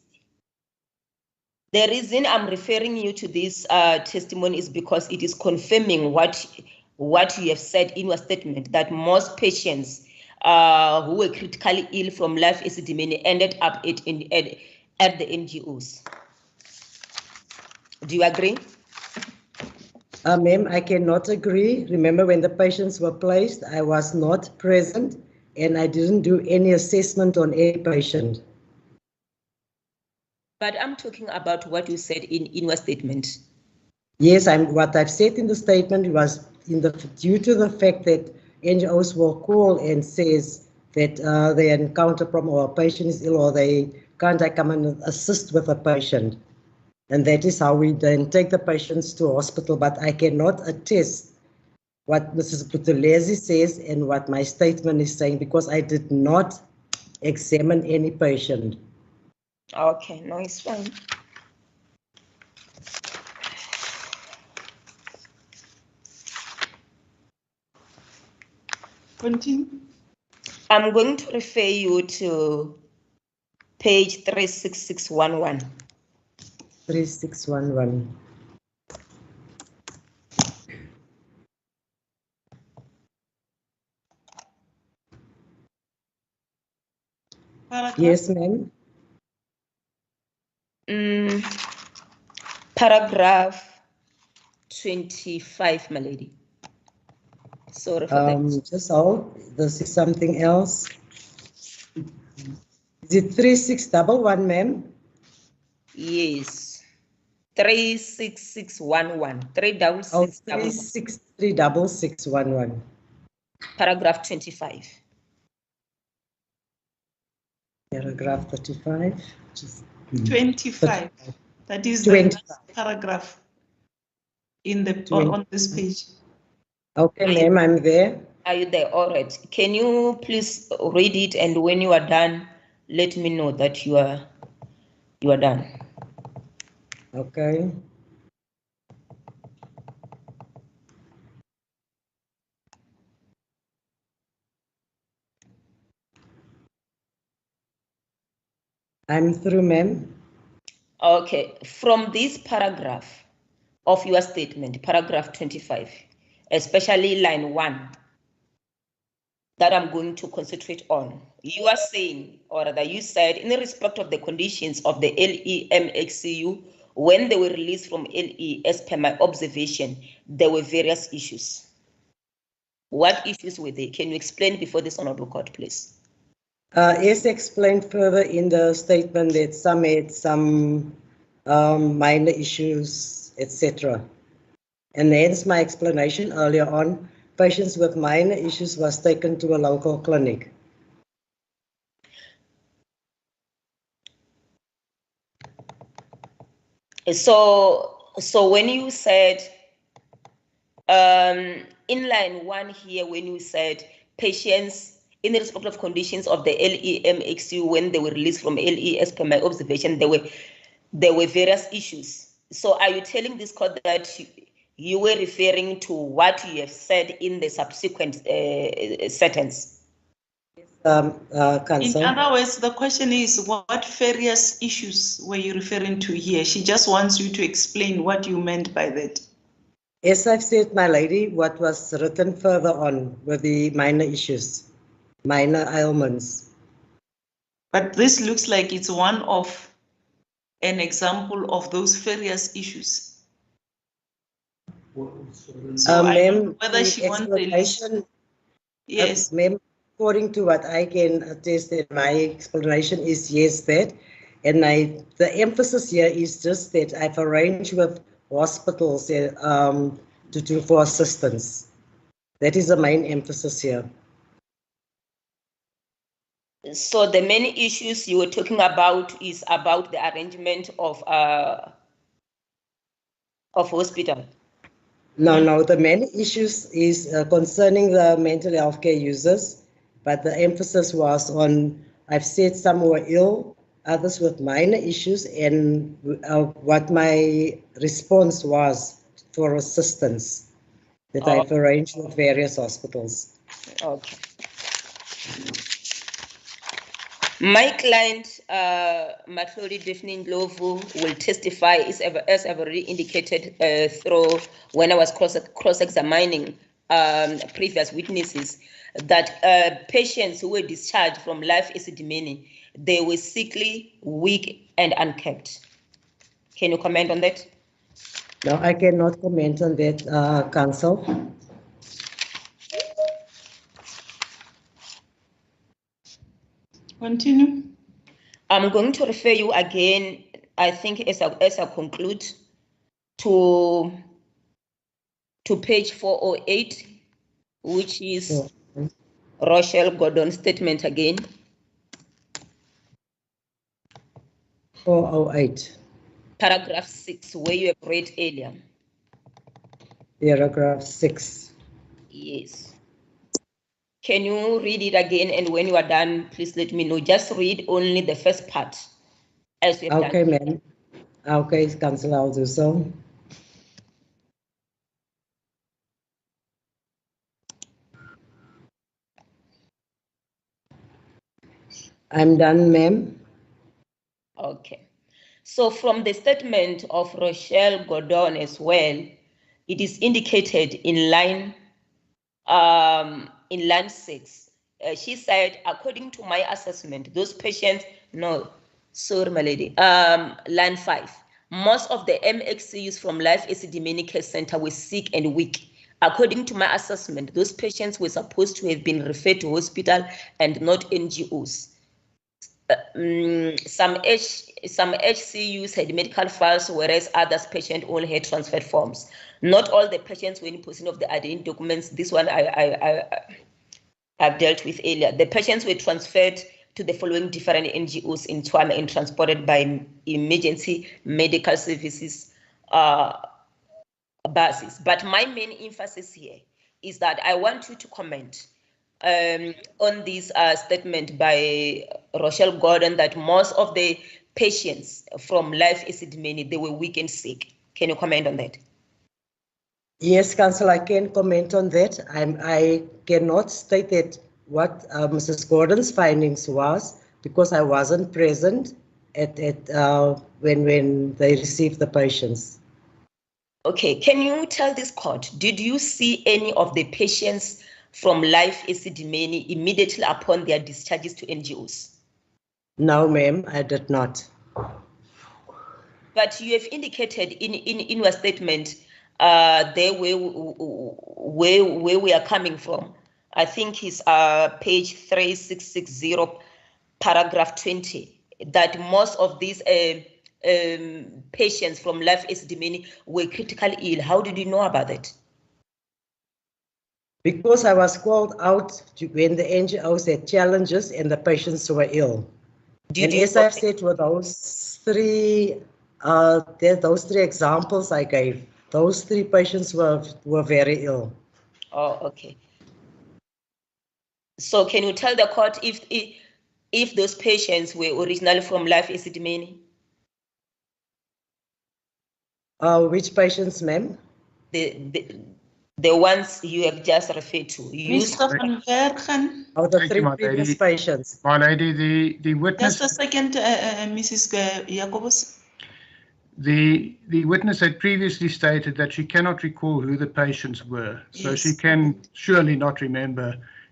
Speaker 1: The reason I'm referring you to this testimony is because it is confirming what you have said in your statement, that most patients who were critically ill from Life ESIDIMENI ended up at the NGOs. Do you agree?
Speaker 3: Ma'am, I cannot agree. Remember, when the patients were placed, I was not present and I didn't do any assessment on any patient.
Speaker 1: But I'm talking about what you said in your statement.
Speaker 3: Yes, what I've said in the statement was due to the fact that NGOs will call and says that they encounter problem or a patient is ill or they can't come and assist with a patient. And that is how we then take the patients to hospital. But I cannot attest what Mrs. Buthelezi says and what my statement is saying because I did not examine any patient.
Speaker 1: Okay, no, it's fine.
Speaker 2: Continue.
Speaker 1: I'm going to refer you to page 36611.
Speaker 3: 3611.
Speaker 2: Paragraph?
Speaker 3: Yes, ma'am.
Speaker 1: Paragraph 25, my lady. Sorry for that.
Speaker 3: Just hold. This is something else. Is it 3611, ma'am?
Speaker 1: Yes. 36611. 36611.
Speaker 3: 36611.
Speaker 1: Paragraph 25.
Speaker 3: Paragraph 35.
Speaker 2: 25. That is
Speaker 3: 25.
Speaker 2: the last paragraph in the on this page.
Speaker 3: Okay, ma'am, I'm there.
Speaker 1: Are you there? All right. Can you please read it, and when you are done, let me know that you are done.
Speaker 3: Okay. I'm through, ma'am.
Speaker 1: Okay. From this paragraph of your statement, paragraph 25, especially line 1, that I'm going to concentrate on. You are saying, or rather you said, in respect of the conditions of the LEMXCU, when they were released from LE, as per my observation, there were various issues. What issues were they? Can you explain before this honorable court, please?
Speaker 3: As explained further in the statement that some had some minor issues, etc. And hence my explanation earlier on, patients with minor issues was taken to a local clinic.
Speaker 1: So when you said in line 1 here, when you said patients in the respective conditions of the LEMXU when they were released from LE, as per my observation, there were various issues. So are you telling this court that you were referring to what you have said in the subsequent sentence?
Speaker 3: Counsel.
Speaker 2: In other words, the question is, what various issues were you referring to here? She just wants you to explain what you meant by that.
Speaker 3: As I've said, my lady, what was written further on were the minor issues, minor ailments.
Speaker 2: But this looks like it's one of an example of those various issues. So I don't know whether she wants the list. Yes.
Speaker 3: Ma'am, according to what I can attest, that my explanation is yes, that, and the emphasis here is just that I've arranged with hospitals for assistance. That is the main emphasis here.
Speaker 1: So the main issues you were talking about is about the arrangement of hospital.
Speaker 3: No, the main issues is concerning the mental health care users, but the emphasis was on, I've said some were ill, others with minor issues, and what my response was for assistance that I've arranged with various hospitals.
Speaker 1: Okay. My client, Matlodi Daphne Ndlovu, will testify, as I've already indicated through when I was cross-examining previous witnesses, that patients who were discharged from life ESIDIMENI, they were sickly, weak, and unkept. Can you comment on that?
Speaker 3: No, I cannot comment on that, Counsel.
Speaker 2: Continue.
Speaker 1: I'm going to refer you again, I think, as I conclude, to page 408, which is Rochelle Gordon's statement again.
Speaker 3: 408.
Speaker 1: Paragraph 6, where you have read earlier.
Speaker 3: Paragraph 6.
Speaker 1: Yes. Can you read it again? And when you are done, please let me know. Just read only the first part, as we have done.
Speaker 3: Okay, ma'am. Okay, Counsel, I'll do so. I'm done, ma'am.
Speaker 1: Okay. So from the statement of Rochelle Gordon as well, it is indicated in line 6. She said, according to my assessment, those patients, no, sorry, my lady, line 5, most of the MXCs from Life ESIDIMENI Care Center were sick and weak. According to my assessment, those patients were supposed to have been referred to hospital and not NGOs. Some HCUs had medical files, whereas others patients only had transferred forms. Not all the patients were in possession of the identity documents. This one I've dealt with earlier. The patients were transferred to the following different NGOs in Tshwane and transported by emergency medical services basis. But my main emphasis here is that I want you to comment on this statement by Rochelle Gordon that most of the patients from Life ESIDIMENI, they were weak and sick. Can you comment on that?
Speaker 3: Yes, Counsel, I can comment on that. I cannot state that what Mrs. Gordon's findings was because I wasn't present at when they received the patients.
Speaker 1: Okay, can you tell this court, did you see any of the patients from Life ESIDIMENI immediately upon their discharges to NGOs?
Speaker 3: No, ma'am, I did not.
Speaker 1: But you have indicated in your statement there where we are coming from. I think it's page 3660, paragraph 20, that most of these patients from Life ESIDIMENI were critically ill. How did you know about it?
Speaker 3: Because I was called out when the NGOs had challenges and the patients were ill. And as I said, with those three examples I gave, those 3 patients were very ill.
Speaker 1: Oh, okay. So can you tell the court if those patients were originally from Life ESIDIMENI?
Speaker 3: Which patients, ma'am?
Speaker 1: The ones you have just referred to.
Speaker 2: Mr. Van Bergen.
Speaker 3: Oh, the 3 previous patients.
Speaker 8: My lady, the witness.
Speaker 2: Just a second, Mrs. Jacobus.
Speaker 8: The witness had previously stated that she cannot recall who the patients were, so
Speaker 2: Yes.
Speaker 8: she can surely not remember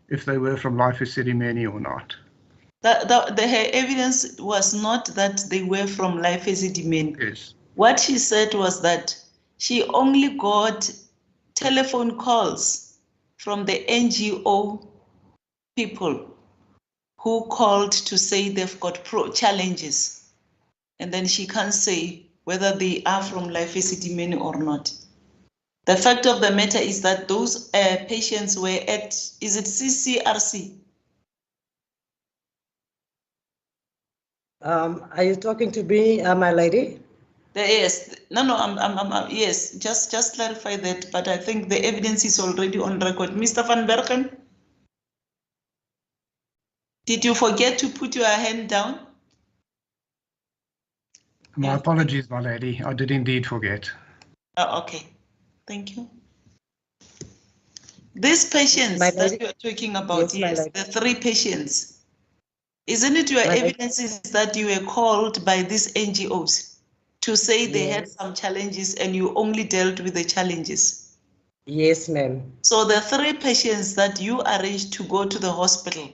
Speaker 8: if they were from Life ESIDIMENI or not.
Speaker 2: Her evidence was not that they were from Life ESIDIMENI.
Speaker 8: Yes.
Speaker 2: What she said was that she only got telephone calls from the NGO people who called to say they've got challenges, and then she can't say whether they are from Life ESIDIMENI or not. The fact of the matter is that those patients were at, is it CCRC?
Speaker 3: Are you talking to me, my lady?
Speaker 2: Yes, no, yes, just clarify that, but I think the evidence is already on record. Mr. Van Bergen, did you forget to put your hand down?
Speaker 8: My apologies, my lady. I did indeed forget.
Speaker 2: Okay, thank you. These patients that you're talking about, yes, the 3 patients, isn't it your evidence is that you were called by these NGOs to say they had some challenges and you only dealt with the challenges?
Speaker 3: Yes, ma'am.
Speaker 2: So the 3 patients that you arranged to go to the hospital,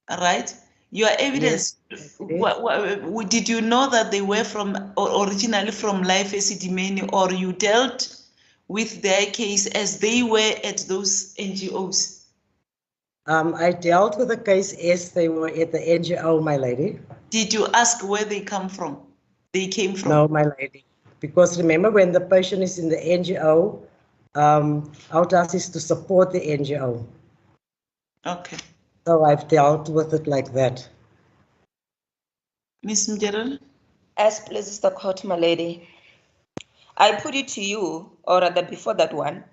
Speaker 2: all right? Your evidence, did you know that they were from originally from Life ESIDIMENI, or you dealt with their case as they were at those NGOs?
Speaker 3: I dealt with the case as they were at the NGO, my lady.
Speaker 2: Did you ask where they come from? They came from?
Speaker 3: No, my lady. Because remember, when the patient is in the NGO, our task is to support the NGO.
Speaker 2: Okay.
Speaker 3: So I've dealt with it like that.
Speaker 2: Ms. Mjerel?
Speaker 1: As pleases the court, my lady. I put it to you, or rather before that one.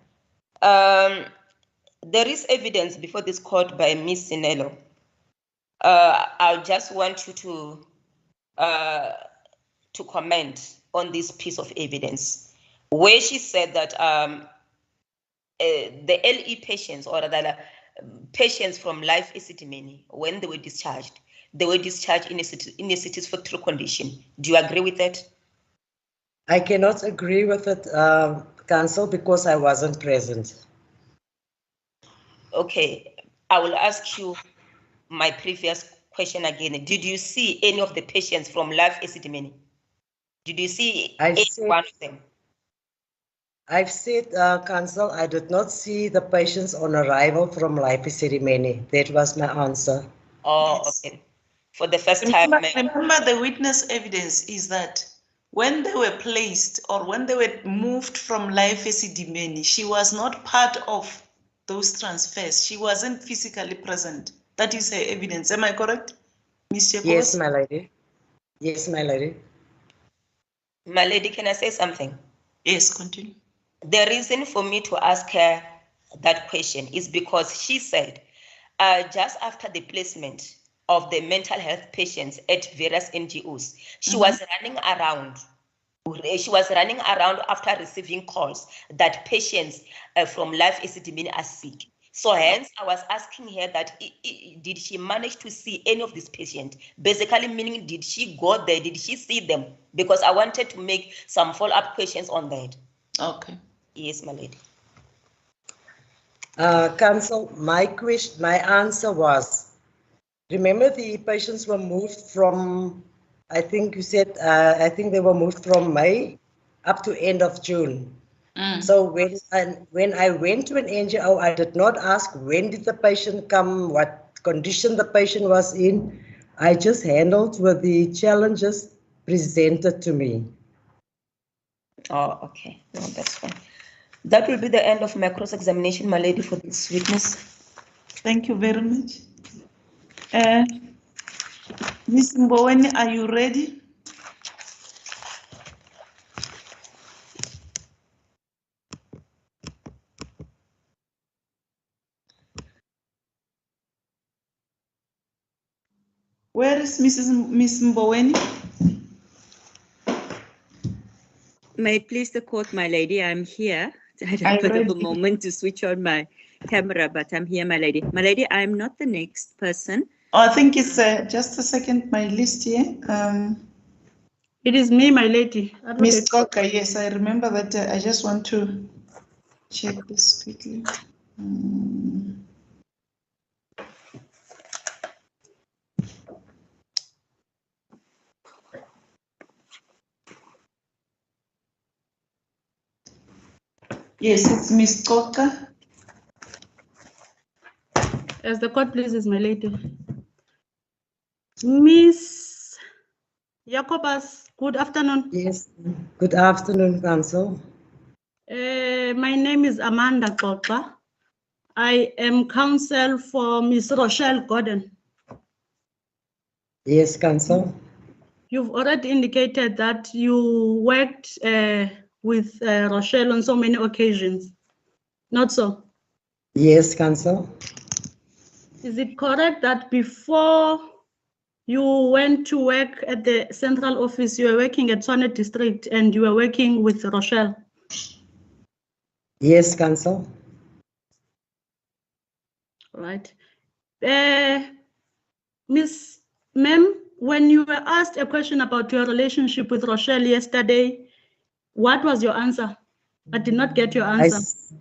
Speaker 1: There is evidence before this court by Ms. Sinello. I just want you to comment on this piece of evidence, where she said that the LE patients, or rather patients from Life ESIDIMENI, when they were discharged in a satisfactory condition. Do you agree with that?
Speaker 3: I cannot agree with it, Council, because I wasn't present.
Speaker 1: Okay, I will ask you my previous question again. Did you see any of the patients from Life ESIDIMENI? Did you see any one of them?
Speaker 3: I've said, Council, I did not see the patients on arrival from Life ESIDIMENI. That was my answer.
Speaker 1: Oh,
Speaker 2: Yes.
Speaker 1: okay. For the first time.
Speaker 2: Remember, the witness evidence is that when they were placed or when they were moved from Life ESIDIMENI, she was not part of those transfers. She wasn't physically present. That is her evidence. Am I correct, Ms. Jacobs?
Speaker 3: Yes, my lady. Yes, my lady.
Speaker 1: My lady, can I say something?
Speaker 2: Yes, continue.
Speaker 1: The reason for me to ask her that question is because she said just after the placement of the mental health patients at various NGOs, she was running around. She was running around after receiving calls that patients from Life ESIDIMENI are sick. So hence, I was asking her that did she manage to see any of these patients? Basically meaning, did she go there? Did she see them? Because I wanted to make some follow-up questions on that.
Speaker 2: Okay.
Speaker 1: Yes, my lady.
Speaker 3: Council, my answer was, remember the patients were moved from, I think you said, I think they were moved from May up to end of June. So when I went to an NGO, I did not ask when did the patient come, what condition the patient was in. I just handled with the challenges presented to me.
Speaker 1: Oh, okay. No, that's fine. That will be the end of my cross-examination, my lady, for this witness.
Speaker 2: Thank you very much. Ms. Mboweni, are you ready? Where is Ms. Mboweni?
Speaker 9: May it please the court, my lady, I'm here. I had a bit of a moment to switch on my camera, but I'm here, my lady. My lady, I'm not the next person.
Speaker 2: Oh, I think it's just a second, my list here.
Speaker 10: It is me, my lady.
Speaker 2: Ms. Coca, yes, I remember that. I just want to check this quickly. Yes, it's Ms. Coca.
Speaker 10: As the court pleases, my lady. Miss Jacobus, good afternoon.
Speaker 3: Yes, good afternoon, Council.
Speaker 10: My name is Amanda Kopa. I am counsel for Miss Rochelle Gordon.
Speaker 3: Yes, Council.
Speaker 10: You've already indicated that you worked with Rochelle on so many occasions, not so?
Speaker 3: Yes, Council.
Speaker 10: Is it correct that before you went to work at the central office, you were working at Tshwane District and you were working with Rochelle?
Speaker 3: Yes, Council.
Speaker 10: Right. Miss Ma'am, when you were asked a question about your relationship with Rochelle yesterday, what was your answer? I did not get your answer.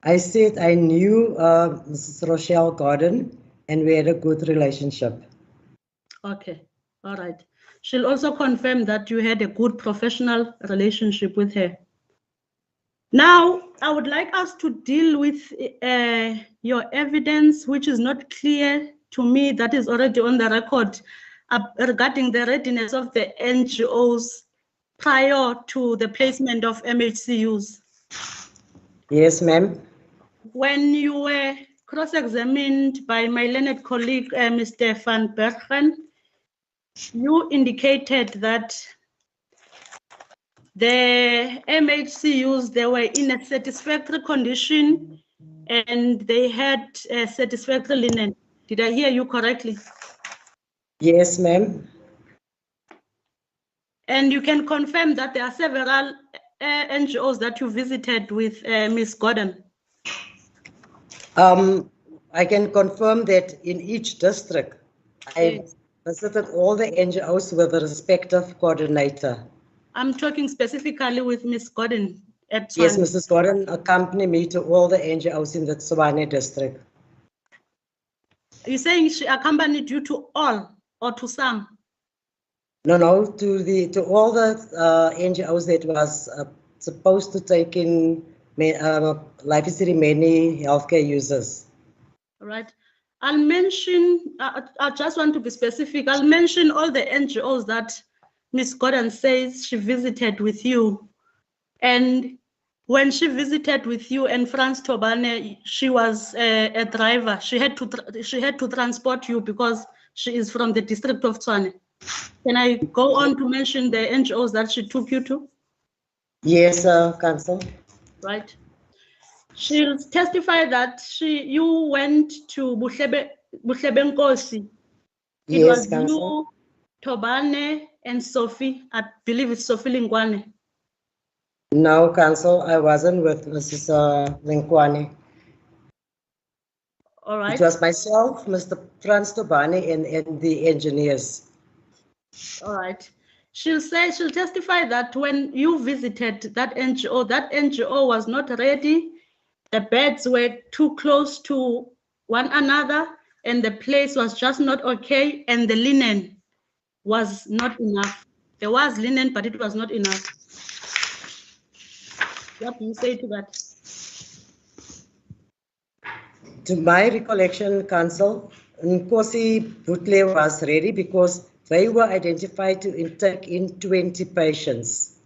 Speaker 3: I said I knew Mrs. Rochelle Gordon and we had a good relationship.
Speaker 10: Okay, all right. She'll also confirm that you had a good professional relationship with her. Now, I would like us to deal with your evidence, which is not clear to me, that is already on the record, regarding the readiness of the NGOs prior to the placement of MHCUs.
Speaker 3: Yes, ma'am.
Speaker 10: When you were cross-examined by my learned colleague, Mr. Van Bergen, you indicated that the MHCUs, they were in a satisfactory condition and they had a satisfactory linen. Did I hear you correctly?
Speaker 3: Yes, ma'am.
Speaker 10: And you can confirm that there are several NGOs that you visited with Ms. Gordon?
Speaker 3: I can confirm that in each district, I visited all the NGOs with a respective coordinator.
Speaker 10: I'm talking specifically with Ms. Gordon at Tshwane.
Speaker 3: Yes, Mrs. Gordon accompanied me to all the NGOs in the Tshwane district.
Speaker 10: You're saying she accompanied you to all or to some?
Speaker 3: No, to all the NGOs that was supposed to take in life many healthcare users.
Speaker 10: All right. I'll mention, I just want to be specific. I'll mention all the NGOs that Ms. Gordon says she visited with you. And when she visited with you and Franz Tobane, she was a driver. She had to transport you because she is from the district of Tshwane. Can I go on to mention the NGOs that she took you to?
Speaker 3: Yes, Council.
Speaker 10: Right. She'll testify that you went to Buhlebenkosi. It was you, Tobane, and Sophie. I believe it's Sophie Lingwane.
Speaker 3: No, Council, I wasn't with Mrs. Lingwane.
Speaker 10: All right.
Speaker 3: It was myself, Mr. Franz Tobane, and the engineers.
Speaker 10: All right. She'll testify that when you visited that NGO was not ready. The beds were too close to one another and the place was just not okay and the linen was not enough. There was linen, but it was not enough. What do you say to that?
Speaker 3: To my recollection, Council, Nkosi Butle was ready because they were identified to take in 20 patients.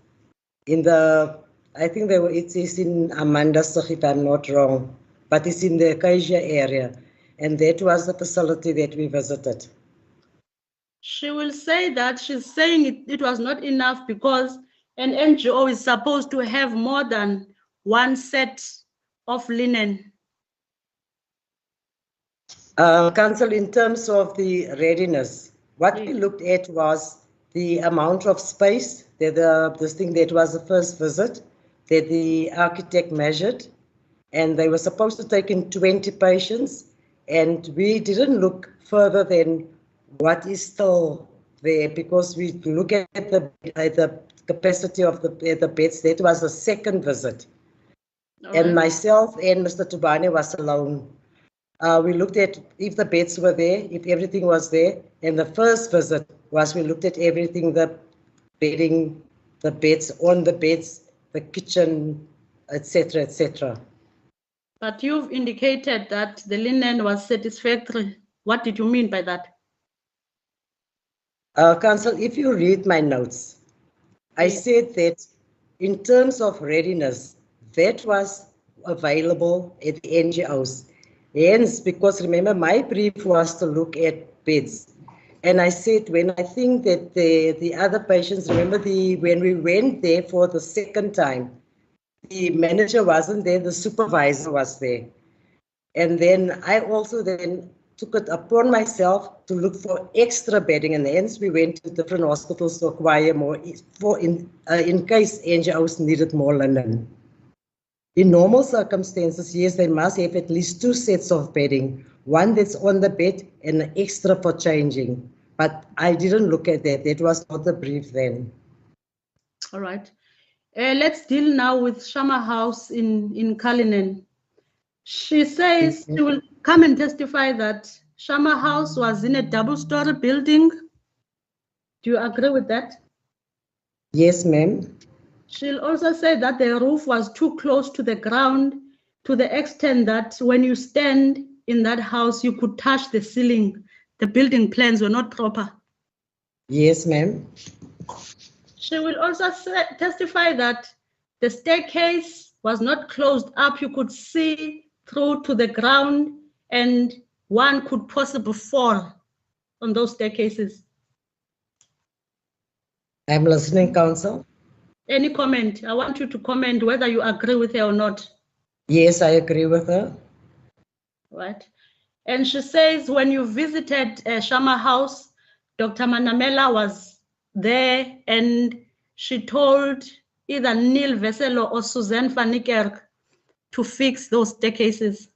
Speaker 3: In the, I think they were, it is in Amanda, if I'm not wrong, but it's in the Acacia area. And that was the facility that we visited.
Speaker 10: She will say that she's saying it was not enough because an NGO is supposed to have more than one set of linen.
Speaker 3: Council, in terms of the readiness, what we looked at was the amount of space that this thing that was the first visit that the architect measured, and they were supposed to take in 20 patients, and we didn't look further than what is still there because we look at the capacity of the beds. That was the second visit. And myself and Mr. Tubane was alone. We looked at if the beds were there, if everything was there. And the first visit was we looked at everything, the bedding, the beds, on the beds, the kitchen, etc., etc.
Speaker 10: But you've indicated that the linen was satisfactory. What did you mean by that?
Speaker 3: Council, if you read my notes, I said that in terms of readiness, that was available at the NGOs. Hence, because remember, my brief was to look at beds. And I said, when I think that the other patients, remember when we went there for the second time, the manager wasn't there, the supervisor was there. And then I also then took it upon myself to look for extra bedding, and hence we went to different hospitals to acquire more in case NGOs needed more linen. In normal circumstances, yes, they must have at least 2 sets of bedding, one that's on the bed and an extra for changing. But I didn't look at that. That was not the brief then.
Speaker 10: All right. Let's deal now with Shama House in Cullinan. She says she will come and testify that Shama House was in a double-story building. Do you agree with that?
Speaker 3: Yes, ma'am.
Speaker 10: She'll also say that the roof was too close to the ground to the extent that when you stand in that house, you could touch the ceiling. The building plans were not proper.
Speaker 3: Yes, ma'am.
Speaker 10: She will also testify that the staircase was not closed up. You could see through to the ground and one could possibly fall on those staircases.
Speaker 3: I'm listening, Council.
Speaker 10: Any comment? I want you to comment whether you agree with her or not.
Speaker 3: Yes, I agree with her.
Speaker 10: Right. And she says when you visited Shama House, Dr. Manamela was there and she told either Neil Veselo or Suzanne van Niekerk to fix those staircases.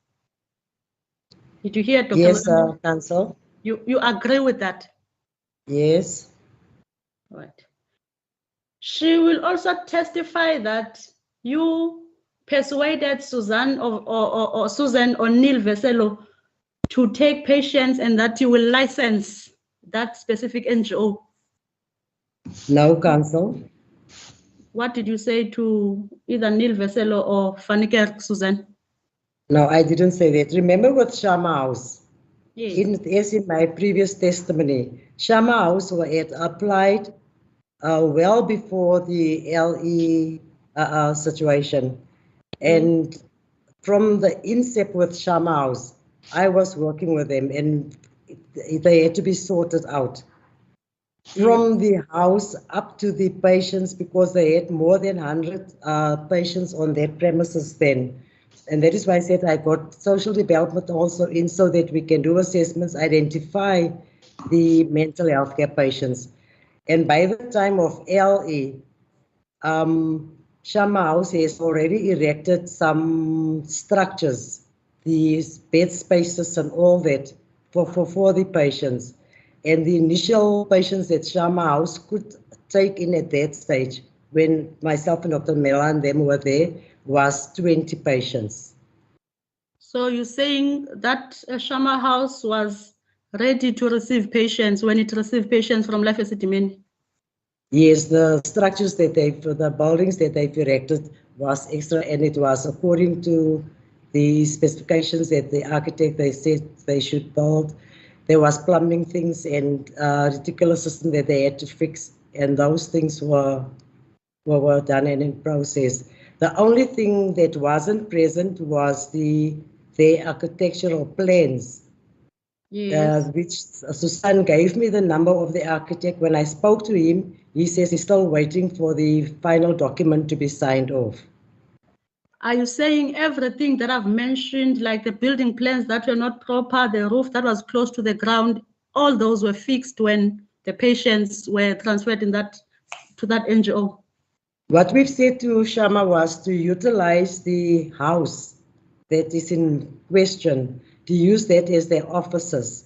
Speaker 10: Did you hear, Dr.
Speaker 3: Yes, Council.
Speaker 10: You agree with that?
Speaker 3: Yes.
Speaker 10: Right. She will also testify that you persuaded Suzanne or Susan or Neil Veselo to take patients and that you will license that specific NGO.
Speaker 3: No, Council.
Speaker 10: What did you say to either Neil Veselo or van Niekerk, Susan?
Speaker 3: No, I didn't say that. Remember with Shama House,
Speaker 10: yes.
Speaker 3: As in my previous testimony, Shama House had applied well before the LE situation. And from the incept with Shama House, I was working with them and they had to be sorted out. From the house up to the patients, because they had more than 100 patients on their premises then. And that is why I said I got social development also in so that we can do assessments, identify the mental health care patients. And by the time of LE, Shama House has already erected some structures, these bed spaces and all that for the patients. And the initial patients that Shama House could take in at that stage, when myself and Dr. Mela and them were there, was 20 patients.
Speaker 10: So you're saying that Shama House was ready to receive patients when it received patients from Life ESIDIMENI?
Speaker 3: Yes, the structures that the buildings that they've erected was extra, and it was according to the specifications that the architect they said they should build. there was plumbing things and reticular system that they had to fix, and those things were done and in process. The only thing that wasn't present was their architectural plans.
Speaker 10: Yes.
Speaker 3: Which Susan gave me the number of the architect. When I spoke to him, he says he's still waiting for the final document to be signed off.
Speaker 10: Are you saying everything that I've mentioned, like the building plans that were not proper, the roof that was close to the ground, all those were fixed when the patients were transferred to that NGO?
Speaker 3: What we've said to Shama was to utilize the house that is in question, to use that as their offices.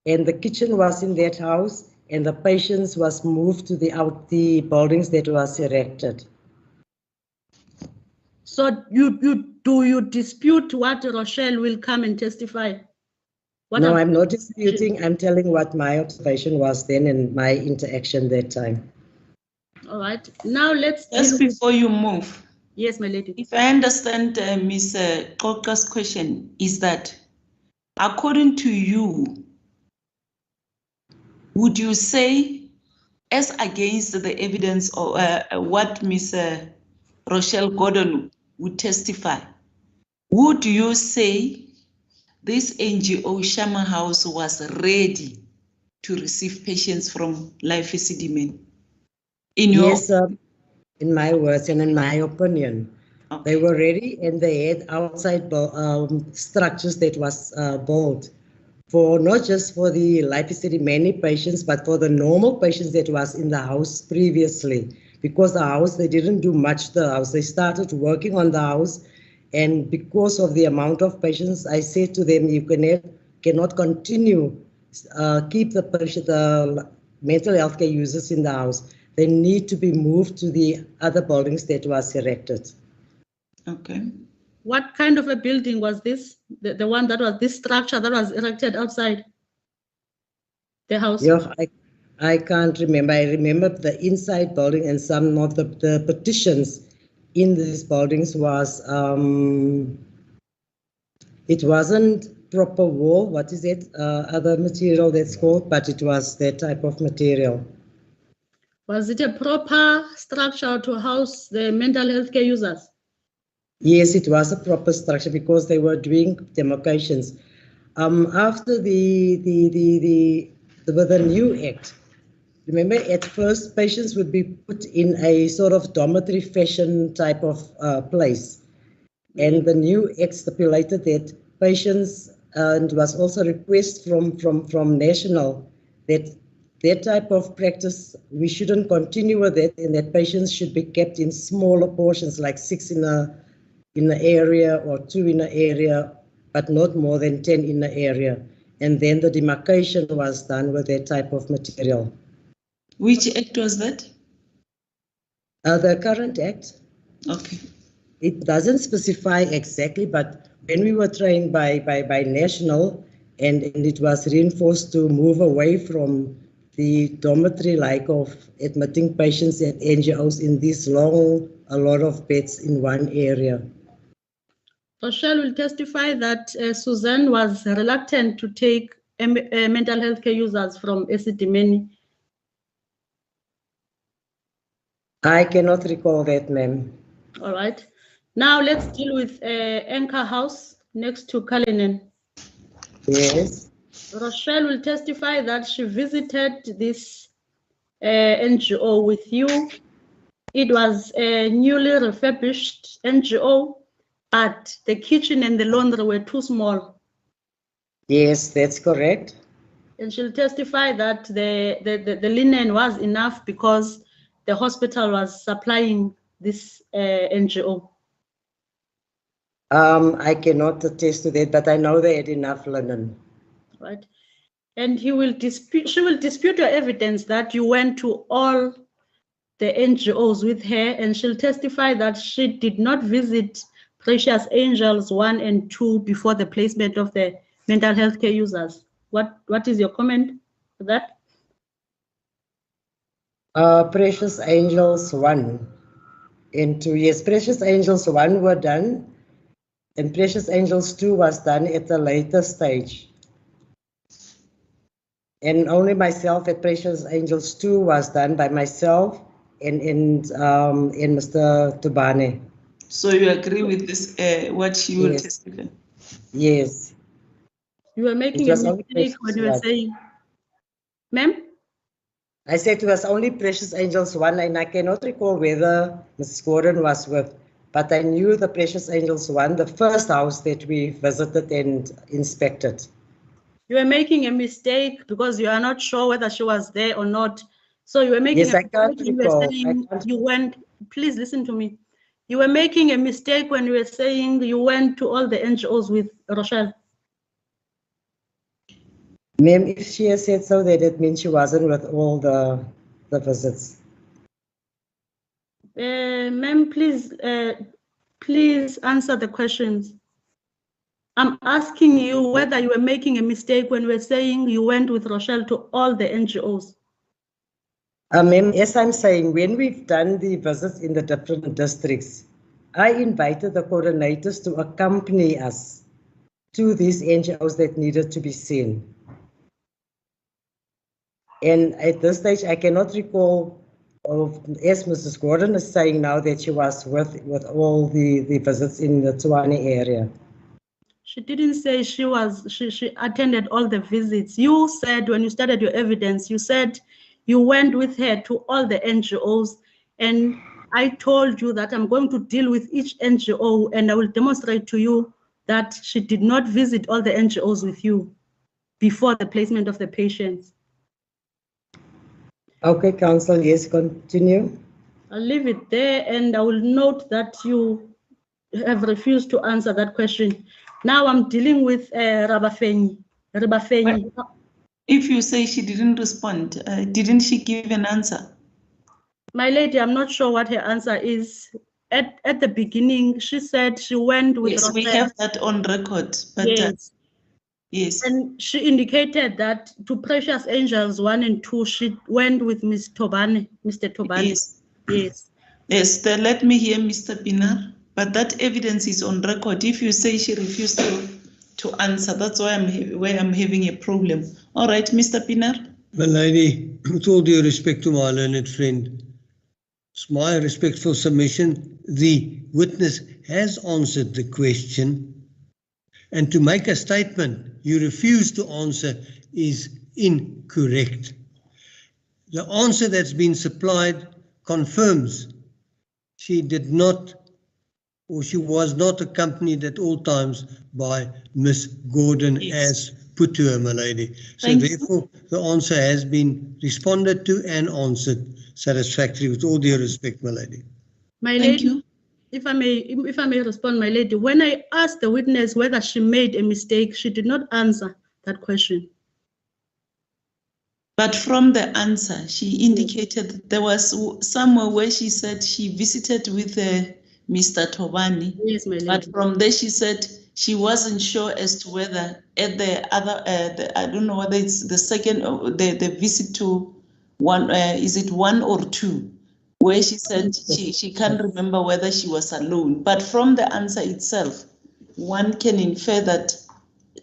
Speaker 3: And the kitchen was in that house, and the patients was moved to the buildings that was erected.
Speaker 10: So do you dispute what Rochelle will come and testify?
Speaker 3: No, I'm not disputing. I'm telling what my observation was then and my interaction that time.
Speaker 10: All right. Now let's
Speaker 2: just before you move.
Speaker 10: Yes, my lady.
Speaker 2: If I understand Ms. Koka's question, is that according to you, would you say, as against the evidence or what Ms. Rochelle Gordon would testify, would you say this NGO Shama House was ready to receive patients from Life ESIDIMENI?
Speaker 3: Yes, in my words and in my opinion, they were ready, and they had outside structures that was built for not just for the Life ESIDIMENI patients, but for the normal patients that was in the house previously. Because the house, they didn't do much to the house. They started working on the house, and because of the amount of patients, I said to them, you cannot continue keep the mental health care users in the house. They need to be moved to the other buildings that was erected.
Speaker 2: Okay.
Speaker 10: What kind of a building was this? The one that was this structure that was erected outside the house?
Speaker 3: Yeah, I can't remember. I remember the inside building, and some of the partitions in these buildings was, it wasn't proper wall. What is it? Other material that's called, but it was that type of material.
Speaker 10: Was it a proper structure to house the mental health care users?
Speaker 3: Yes, it was a proper structure because they were doing demarcations. After the new act, remember at first patients would be put in a sort of dormitory fashion type of place. And the new act stipulated that patients, and was also a request from National that type of practice, we shouldn't continue with it, and that patients should be kept in smaller portions, like 6 in an area or 2 in an area, but not more than 10 in an area. And then the demarcation was done with that type of material.
Speaker 2: Which act was that?
Speaker 3: The current act.
Speaker 2: Okay.
Speaker 3: It doesn't specify exactly, but when we were trained by National, and it was reinforced to move away from the dormitory like of admitting patients at NGOs in this a lot of beds in one area.
Speaker 10: Rochelle will testify that Suzanne was reluctant to take mental health care users from ESIDIMENI.
Speaker 3: I cannot recall that, ma'am.
Speaker 10: All right. Now let's deal with Anchor House next to Cullinan.
Speaker 3: Yes.
Speaker 10: Rochelle will testify that she visited this NGO with you. It was a newly refurbished NGO, but the kitchen and the laundry were too small.
Speaker 3: Yes, that's correct.
Speaker 10: And she'll testify that the linen was enough because the hospital was supplying this NGO.
Speaker 3: I cannot attest to that, but I know they had enough linen.
Speaker 10: Right. And she will dispute your evidence that you went to all the NGOs with her, and she'll testify that she did not visit Precious Angels 1 and 2 before the placement of the mental health care users. What is your comment for that?
Speaker 3: Precious Angels 1 and 2. Yes, Precious Angels 1 were done, and Precious Angels 2 was done at a later stage. And only myself at Precious Angels 2 was done by myself and Mr. Tubane.
Speaker 2: So you agree with this, what she will
Speaker 3: Yes.
Speaker 2: testify?
Speaker 3: Yes.
Speaker 10: You were making a mistake when you were saying, ma'am?
Speaker 3: I said it was only Precious Angels 1, and I cannot recall whether Mrs. Gordon was with, but I knew the Precious Angels 1, the first house that we visited and inspected.
Speaker 10: You were making a mistake because you are not sure whether she was there or not. So you were making
Speaker 3: Yes,
Speaker 10: a
Speaker 3: I can't
Speaker 10: mistake when you were
Speaker 3: recall.
Speaker 10: saying you went, please listen to me. You were making a mistake when you were saying you went to all the NGOs with Rochelle.
Speaker 3: Ma'am, if she has said so, then it means she wasn't with all the visits.
Speaker 10: Ma'am, please answer the questions. I'm asking you whether you were making a mistake when you were saying you went with Rochelle to all the NGOs.
Speaker 3: Ma'am, as I'm saying, when we've done the visits in the different districts, I invited the coordinators to accompany us to these NGOs that needed to be seen. And at this stage, I cannot recall, as Mrs. Gordon is saying now, that she was with all the visits in the Tshwane area.
Speaker 10: She didn't say she attended all the visits. You said when you started your evidence, you said you went with her to all the NGOs, and I told you that I'm going to deal with each NGO and I will demonstrate to you that she did not visit all the NGOs with you before the placement of the patients.
Speaker 3: Okay, Council, yes, continue.
Speaker 10: I'll leave it there and I will note that you have refused to answer that question. Now I'm dealing with Rabafeni.
Speaker 2: If you say she didn't respond, didn't she give an answer?
Speaker 10: My lady, I'm not sure what her answer is. At the beginning, she said she went with
Speaker 2: Yes,
Speaker 10: Rochelle.
Speaker 2: we have that on record. But
Speaker 10: yes.
Speaker 2: Yes.
Speaker 10: And she indicated that to Precious Angels 1 and 2, she went with Mr. Tobane.
Speaker 2: Yes.
Speaker 10: Yes.
Speaker 2: Yes, then let me hear Mr. Pinar. But that evidence is on record. If you say she refused to answer, that's why I'm having a problem. All right, Mr. Pinar.
Speaker 7: My lady, with all due respect to my learned friend, it's my respectful submission. The witness has answered the question, and to make a statement you refuse to answer is incorrect. The answer that's been supplied confirms she did not, or she was not accompanied at all times by Miss Gordon, yes, as put to her, my lady. So therefore, the answer has been responded to and answered satisfactorily, with all due respect, my lady.
Speaker 10: My lady, if I may respond, my lady, when I asked the witness whether she made a mistake, she did not answer that question.
Speaker 2: But from the answer, she indicated that there was somewhere where she said she visited with Mr. Tobani.
Speaker 10: Yes, my lady.
Speaker 2: But from there, she said she wasn't sure as to whether at the other, I don't know whether it's the second, the visit to one, is it 1 or 2, where she said she can't remember whether she was alone. But from the answer itself, one can infer that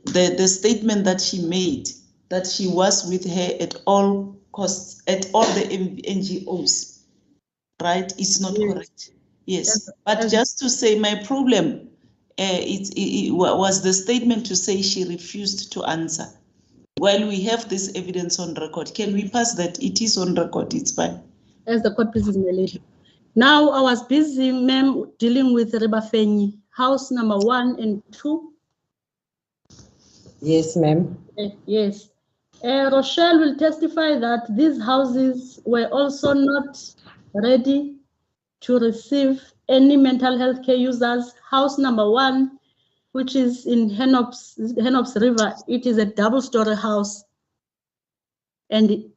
Speaker 2: the statement that she made, that she was with her at all costs, at all the NGOs, right? It's not correct. Yes, but just to say my problem, it was the statement to say she refused to answer. While we have this evidence on record, can we pass that? It is on record, it's fine.
Speaker 10: As the court pleases, my lady. Now I was busy, ma'am, dealing with Rebafeni, house number 1 and 2.
Speaker 3: Yes, ma'am.
Speaker 10: Yes. Rochelle will testify that these houses were also not ready to receive any mental health care users. House number 1, which is in Henops River, it is a double-story house, and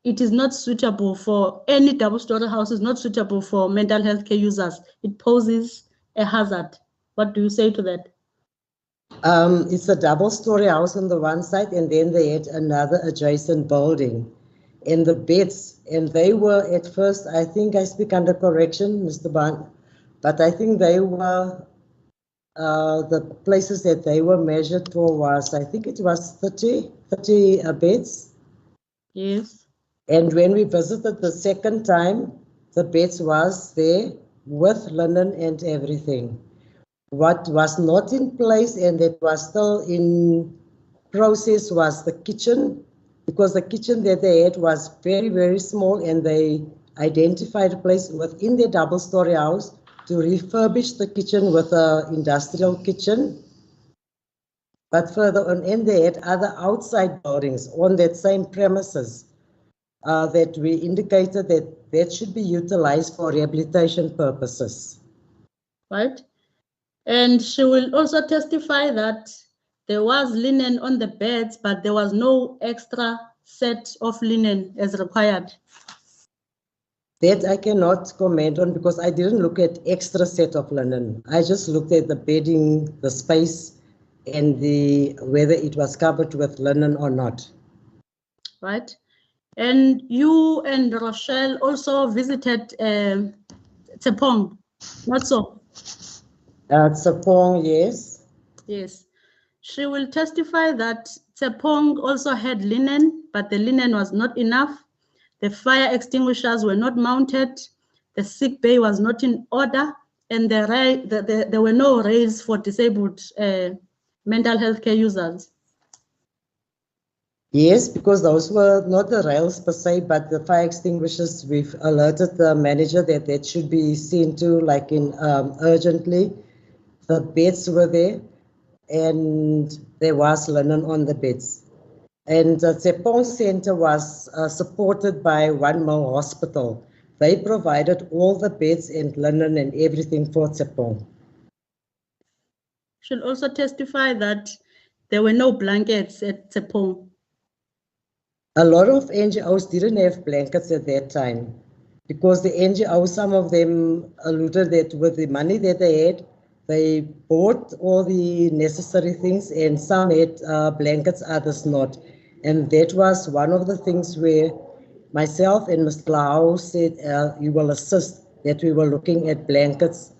Speaker 10: it is not suitable for any double-story house. Is not suitable for mental health care users. It poses a hazard. What do you say to that?
Speaker 3: It's a double-story house on the one side, and then they had another adjacent building. And the beds, and they were at first, I think I speak under correction, Mr. Ban, but I think they were, the places that they were measured for was, I think it was 30 beds.
Speaker 10: Yes.
Speaker 3: And when we visited the second time, the beds was there with linen and everything. What was not in place and that was still in process was the kitchen, because the kitchen that they had was very, very small, and they identified a place within their double-story house to refurbish the kitchen with an industrial kitchen. But further on in, they had other outside buildings on that same premises that we indicated that should be utilized for rehabilitation purposes.
Speaker 10: Right. And she will also testify that there was linen on the beds, but there was no extra set of linen as required.
Speaker 3: That I cannot comment on because I didn't look at extra set of linen. I just looked at the bedding, the space, and whether it was covered with linen or not.
Speaker 10: Right. And you and Rochelle also visited Tsepong, not so?
Speaker 3: Tsepong, yes.
Speaker 10: Yes. She will testify that Tsepong also had linen, but the linen was not enough. The fire extinguishers were not mounted. The sick bay was not in order, and there were no rails for disabled mental health care users.
Speaker 3: Yes, because those were not the rails per se, but the fire extinguishers. We've alerted the manager that should be seen to, like in urgently. The beds were there, and there was linen on the beds. And the Tsepong Center was supported by One Mile Hospital. They provided all the beds and linen and everything for Tsepong.
Speaker 10: She'll also testify that there were no blankets at Tsepong.
Speaker 3: A lot of NGOs didn't have blankets at that time because the NGOs, some of them alluded that with the money that they had, they bought all the necessary things, and some had blankets, others not. And that was one of the things where myself and Mr. Lau said, you will assist, that we were looking at blankets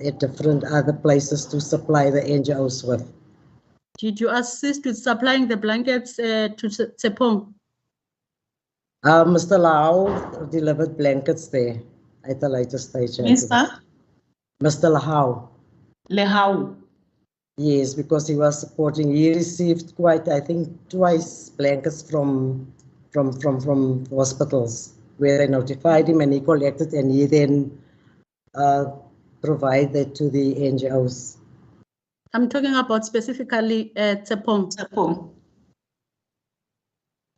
Speaker 3: at different other places to supply the NGOs with.
Speaker 10: Did you assist with supplying the blankets to Tsepong?
Speaker 3: Mr. Lau delivered blankets there at a later stage.
Speaker 2: Mr.
Speaker 3: Lahau.
Speaker 2: Lehau.
Speaker 3: Yes, because he was supporting. He received quite, I think, twice blankets from hospitals where they notified him and he collected, and he then provided to the NGOs.
Speaker 10: I'm talking about specifically Tsepong.
Speaker 2: Tsepong.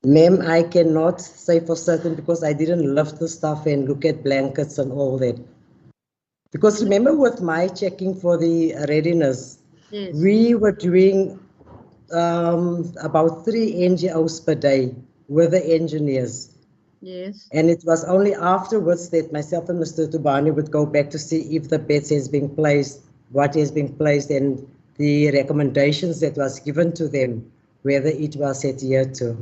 Speaker 3: Ma'am, I cannot say for certain because I didn't lift the stuff and look at blankets and all that. Because remember with my checking for the readiness, yes, we were doing about 3 NGOs per day with the engineers.
Speaker 10: Yes.
Speaker 3: And it was only afterwards that myself and Mr. Tubani would go back to see if the beds has been placed, what has been placed, and the recommendations that was given to them, whether it was adhered to.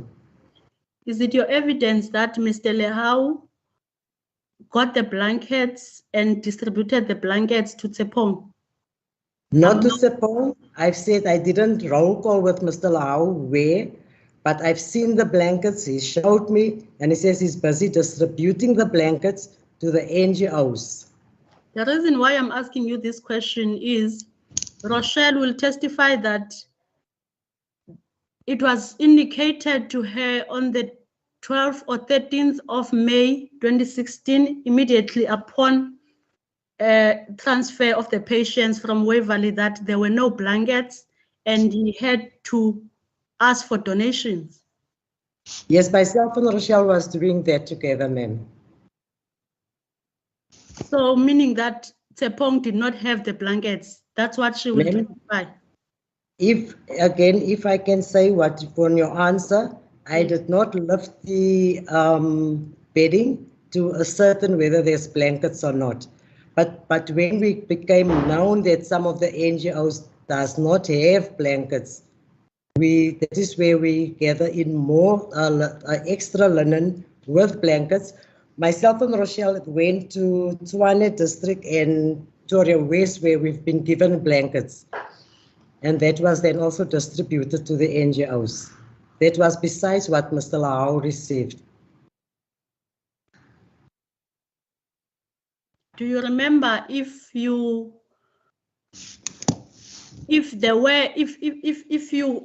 Speaker 10: Is it your evidence that Mr. Lehau got the blankets and distributed the blankets to Tsepong?
Speaker 3: Not to Tsepong. I've said I didn't roll call with Mr. Lehau where, but I've seen the blankets. He showed me, and he says he's busy distributing the blankets to the NGOs.
Speaker 10: The reason why I'm asking you this question is Rochelle will testify that it was indicated to her on the 12th or 13th of May 2016, immediately upon transfer of the patients from Waverley, that there were no blankets and he had to ask for donations.
Speaker 3: Yes, myself and Rochelle was doing that together, ma'am.
Speaker 10: So meaning that Tsepong did not have the blankets. That's what she will testify.
Speaker 3: If I can say what on your answer, I did not lift the bedding to ascertain whether there's blankets or not. But when we became known that some of the NGOs does not have blankets, that is where we gather in more extra linen with blankets. Myself and Rochelle went to Tshwane District and Pretoria West, where we've been given blankets. And that was then also distributed to the NGOs. That was besides what Mr. Lau received.
Speaker 10: Do you remember if you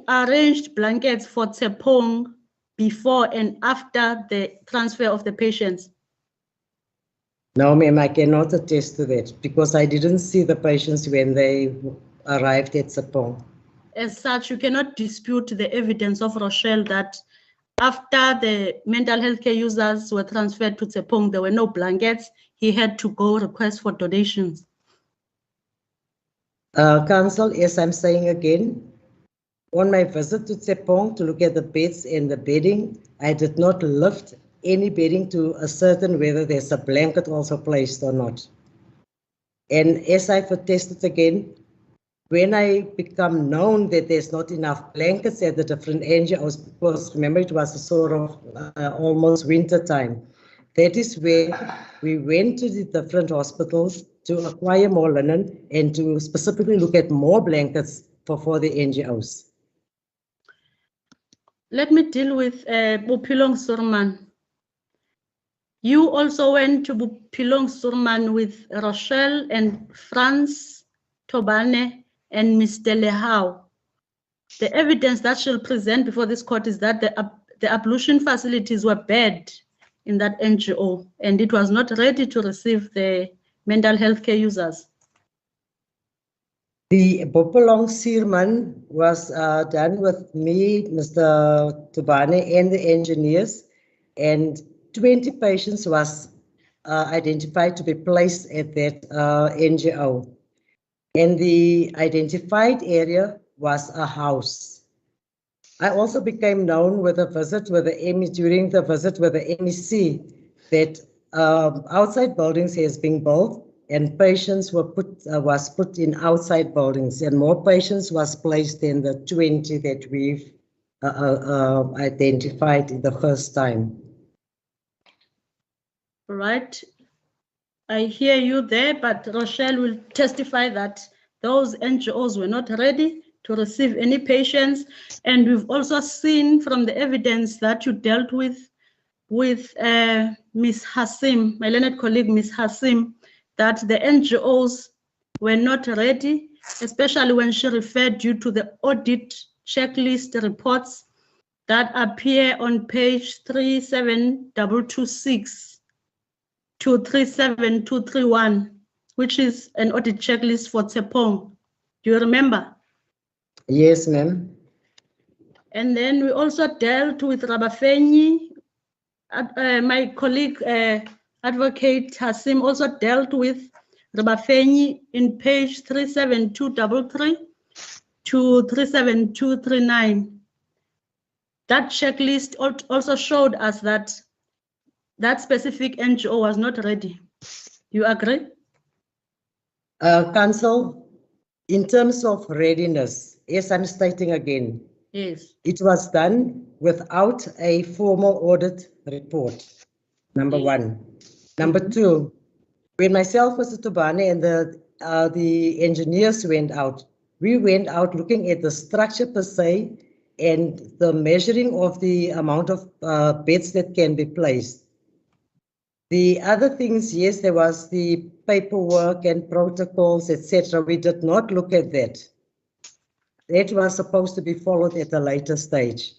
Speaker 10: arranged blankets for Tsepong before and after the transfer of the patients?
Speaker 3: No, ma'am, I cannot attest to that because I didn't see the patients when they arrived at Tsepong.
Speaker 10: As such, you cannot dispute the evidence of Rochelle that after the mental health care users were transferred to Tsepong, there were no blankets. He had to go request for donations.
Speaker 3: Council, as I'm saying again, on my visit to Tsepong to look at the beds and the bedding, I did not lift any bedding to ascertain whether there's a blanket also placed or not. And as I've attested again, when I become known that there's not enough blankets at the different NGOs, because remember it was a sort of almost winter time, that is where we went to the different hospitals to acquire more linen and to specifically look at more blankets for the NGOs.
Speaker 10: Let me deal with Bupilong Surman. You also went to Bupilong Surman with Rochelle and Franz Tobane and Mr. Lehau. The evidence that she'll present before this court is that the ablution facilities were bad in that NGO and it was not ready to receive the mental health care users.
Speaker 3: The Bupilong Surman was done with me, Mr. Tobane, and the engineers, and 20 patients was identified to be placed at that NGO. And the identified area was a house. I also became known with a visit with the MEC, during the visit with the MEC, that outside buildings has been built and patients were was put in outside buildings, and more patients was placed than the 20 that we've identified the first time.
Speaker 10: Right. I hear you there, but Rochelle will testify that those NGOs were not ready to receive any patients. And we've also seen from the evidence that you dealt with Ms. Hassim, my learned colleague, Ms. Hassim, that the NGOs were not ready, especially when she referred you to the audit checklist reports that appear on page 37226 to 37231, which is an audit checklist for Tsepong. Do you remember?
Speaker 3: Yes, ma'am.
Speaker 10: And then we also dealt with Rabafeni. My colleague, Advocate Hassim, also dealt with Rabafeni in page 37233 to 37239. That checklist also showed us that that specific NGO was not ready. You agree?
Speaker 3: Council, in terms of readiness, as I'm stating again,
Speaker 10: yes,
Speaker 3: it was done without a formal audit report, number one. Number two, when myself, Mr. Tobane, and the engineers went out, we went out looking at the structure per se and the measuring of the amount of beds that can be placed. The other things, yes, there was the paperwork and protocols, etc. We did not look at that. That was supposed to be followed at a later stage.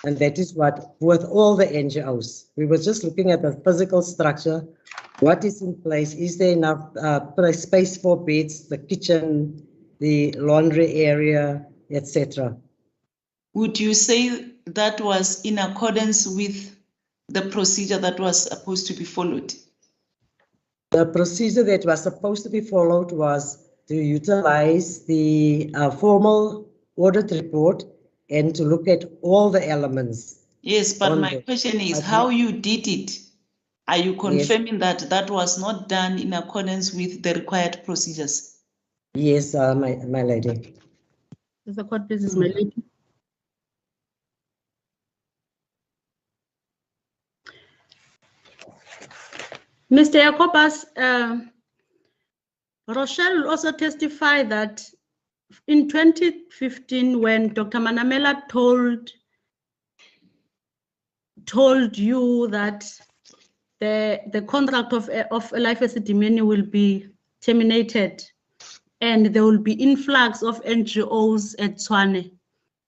Speaker 3: And that is what, with all the NGOs, we were just looking at the physical structure, what is in place, is there enough space for beds, the kitchen, the laundry area, etc.
Speaker 2: Would you say that was in accordance with the procedure that was supposed to be followed?
Speaker 3: The procedure that was supposed to be followed was to utilize the formal audit report and to look at all the elements.
Speaker 2: Yes, but my question is how you did it. Are you confirming that that was not done in accordance with the required procedures?
Speaker 3: Yes, my lady.
Speaker 10: The court business, my lady. Mr. Jacobus, Rochelle will also testify that in 2015, when Dr. Manamela told told you that the contract of Life ESIDIMENI will be terminated and there will be influx of NGOs at Tshwane.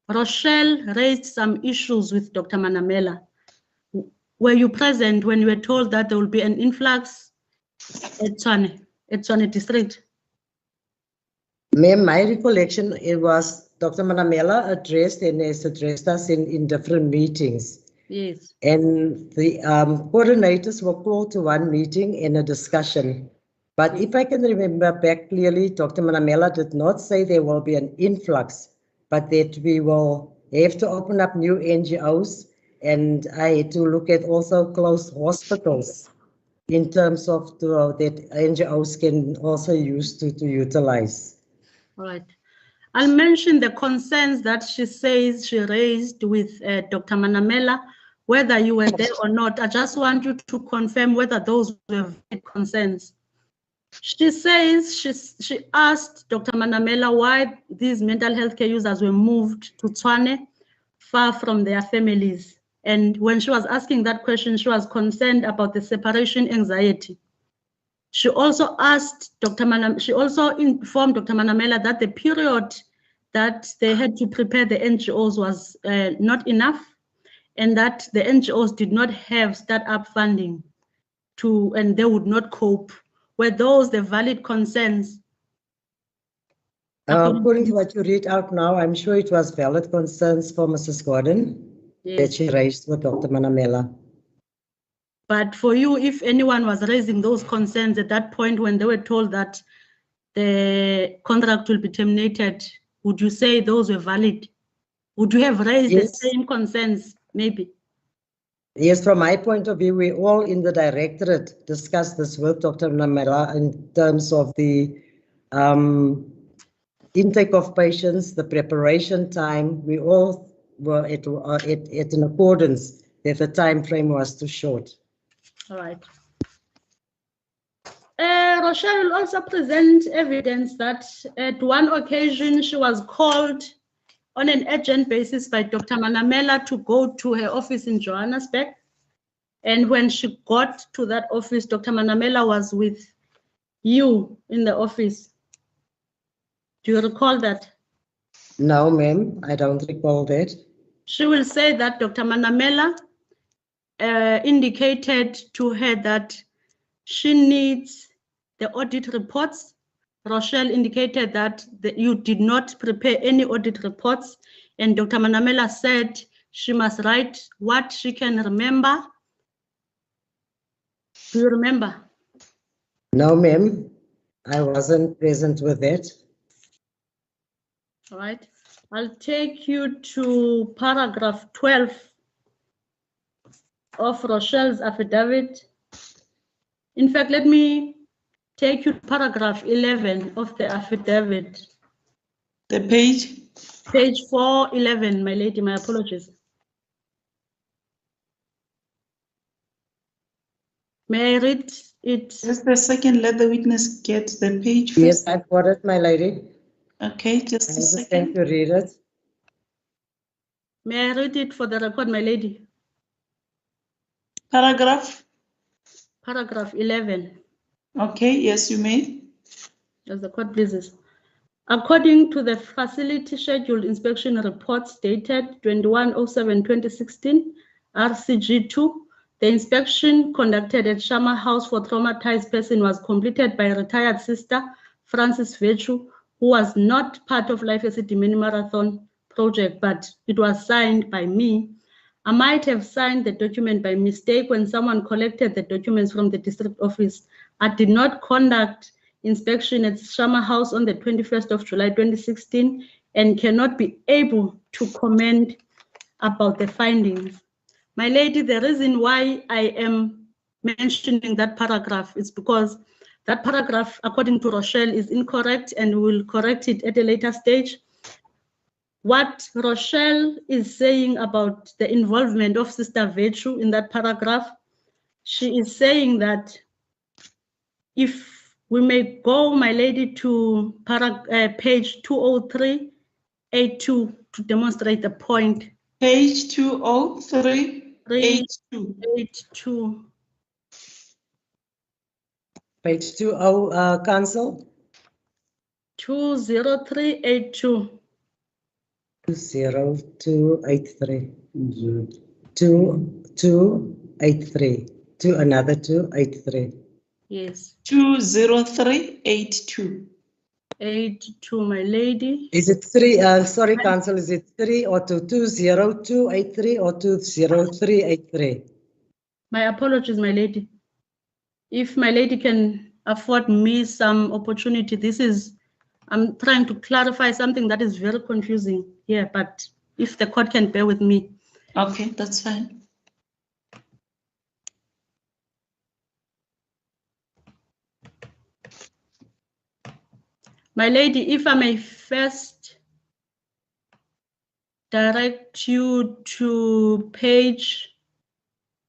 Speaker 10: Rochelle raised some issues with Dr. Manamela. Were you present when you were told that there will be an influx at Tshwane district?
Speaker 3: Ma'am, my recollection, it was Dr. Manamela addressed and has addressed us in different meetings.
Speaker 10: Yes.
Speaker 3: And the coordinators were called to one meeting and a discussion. But if I can remember back clearly, Dr. Manamela did not say there will be an influx, but that we will have to open up new NGOs. And I had to look at also closed hospitals in terms of that NGOs can also use to utilize.
Speaker 10: All right. I'll mention the concerns that she says she raised with Dr. Manamela, whether you were there or not. I just want you to confirm whether those were concerns. She says she asked Dr. Manamela why these mental health care users were moved to Tshwane, far from their families. And when she was asking that question, she was concerned about the separation anxiety. She also she also informed Dr. Manamela that the period that they had to prepare the NGOs was not enough, and that the NGOs did not have startup funding and they would not cope. Were those the valid concerns?
Speaker 3: According to what you read out now, I'm sure it was valid concerns for Mrs. Gordon that she raised with Dr. Manamela.
Speaker 10: But for you, if anyone was raising those concerns at that point when they were told that the contract will be terminated, would you say those were valid? Would you have raised the same concerns, maybe?
Speaker 3: Yes, from my point of view, we all in the directorate discussed this with Dr. Manamela in terms of the intake of patients, the preparation time. We all were in accordance that the time frame was too short.
Speaker 10: All right. Rochelle will also present evidence that at one occasion she was called on an urgent basis by Dr. Manamela to go to her office in Johannesburg. And when she got to that office, Dr. Manamela was with you in the office. Do you recall that?
Speaker 3: No, ma'am, I don't recall that.
Speaker 10: She will say that Dr. Manamela indicated to her that she needs the audit reports. Rochelle indicated that you did not prepare any audit reports, and Dr. Manamela said she must write what she can remember. Do you remember?
Speaker 3: No, ma'am, I wasn't present with that.
Speaker 10: All right, I'll take you to paragraph 12 of Rochelle's affidavit. In fact, let me take you to paragraph 11 of the affidavit.
Speaker 2: The page?
Speaker 10: Page 411, my lady, my apologies. May I read it?
Speaker 2: Just a second, let the witness get the page first.
Speaker 3: Yes, I've got it, my lady.
Speaker 2: Okay, just a second.
Speaker 3: To read it.
Speaker 10: May I read it for the record, my lady?
Speaker 2: Paragraph?
Speaker 10: Paragraph 11.
Speaker 2: Okay, yes, you may.
Speaker 10: As the court pleases. According to the facility scheduled inspection reports dated 21/07/2016, RCG2, the inspection conducted at Shama House for Traumatized Person was completed by retired sister Francis Vechu, who was not part of Life ESIDIMENI Marathon project, but it was signed by me. I might have signed the document by mistake when someone collected the documents from the district office. I did not conduct inspection at Shama House on the 21st of July 2016 and cannot be able to comment about the findings. My lady, the reason why I am mentioning that paragraph is because that paragraph, according to Rochelle, is incorrect and we'll correct it at a later stage. What Rochelle is saying about the involvement of Sister Vechu in that paragraph, she is saying that if we may go, my lady, to page 203A2 to demonstrate the point.
Speaker 2: Page 203?
Speaker 10: 382.
Speaker 3: Page 20, Council.
Speaker 10: 20382.
Speaker 3: 20283. 2283. To another 283.
Speaker 10: Yes.
Speaker 2: 20382.
Speaker 10: 82, my lady.
Speaker 3: Is it three? Sorry, Council, is it 3 or 2? 20283 or 20383?
Speaker 10: My apologies, my lady. If my lady can afford me some opportunity, I'm trying to clarify something that is very confusing here, but if the court can bear with me.
Speaker 2: Okay, that's fine.
Speaker 10: My lady, if I may first direct you to page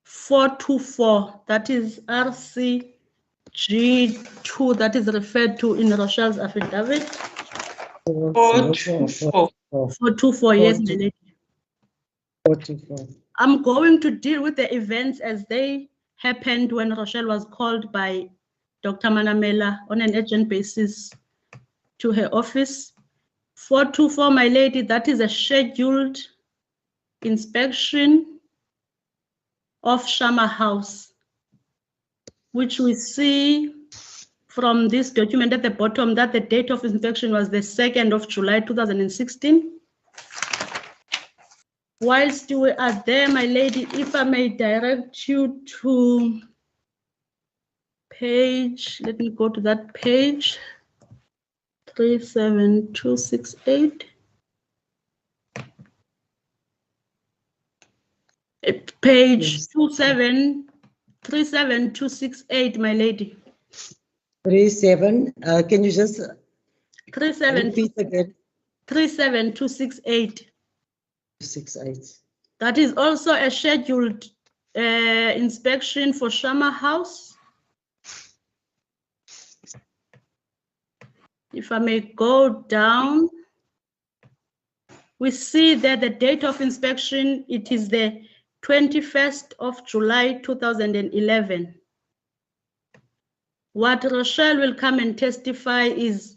Speaker 10: 424, that is RCG2, that is referred to in Rochelle's affidavit.
Speaker 2: 424.
Speaker 10: 424, yes, my lady.
Speaker 3: 424.
Speaker 10: I'm going to deal with the events as they happened when Rochelle was called by Dr. Manamela on an urgent basis to her office. 424, my lady, that is a scheduled inspection of Shama House, which we see from this document at the bottom that the date of inspection was the 2nd of July 2016. Whilst you are there, my lady, if I may direct you to page, let me go to that page, 37268. Page 37268, my lady.
Speaker 3: 37. Can you just repeat again?
Speaker 10: 37268.
Speaker 3: 68.
Speaker 10: That is also a scheduled inspection for Shama House. If I may go down, we see that the date of inspection, it is the 21st of July 2011. What Rochelle will come and testify is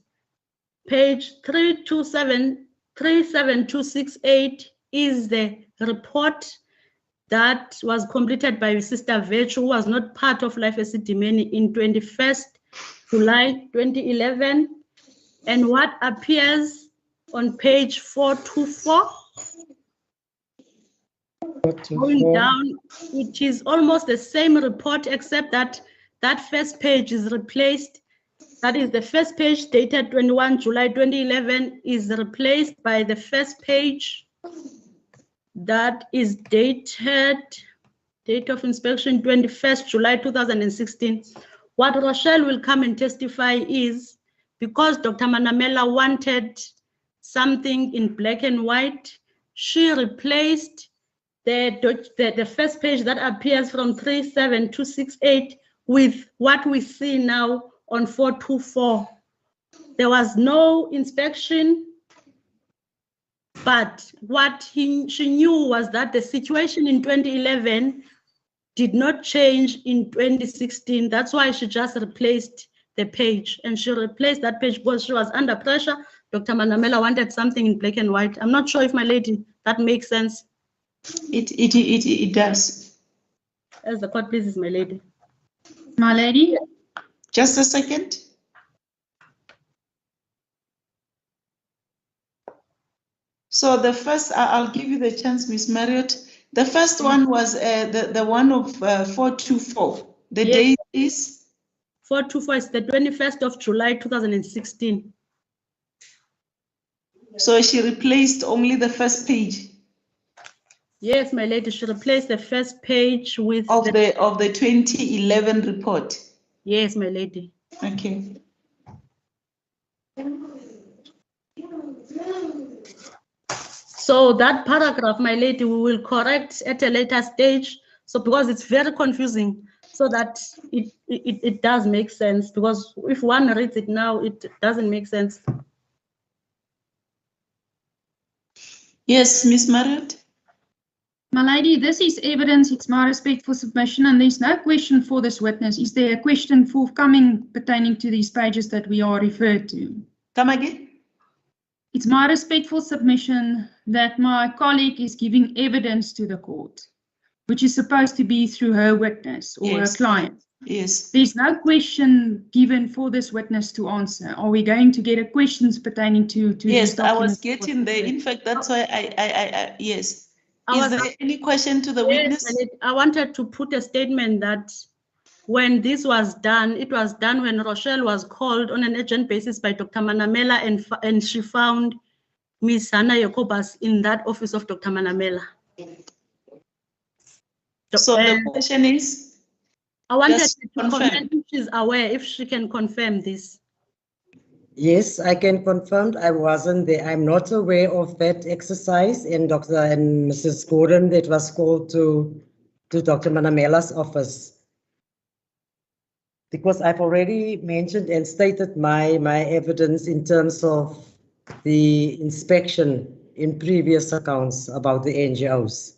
Speaker 10: page 37268 is the report that was completed by Sister Virtue, who was not part of Life ESIDIMENI in 21st July 2011. And what appears on page 424, going down, it is almost the same report, except that that first page is replaced. That is the first page dated 21 July 2011 is replaced by the first page that is dated, date of inspection 21st July 2016. What Rochelle will come and testify is, because Dr. Manamela wanted something in black and white, she replaced the first page that appears from 37268 with what we see now on 424. There was no inspection, but what she knew was that the situation in 2011 did not change in 2016. That's why she just replaced the page, and she replaced that page because she was under pressure. Dr. Manamela wanted something in black and white. I'm not sure if, my lady, that makes sense.
Speaker 2: It does.
Speaker 10: As the court pleases, my lady.
Speaker 4: My lady?
Speaker 2: Just a second. So the first, I'll give you the chance, Miss Marriott. The first one was the one of 424. The
Speaker 10: Yes.
Speaker 2: date is?
Speaker 10: 424 is the 21st of July 2016.
Speaker 2: So she replaced only the first page?
Speaker 10: Yes, my lady, she replaced the first page with
Speaker 2: of the 2011 report.
Speaker 10: Yes, my lady.
Speaker 2: Okay.
Speaker 10: So that paragraph, my lady, we will correct at a later stage. So because it's very confusing, so that it does make sense, because if one reads it now, it doesn't make sense.
Speaker 2: Yes, Miss Marriott.
Speaker 4: My lady, this is evidence. It's my respectful submission, and there's no question for this witness. Is there a question forthcoming pertaining to these pages that we are referred to?
Speaker 2: Come again?
Speaker 4: It's my respectful submission that my colleague is giving evidence to the court, which is supposed to be through her witness or
Speaker 2: Yes.
Speaker 4: her client.
Speaker 2: Yes.
Speaker 4: There's no question given for this witness to answer. Are we going to get a questions pertaining to
Speaker 2: Yes,
Speaker 4: these
Speaker 2: I was
Speaker 4: documents?
Speaker 2: getting there. In fact, that's why I yes.
Speaker 10: I
Speaker 2: Is
Speaker 10: was-
Speaker 2: there any question to the
Speaker 10: Yes,
Speaker 2: witness?
Speaker 10: and I wanted to put a statement that when this was done, it was done when Rochelle was called on an urgent basis by Dr. Manamela, and she found Ms. Hannah Jacobus in that office of Dr. Manamela.
Speaker 2: So the question is?
Speaker 10: I wanted
Speaker 2: Just
Speaker 10: to
Speaker 2: confirm.
Speaker 10: comment if she's aware, if she can confirm this.
Speaker 3: Yes, I can confirm I wasn't there. I'm not aware of that exercise, and Dr. and Mrs. Gordon that was called to Dr. Manamela's office. Because I've already mentioned and stated my evidence in terms of the inspection in previous accounts about the NGOs.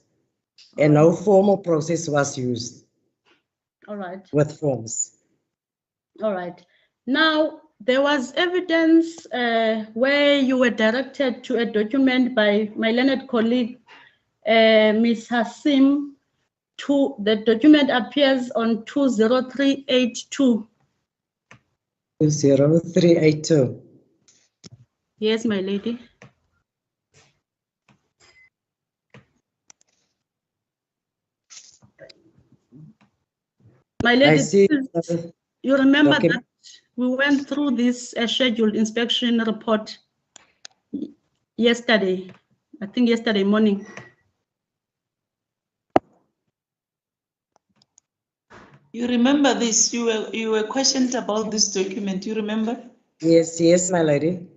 Speaker 3: And no formal process was used
Speaker 10: All right.
Speaker 3: with forms.
Speaker 10: All right. Now, there was evidence where you were directed to a document by my learned colleague, Ms. Hassim. The document appears on 20382.
Speaker 3: 20382.
Speaker 10: Yes, my lady. My lady,
Speaker 3: I see.
Speaker 10: you remember
Speaker 3: Okay.
Speaker 10: that we went through this scheduled inspection report yesterday, I think yesterday morning.
Speaker 2: You remember this? You were questioned about this document. You remember?
Speaker 3: Yes, my lady.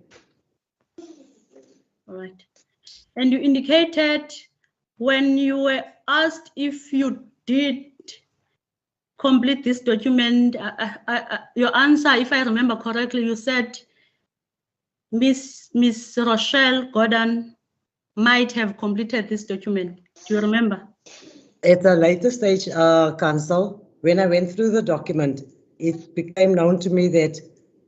Speaker 10: All right. And you indicated when you were asked if you did complete this document, your answer, if I remember correctly, you said Miss Rochelle Gordon might have completed this document. Do you remember?
Speaker 3: At a later stage, Council, when I went through the document, it became known to me that,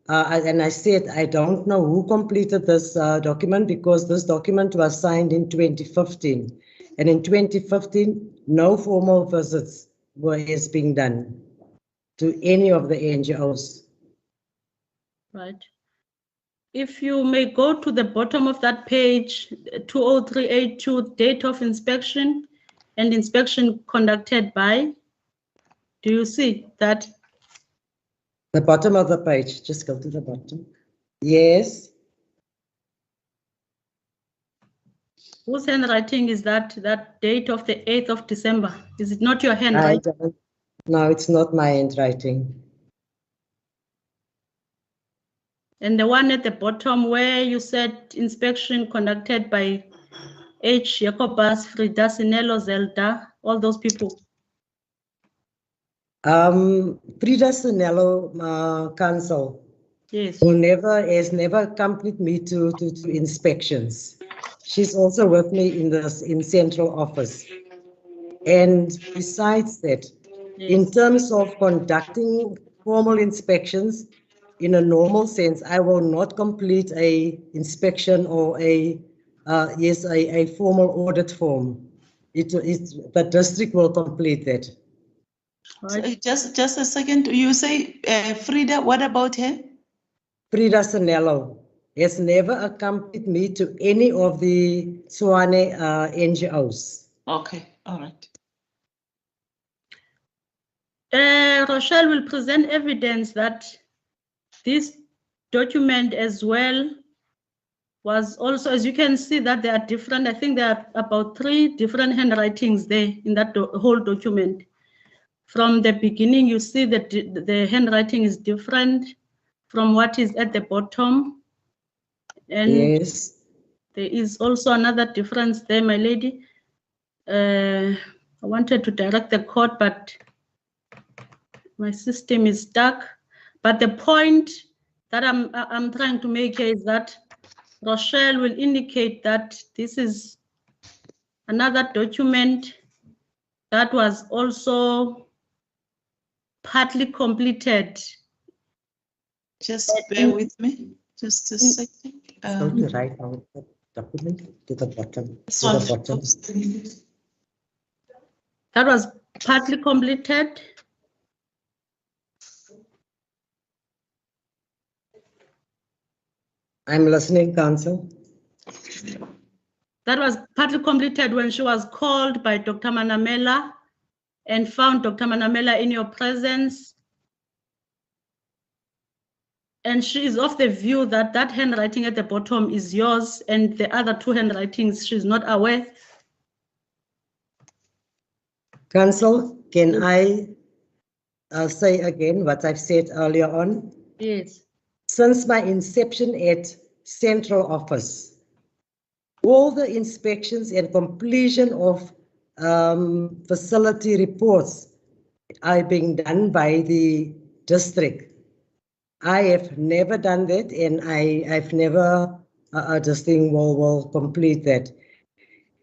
Speaker 3: and I said, I don't know who completed this document because this document was signed in 2015. And in 2015, no formal visits is being done to any of the NGOs.
Speaker 10: Right. If you may go to the bottom of that page, 20382, date of inspection and inspection conducted by, do you see that?
Speaker 3: The bottom of the page, just go to the bottom. Yes.
Speaker 10: Whose handwriting is that date of the 8th of December? Is it not your handwriting?
Speaker 3: No, it's not my handwriting.
Speaker 10: And the one at the bottom where you said inspection conducted by H. Jacobus, Frida Sinelo, Zelda, all those people.
Speaker 3: Frida Sinelo, Council.
Speaker 10: Yes.
Speaker 3: Has never accompanied me to inspections. She's also with me in central office. And besides that,
Speaker 10: Yes.
Speaker 3: in terms of conducting formal inspections, in a normal sense, I will not complete a inspection or a formal audit form. The district will complete that.
Speaker 10: Right.
Speaker 2: So just a second. You say Frida, what about her?
Speaker 3: Frida Sinelo has never accompanied me to any of the Tshwane NGOs.
Speaker 2: Okay, all right.
Speaker 10: Rochelle will present evidence that this document as well was also, as you can see, that there are different, I think there are about 3 different handwritings there in that whole document. From the beginning, you see that the handwriting is different from what is at the bottom. And
Speaker 3: yes.
Speaker 10: There is also another difference there, my lady. I wanted to direct the court, but my system is stuck. But the point that I'm trying to make here is that Rochelle will indicate that this is another document that was also partly completed.
Speaker 2: Just bear with me, just a second.
Speaker 3: Go to right on the document to the bottom.
Speaker 2: This
Speaker 3: To
Speaker 2: one.
Speaker 3: the bottom.
Speaker 10: That was partly completed.
Speaker 3: I'm listening, Council.
Speaker 10: That was partly completed when she was called by Dr. Manamela and found Dr. Manamela in your presence. And she is of the view that that handwriting at the bottom is yours and the other two handwritings she's not aware.
Speaker 3: Council, can I say again what I've said earlier on?
Speaker 10: Yes.
Speaker 3: Since my inception at Central Office, all the inspections and completion of facility reports are being done by the district. I have never done that, and I've never this thing will complete that.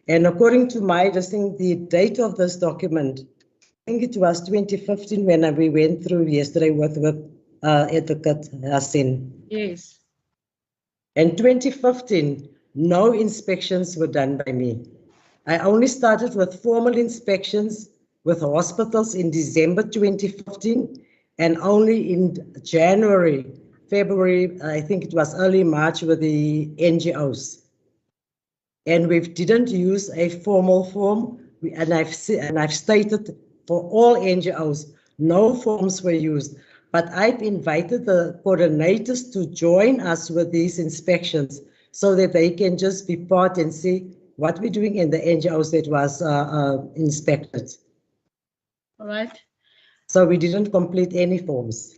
Speaker 3: And according to my the date of this document, I think it was 2015 when we went through yesterday with Advocate Hassan.
Speaker 10: Yes.
Speaker 3: In 2015, no inspections were done by me. I only started with formal inspections with hospitals in December 2015, and only in January, February, I think it was early March with the NGOs. And we didn't use a formal form, and I've stated for all NGOs, no forms were used. But I've invited the coordinators to join us with these inspections so that they can just be part and see what we're doing in the NGOs that was inspected.
Speaker 10: All right.
Speaker 3: So we didn't complete any forms.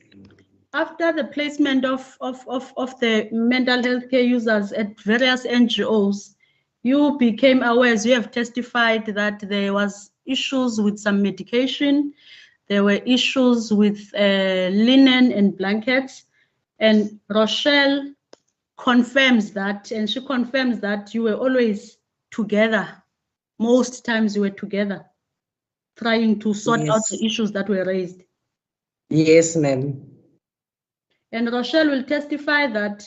Speaker 10: After the placement of the mental health care users at various NGOs, you became aware, as you have testified, that there was issues with some medication, there were issues with linen and blankets, and Rochelle confirms that, and she confirms that you were always together. Most times you were together, trying to sort out the issues that were raised.
Speaker 3: Yes, ma'am.
Speaker 10: And Rochelle will testify that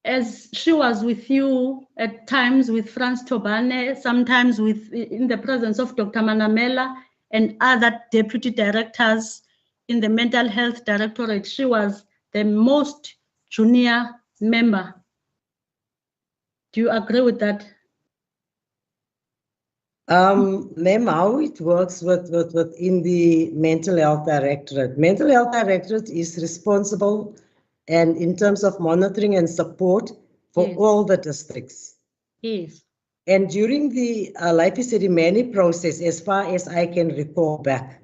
Speaker 10: as she was with you at times with Franz Tobane, sometimes in the presence of Dr. Manamela and other deputy directors in the Mental Health Directorate, she was the most junior member. Do you agree with that?
Speaker 3: Ma'am, how it works within the Mental Health Directorate. Mental Health Directorate is responsible and in terms of monitoring and support for all the districts.
Speaker 10: Yes.
Speaker 3: And during the ESIDIMENI process, as far as I can recall back,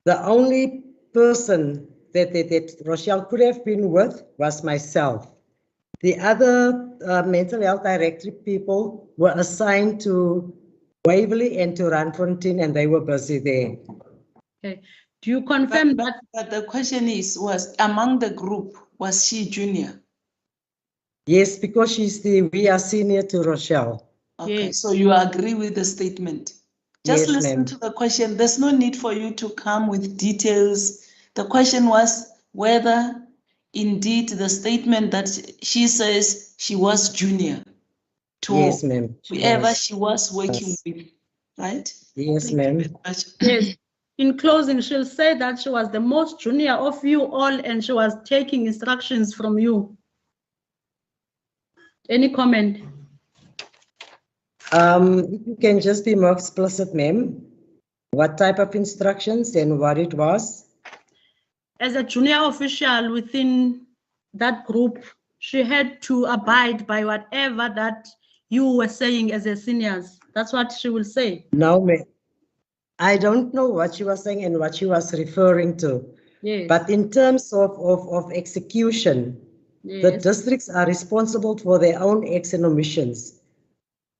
Speaker 3: the only person that Rochelle could have been with was myself. The other Mental Health Directorate people were assigned to Waverley and to Randfontein, and they were busy there.
Speaker 10: Okay. Do you confirm that?
Speaker 2: But the question is, was among the group, was she junior?
Speaker 3: Yes, because we are senior to Rochelle.
Speaker 2: Okay,
Speaker 10: Yes.
Speaker 2: so you agree with the statement. Just
Speaker 3: Yes,
Speaker 2: listen
Speaker 3: ma'am.
Speaker 2: to the question. There's no need for you to come with details. The question was whether indeed the statement that she says she was junior to
Speaker 3: Yes, ma'am.
Speaker 2: whoever she was working with, right?
Speaker 3: Yes,
Speaker 2: Thank you
Speaker 3: ma'am.
Speaker 2: very much.
Speaker 10: Yes. In closing, she'll say that she was the most junior of you all and she was taking instructions from you. Any comment?
Speaker 3: If you can just be more explicit, ma'am, what type of instructions and what it was?
Speaker 10: As a junior official within that group, she had to abide by whatever that you were saying as a seniors. That's what she will say.
Speaker 3: No, ma'am. I don't know what she was saying and what she was referring to.
Speaker 10: Yes.
Speaker 3: But in terms of execution, the districts are responsible for their own acts and omissions.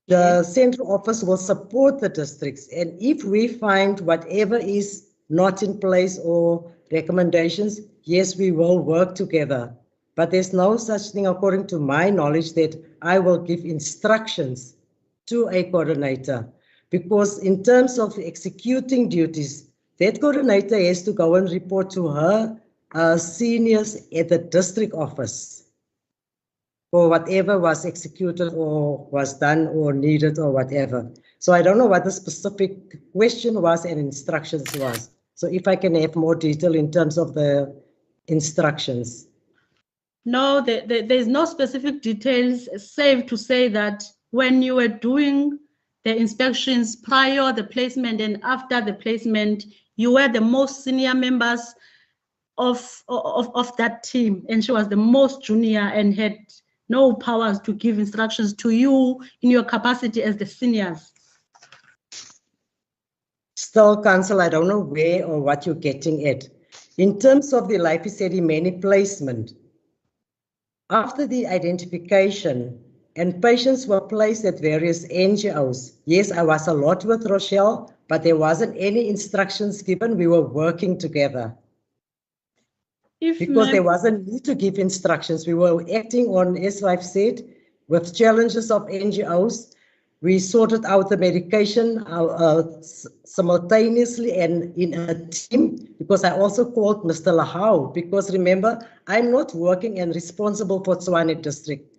Speaker 3: The central office will support the districts, and if we find whatever is not in place or recommendations, yes, we will work together. But there's no such thing, according to my knowledge, that I will give instructions to a coordinator. because in terms of executing duties, that coordinator has to go and report to her seniors at the district office for whatever was executed or was done or needed or whatever. So I don't know what the specific question was and instructions was. So if I can have more detail in terms of the instructions.
Speaker 10: No, there's no specific details, save to say that when you were doing the inspections prior the placement and after the placement, you were the most senior members of that team, and she was the most junior and had no powers to give instructions to you in your capacity as the seniors.
Speaker 3: Still, Council, I don't know where or what you're getting at. In terms of the life ESIDIMENI placement, after the identification and patients were placed at various NGOs, yes, I was a lot with Rochelle, but there wasn't any instructions given. We were working together. Because there wasn't need to give instructions. We were acting on, as I've said, with challenges of NGOs. We sorted out the medication simultaneously and in a team, because I also called Mr. Lahau, because remember, I'm not working and responsible for Tshwane district.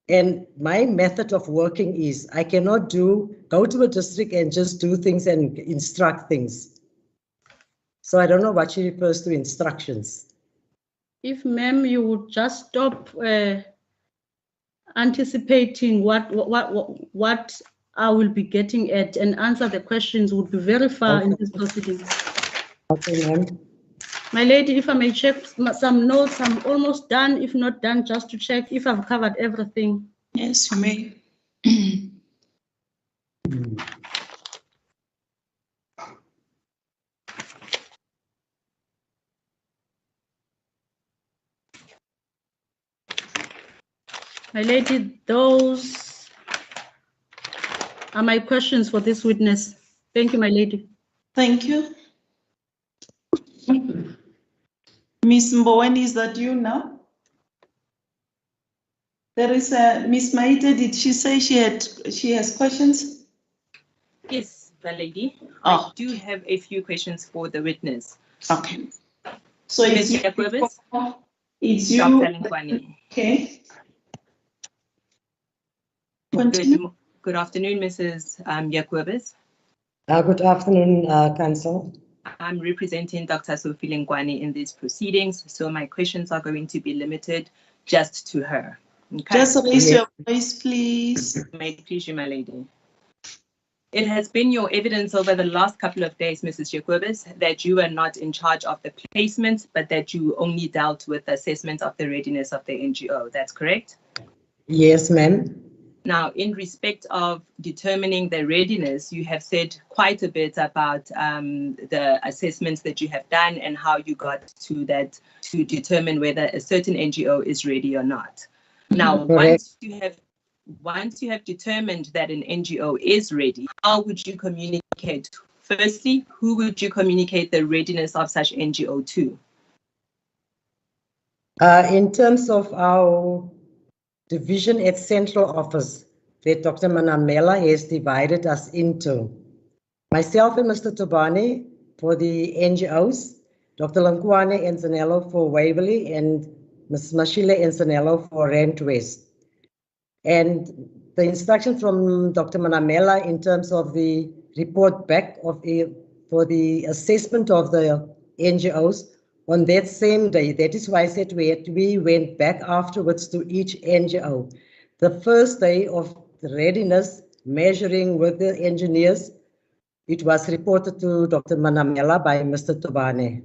Speaker 3: And my method of working is I cannot go to a district and just do things and instruct things. So I don't know what she refers to instructions.
Speaker 10: If ma'am, you would just stop anticipating what I will be getting at and answer the questions would be very far in this proceeding.
Speaker 3: Okay, ma'am.
Speaker 10: My lady, if I may check some notes, I'm almost done. If not done, just to check if I've covered everything.
Speaker 2: Yes, you may.
Speaker 10: My lady, those are my questions for this witness. Thank you, my lady.
Speaker 2: Thank you. Miss Mboweni, is that you now? There is a Miss Maite. Did she say she has questions?
Speaker 11: Yes, the lady.
Speaker 2: Oh.
Speaker 11: I do have a few questions for the witness.
Speaker 2: Okay. So it's you. It's you.
Speaker 11: Dr. Linkwani.
Speaker 2: Okay. Continue.
Speaker 11: Good afternoon, Mrs. Jacobus.
Speaker 3: Good afternoon, Council.
Speaker 11: I'm representing Dr. Sophie Linkwani in these proceedings, so my questions are going to be limited just to her. Okay?
Speaker 2: Just raise your voice, please.
Speaker 11: May it please you, my lady. It has been your evidence over the last couple of days, Mrs. Jacobus, that you were not in charge of the placement, but that you only dealt with the assessment of the readiness of the NGO. That's correct?
Speaker 3: Yes, ma'am.
Speaker 11: Now, in respect of determining the readiness, you have said quite a bit about the assessments that you have done and how you got to that to determine whether a certain NGO is ready or not. Now, once you have determined that an NGO is ready, how would you communicate? Firstly, who would you communicate the readiness of such NGO to?
Speaker 3: In terms of our division at central office that Dr. Manamela has divided us into. Myself and Mr. Tobani for the NGOs, Dr. Lankwane and Zanello for Waverley, and Ms. Mashile and Zanello for Rand West. And the instruction from Dr. Manamela in terms of the report back for the assessment of the NGOs on that same day. That is why I said we went back afterwards to each NGO. The first day of the readiness measuring with the engineers, it was reported to Dr. Manamela by Mr. Tobane.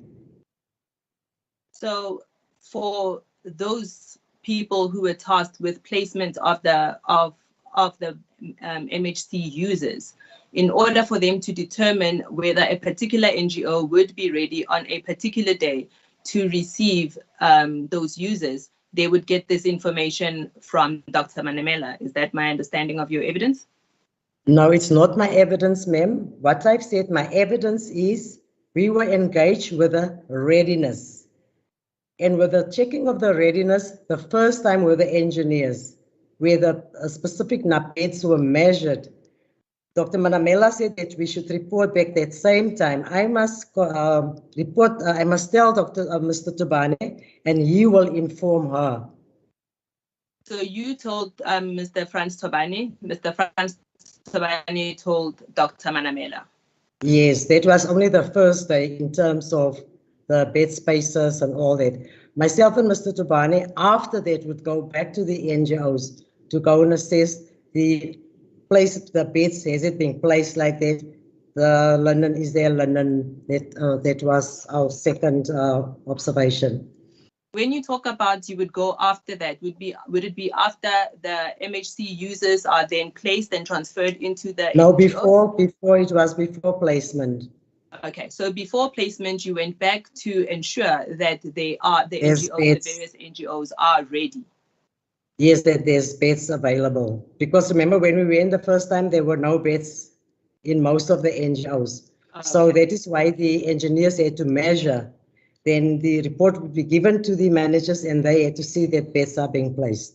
Speaker 11: So for those people who were tasked with placement of the MHC users, in order for them to determine whether a particular NGO would be ready on a particular day to receive those users, they would get this information from Dr. Manamela. Is that my understanding of your evidence?
Speaker 3: No, it's not my evidence, ma'am. What I've said, my evidence is we were engaged with the readiness. And with the checking of the readiness, the first time were the engineers, where the specific NAPEDs were measured. Dr. Manamela said that we should report back that same time. I must report, I must tell Mr. Tobane, and he will inform her.
Speaker 11: So you told Mr. Franz Tobani, Mr. Franz Tobani told Dr. Manamela.
Speaker 3: Yes, that was only the first day in terms of the bed spaces and all that. Myself and Mr. Tobani, after that, would go back to the NGOs to go and assess the place, the beds, has it been placed like that? The London, is there London? That was our second observation.
Speaker 11: When you talk about you would go after that, would it be after the MHC users are then placed and transferred into the
Speaker 3: No,
Speaker 11: NGOs?
Speaker 3: before it was before placement.
Speaker 11: Okay, so before placement, you went back to ensure that they are the NGOs, the various NGOs are ready.
Speaker 3: Yes, that there's beds available. Because remember when we went the first time, there were no beds in most of the NGOs. Okay. So that is why the engineers had to measure. Then the report would be given to the managers and they had to see that beds are being placed.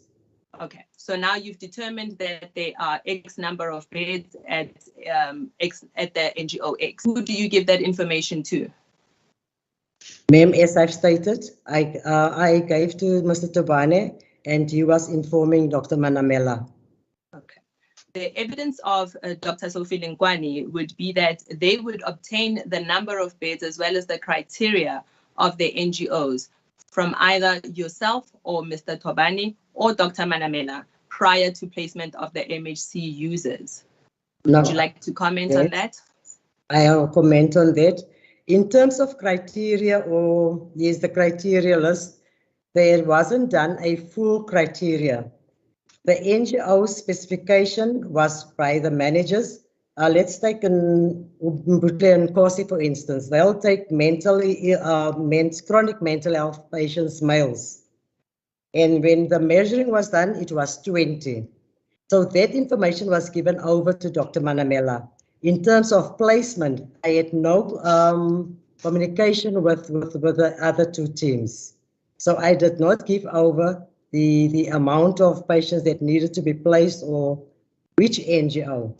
Speaker 11: Okay, so now you've determined that there are X number of beds at the NGO X. Who do you give that information to?
Speaker 3: Ma'am, as I've stated, I gave to Mr. Tobane and he was informing Dr. Manamela.
Speaker 11: Okay. The evidence of Dr. Sophie Lingwani would be that they would obtain the number of beds as well as the criteria of the NGOs from either yourself or Mr. Tobani or Dr. Manamela prior to placement of the MHC users. Would you like to comment on that?
Speaker 3: I'll comment on that. In terms of criteria, or yes, the criteria list, there wasn't done a full criteria. The NGO specification was by the managers. Let's take Mbutli and Kosi, for instance. They'll take chronic mental health patients, males. And when the measuring was done, it was 20. So that information was given over to Dr. Manamela. In terms of placement, I had no communication with the other two teams. So I did not give over the amount of patients that needed to be placed or which NGO.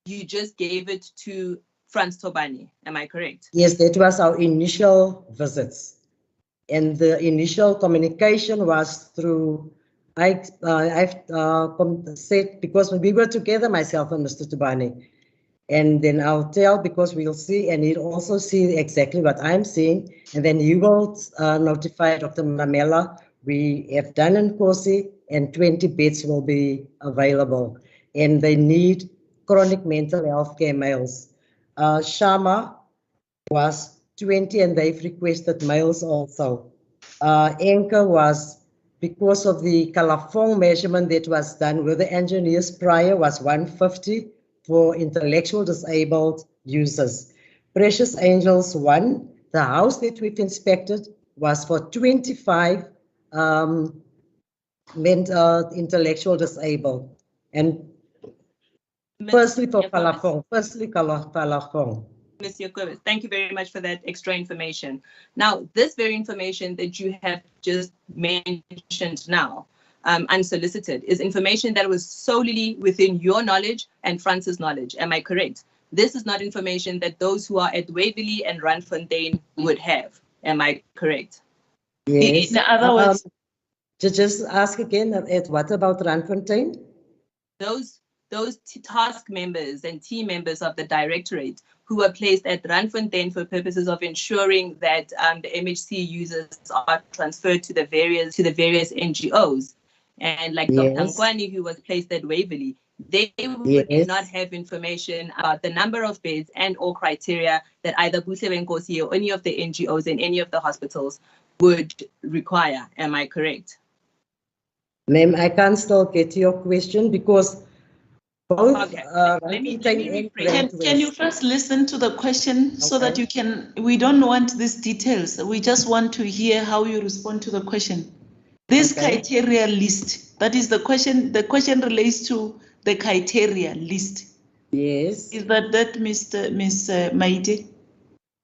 Speaker 11: You just gave it to Franz Tobani, am I correct?
Speaker 3: Yes, that was our initial visits. And the initial communication was through, I've said, because when we were together, myself and Mr. Tobani, and then I'll tell because we'll see, and he'll also see exactly what I'm seeing, and then he will notify Dr. Manamela, we have done in Kosi, and 20 beds will be available, and they need chronic mental health care males. Shama was 20, and they've requested males also. Anchor was, because of the Kalafong measurement that was done with the engineers prior, was 150 for intellectual disabled users. Precious Angels 1, the house that we've inspected was for 25 intellectual disabled. And firstly for Kalafong, Kalafong.
Speaker 11: Ms. Jacobus, thank you very much for that extra information. Now, this very information that you have just mentioned now, unsolicited, is information that was solely within your knowledge and France's knowledge. Am I correct? This is not information that those who are at Waverley and Randfontein would have. Am I correct?
Speaker 3: Yes.
Speaker 2: In other words,
Speaker 3: to just ask again, what about Randfontein?
Speaker 11: Those task members and team members of the directorate who were placed at Randfontein for purposes of ensuring that the MHC users are transferred to the various NGOs. And like Dr. Nkwani, who was placed at Waverley, they would not have information about the number of beds and or criteria that either Buhle Nkosi or any of the NGOs and any of the hospitals would require. Am I correct?
Speaker 3: Ma'am, I can't still get to your question because both.
Speaker 11: Okay.
Speaker 2: Can you first listen to the question so that you can? We don't want these details. We just want to hear how you respond to the question. This criteria list, that is the question. The question relates to the criteria list.
Speaker 3: Yes.
Speaker 2: Is that Miss Maite?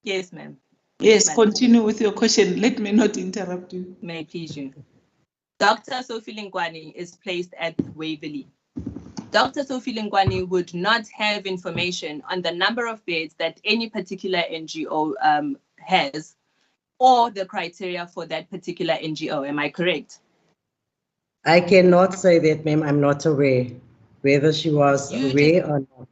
Speaker 11: Yes, ma'am.
Speaker 2: Yes, continue with your question. Let me not interrupt you.
Speaker 11: May I please you. Dr. Sophie Lingwani is placed at Waverley. Dr. Sophie Lingwani would not have information on the number of beds that any particular NGO has, or the criteria for that particular NGO. Am I correct?
Speaker 3: I cannot say that, ma'am. I'm not aware whether she was aware or not.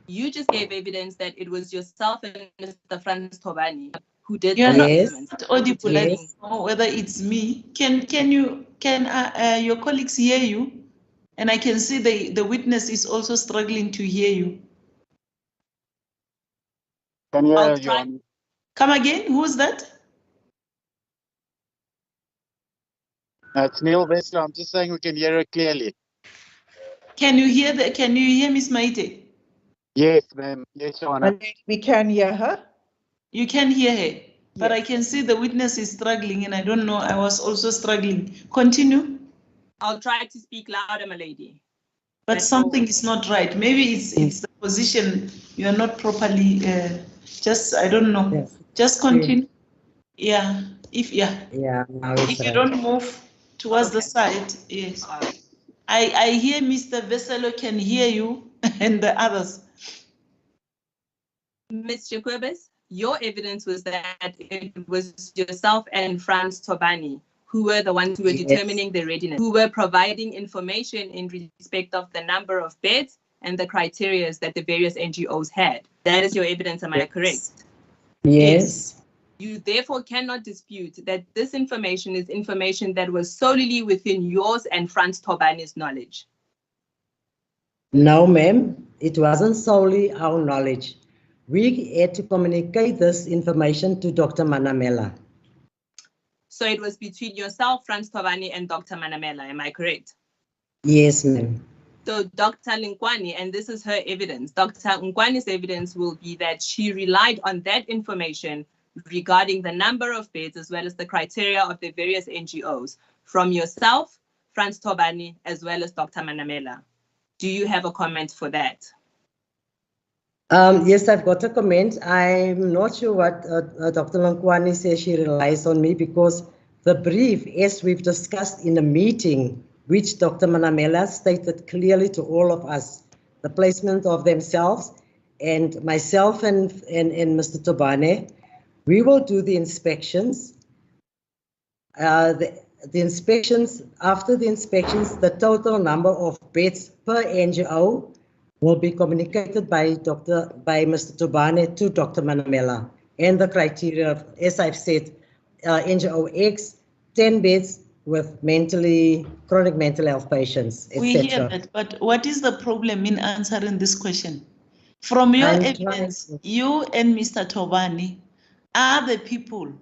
Speaker 11: You just gave evidence that it was yourself and Mr. Franz Tobani who did
Speaker 2: You're
Speaker 3: Yes.
Speaker 2: not audible. I
Speaker 3: Yes.
Speaker 2: don't know whether it's me. Can your colleagues hear you? And I can see the witness is also struggling to hear you.
Speaker 5: Can you
Speaker 11: I'll
Speaker 5: hear
Speaker 11: try.
Speaker 5: you?
Speaker 2: Come again? Who's that?
Speaker 5: It's Neil Wessler. I'm just saying we can hear her clearly.
Speaker 2: Can you hear Miss Maite?
Speaker 5: Yes, ma'am. Yes, Your Honor.
Speaker 12: We can hear her.
Speaker 2: You can hear her, but I can see the witness is struggling, and I don't know. I was also struggling. Continue.
Speaker 11: I'll try to speak louder, my lady.
Speaker 2: But something is not right. Maybe it's the position you are not properly. I don't know.
Speaker 3: Yes.
Speaker 2: Just continue. Yeah.
Speaker 3: Yeah, now it's
Speaker 2: If you
Speaker 3: right.
Speaker 2: don't move towards the side, yes. I hear Mr. Veselo can hear you and the others.
Speaker 11: Ms. Jacobus, your evidence was that it was yourself and Franz Tobani who were the ones who were determining the readiness, who were providing information in respect of the number of beds and the criteria that the various NGOs had. That is your evidence, am I correct?
Speaker 3: Yes.
Speaker 11: You therefore cannot dispute that this information is information that was solely within yours and Franz Tobani's knowledge.
Speaker 3: No, ma'am. It wasn't solely our knowledge. We had to communicate this information to Dr. Manamela.
Speaker 11: So it was between yourself, Franz Tobani, and Dr. Manamela, am I correct?
Speaker 3: Yes, ma'am.
Speaker 11: So Dr. Linkwani, and this is her evidence, Dr. Nkwani's evidence will be that she relied on that information regarding the number of beds as well as the criteria of the various NGOs from yourself, Franz Tobani, as well as Dr. Manamela. Do you have a comment for that?
Speaker 3: Yes, I've got a comment. I'm not sure what Dr. Lankwani says she relies on me, because the brief, as we've discussed in a meeting, which Dr. Manamela stated clearly to all of us, the placement of themselves and myself and Mr. Tobane, we will do the inspections. The inspections, after the inspections, the total number of beds per NGO will be communicated by Mr. Tobane to Dr. Manamela, and the criteria, as I've said, NGO X, 10 beds with chronic mental health patients, etc.
Speaker 2: We hear that, but what is the problem in answering this question? From your evidence, you and Mr. Tobani are the people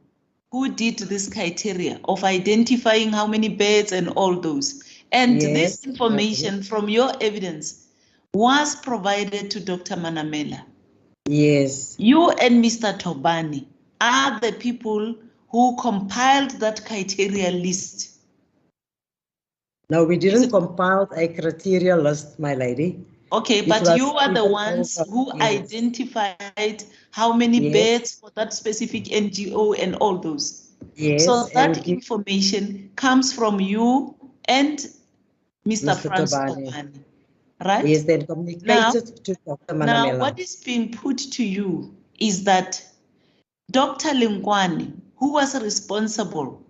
Speaker 2: who did this criteria of identifying how many beds and all those. And this information from your evidence was provided to Dr. Manamela.
Speaker 3: Yes.
Speaker 2: You and Mr. Tobani are the people who compiled that criteria list.
Speaker 3: No, we didn't compile a criteria list, my lady.
Speaker 2: Okay, but you are the ones who identified how many beds for that specific NGO and all those.
Speaker 3: Yes.
Speaker 2: So that information comes from you and Mr. Franz Tobani, right?
Speaker 3: Yes, then communicated to Dr. Manamela.
Speaker 2: Now, what is being put to you is that Dr. Linkwani, who was responsible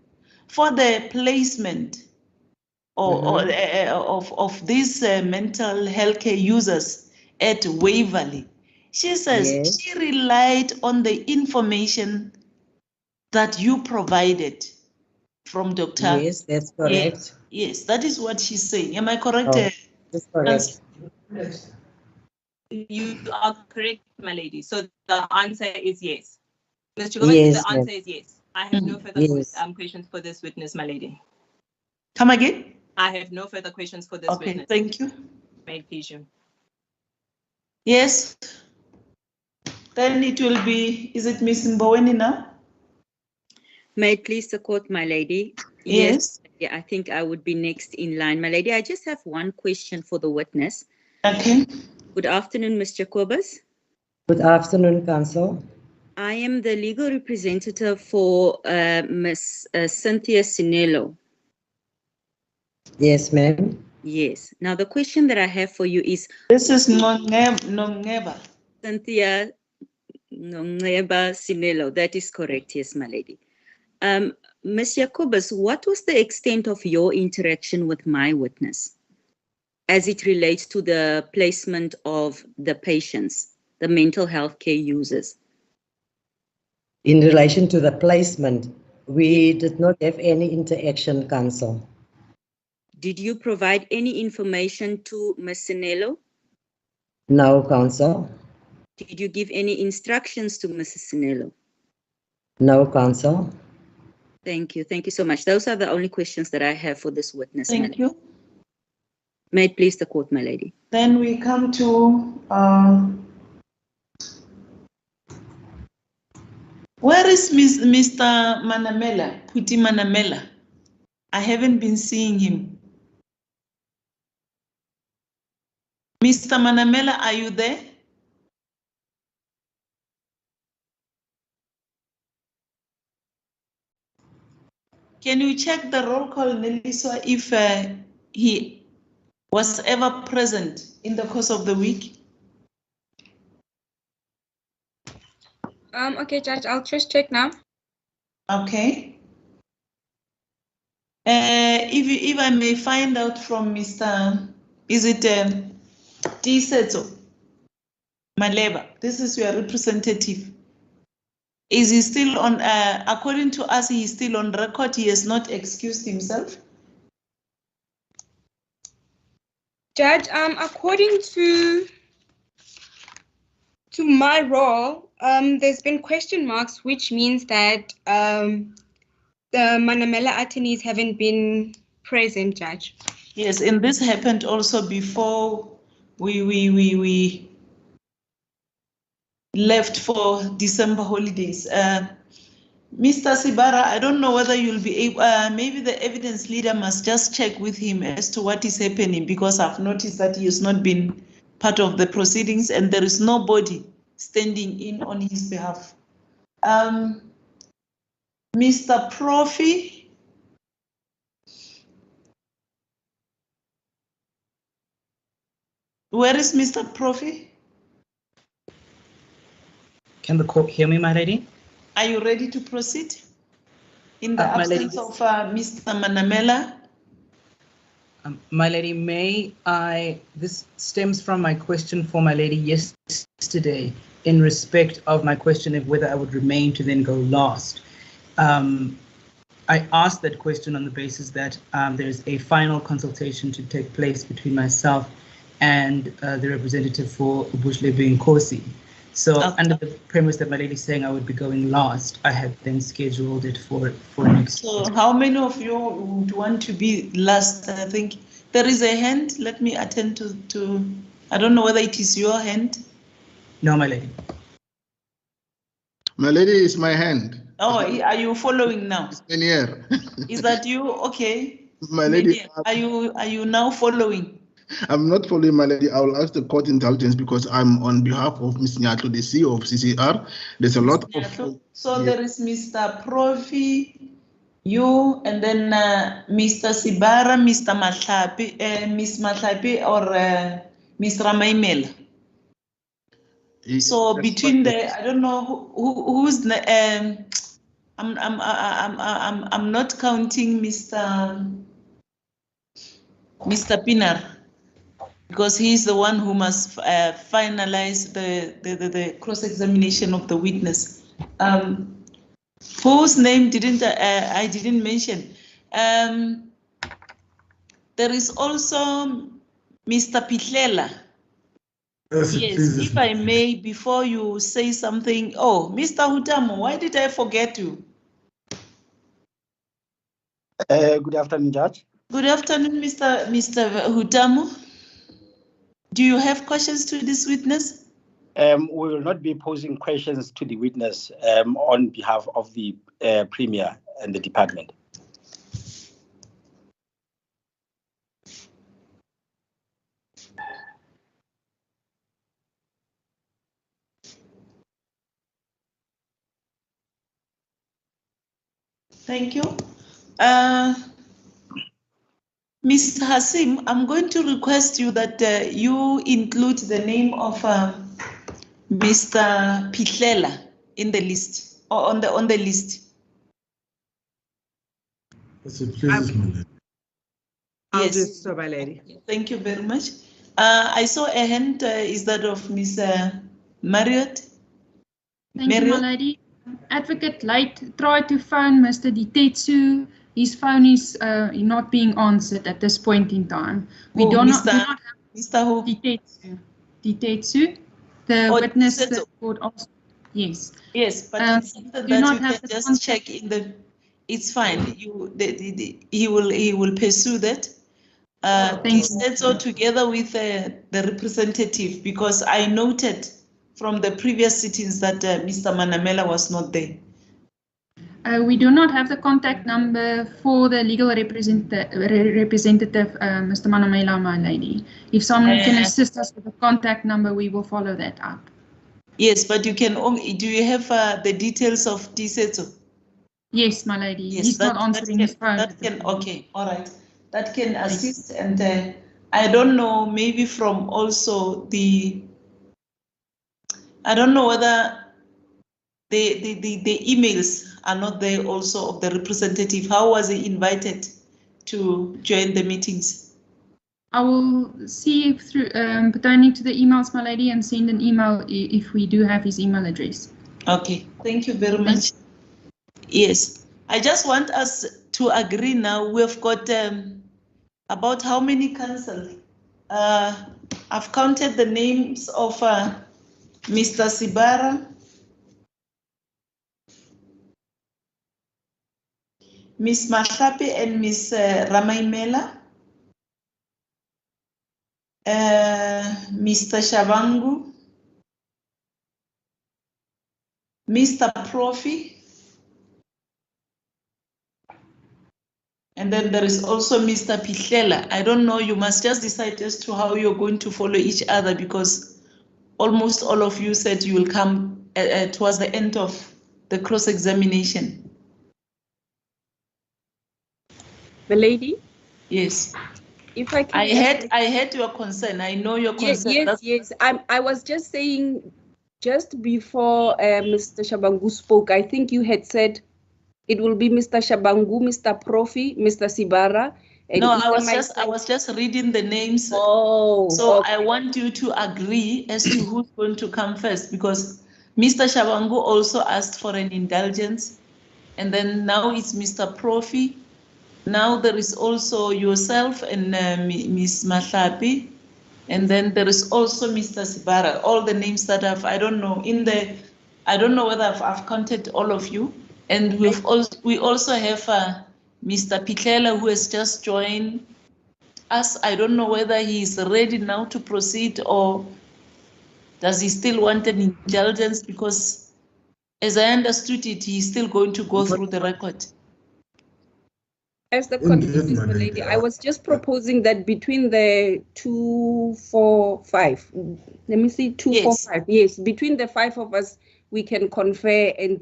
Speaker 2: for the placement of these mental health care users at Waverley, she says she relied on the information that you provided from Dr.
Speaker 3: Yes, that's correct.
Speaker 2: Yes, that is what she's saying. Am I correct?
Speaker 3: That's correct.
Speaker 11: You are correct, my lady. So the answer is yes. Mr. Gomez, the answer is yes. I have no further questions for this witness, my lady.
Speaker 2: Come again?
Speaker 11: I have no further questions for this witness.
Speaker 2: Okay, thank you.
Speaker 11: May it please you.
Speaker 2: Yes. Then it will be, is it Miss Mboweni now?
Speaker 9: May it please the court, my lady?
Speaker 2: Yes.
Speaker 9: Yeah, I think I would be next in line. My lady, I just have one question for the witness.
Speaker 2: Okay.
Speaker 9: Good afternoon, Ms. Jacobus.
Speaker 3: Good afternoon, Counsel.
Speaker 9: I am the legal representative for Ms. Cynthia Sinello.
Speaker 3: Yes, ma'am.
Speaker 9: Yes. Now the question that I have for you is,
Speaker 2: This is Nongeba.
Speaker 9: Cynthia Nongeba Sinelo. That is correct, yes, my lady. Ms. Jacobus, what was the extent of your interaction with my witness as it relates to the placement of the patients, the mental health care users?
Speaker 3: In relation to the placement, we did not have any interaction, Council.
Speaker 9: Did you provide any information to Ms. Sinelo?
Speaker 3: No, Council.
Speaker 9: Did you give any instructions to Mrs. Sinelo?
Speaker 3: No, Council.
Speaker 9: Thank you. Thank you so much. Those are the only questions that I have for this witness.
Speaker 2: Thank you.
Speaker 9: May it please the court, my lady.
Speaker 2: Then we come to, where is Mr. Manamela, Puti Manamela? I haven't been seeing him. Mr. Manamela, are you there? Can you check the roll call, Nelisa, if he was ever present in the course of the week?
Speaker 12: Okay, Judge, I'll just check now.
Speaker 2: Okay. If I may find out from Mr. Is it Diseto Maleba? This is your representative. Is he still on, according to us, he is still on record, he has not excused himself?
Speaker 12: Judge, according to my role, there's been question marks, which means that the Manamela attorneys haven't been present, Judge.
Speaker 2: Yes, and this happened also before we left for December holidays. Mr. Sibara, I don't know whether you'll be able, maybe the evidence leader must just check with him as to what is happening, because I've noticed that he has not been part of the proceedings and there is nobody standing in on his behalf. Mr. Profi. Where is Mr. Profi?
Speaker 13: Can the court hear me, my lady?
Speaker 2: Are you ready to proceed? In the absence of Mr. Manamela?
Speaker 13: My lady, this stems from my question for my lady yesterday in respect of my question of whether I would remain to then go last. I asked that question on the basis that there's a final consultation to take place between myself and the representative for Ubushlebe Nkosi. So under the premise that my lady is saying I would be going last, I had then scheduled it for next.
Speaker 2: So how many of you would want to be last? I think there is a hand. Let me attend to I don't know whether it is your hand.
Speaker 13: No, my lady.
Speaker 6: My lady is my hand.
Speaker 2: Oh, are you following now?
Speaker 6: Here.
Speaker 2: Is that you? Okay.
Speaker 6: My lady.
Speaker 2: Are you now following?
Speaker 6: I'm not following, my lady. I will ask the court intelligence because I'm on behalf of Ms. Nyato, the CEO of CCR. There's a lot of...
Speaker 2: So there is Mr. Profi, you, and then Mr. Sibara, Mr. Mahlapi, Ms. Mahlapi, or Mr. Ramaimela. So between the, I don't know who's the, I'm not counting Mr. Pinar, because he's the one who must finalize the cross-examination of the witness. Whose name I didn't mention? There is also Mr. Pitlela. Yes, if I may, before you say something. Oh, Mr. Hutamo, why did I forget you?
Speaker 14: Good afternoon, Judge.
Speaker 2: Good afternoon, Mr. Hutamo. Do you have questions to this witness?
Speaker 14: We will not be posing questions to the witness on behalf of the Premier and the department.
Speaker 2: Thank you. Mr. Hasim, I'm going to request you that you include the name of Mr. Pitlela in the list or on the list.
Speaker 15: Yes, it pleases me, lady.
Speaker 2: I'll do so, my lady. Thank you very much. I saw a hand. Is that of Miss Marriott?
Speaker 4: Thank you, my lady. Advocate Light tried to phone Mr. Ditetsu. His phone is not being answered at this point in time. We do not have
Speaker 2: Mr. Who?
Speaker 4: Ditetsu, the witness that court also. Yes.
Speaker 2: Yes, but it's something that you can just check in the. It's fine. He will pursue that. He said so together with the representative, because I noted from the previous sittings that Mr. Manamela was not there.
Speaker 4: We do not have the contact number for the legal representative, Mr. Manamela, my lady. If someone can assist us with the contact number, we will follow that up.
Speaker 2: Yes, but you can only. Do you have the details of Disetso?
Speaker 4: Yes, my lady.
Speaker 2: Yes,
Speaker 4: he's not answering his phone.
Speaker 2: Okay, all right. That can assist, and I don't know, maybe from also the. I don't know whether the emails are not there also of the representative. How was he invited to join the meetings?
Speaker 4: I will see through pertaining to the emails, my lady, and send an email if we do have his email address.
Speaker 2: Okay, thank you very much. Yes, I just want us to agree now. We've got about how many council? I've counted the names of Mr. Sibara, Miss Mahlapi and Miss Ramaimela, Mr. Shabangu, Mr. Profi, and then there is also Mr. Pitlela. I don't know, you must just decide as to how you're going to follow each other, because almost all of you said you will come towards the end of the cross-examination.
Speaker 16: The lady?
Speaker 2: Yes.
Speaker 16: If I can.
Speaker 2: I had your concern. I know your concern.
Speaker 16: Yes. I was just saying, just before Mr. Shabangu spoke, I think you had said it will be Mr. Shabangu, Mr. Profi, Mr. Sibara. And
Speaker 2: no, I was just reading the names.
Speaker 16: Oh.
Speaker 2: So okay. I want you to agree as to who's going to come first, because Mr. Shabangu also asked for an indulgence, and then now it's Mr. Profi. Now there is also yourself and Ms. Mahlapi, and then there is also Mr. Sibara. All the names that I don't know whether I've counted all of you, and we also have Mr. Pitlela, who has just joined us. I don't know whether he is ready now to proceed, or does he still want an indulgence, because as I understood it, he's still going to go through the record.
Speaker 16: As the confuses the lady, I was just proposing that between the 2, 4, 5, let me see, 2, yes. 4, 5. Yes, between the 5 of us, we can confer and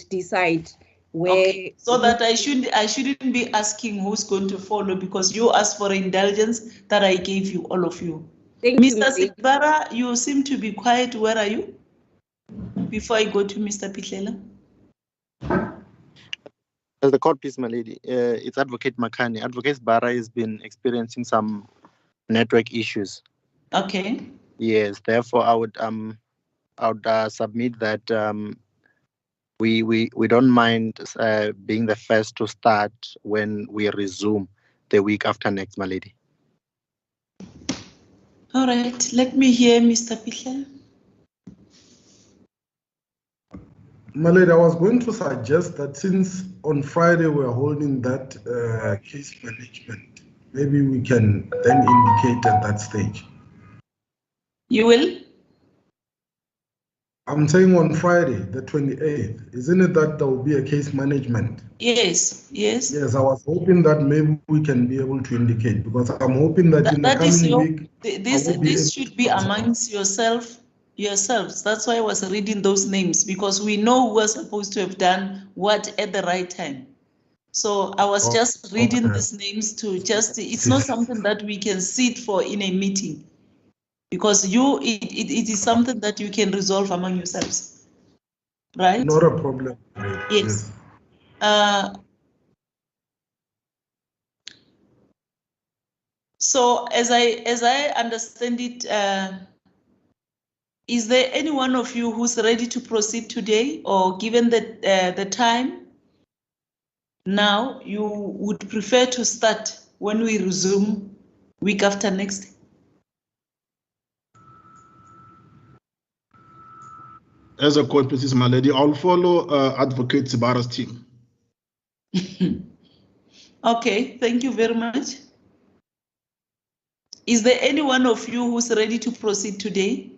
Speaker 16: decide where. Okay.
Speaker 2: So that I shouldn't be asking who's going to follow, because you asked for indulgence that I gave you, all of you.
Speaker 16: Thank
Speaker 2: Mr. you, Sibara, you seem to be quiet. Where are you? Before I go to Mr. Pitlela.
Speaker 5: As the court, please, my lady, it's Advocate Makani. Advocate Bara has been experiencing some network issues.
Speaker 2: Okay.
Speaker 5: Yes, therefore I would submit that we don't mind being the first to start when we resume the week after next, my lady.
Speaker 2: All right, let me hear Mr. Pitlela.
Speaker 15: My lady, I was going to suggest that since on Friday we're holding that case management, maybe we can then indicate at that stage.
Speaker 2: You will?
Speaker 15: I'm saying on Friday, the 28th, isn't it that there will be a case management?
Speaker 2: Yes.
Speaker 15: Yes, I was hoping that maybe we can be able to indicate, because I'm hoping that in the coming week.
Speaker 2: This should be amongst yourselves. That's why I was reading those names, because we know who was supposed to have done what at the right time. So I was just reading these names to just, it's not something that we can sit for in a meeting, because it is something that you can resolve among yourselves, right?
Speaker 15: Not a problem.
Speaker 2: Yes. So as I understand it, is there any one of you who's ready to proceed today, or given the time now, you would prefer to start when we resume week after next?
Speaker 6: As a court, please, my lady, I'll follow Advocate Sibara's team.
Speaker 2: Okay, thank you very much. Is there any one of you who's ready to proceed today?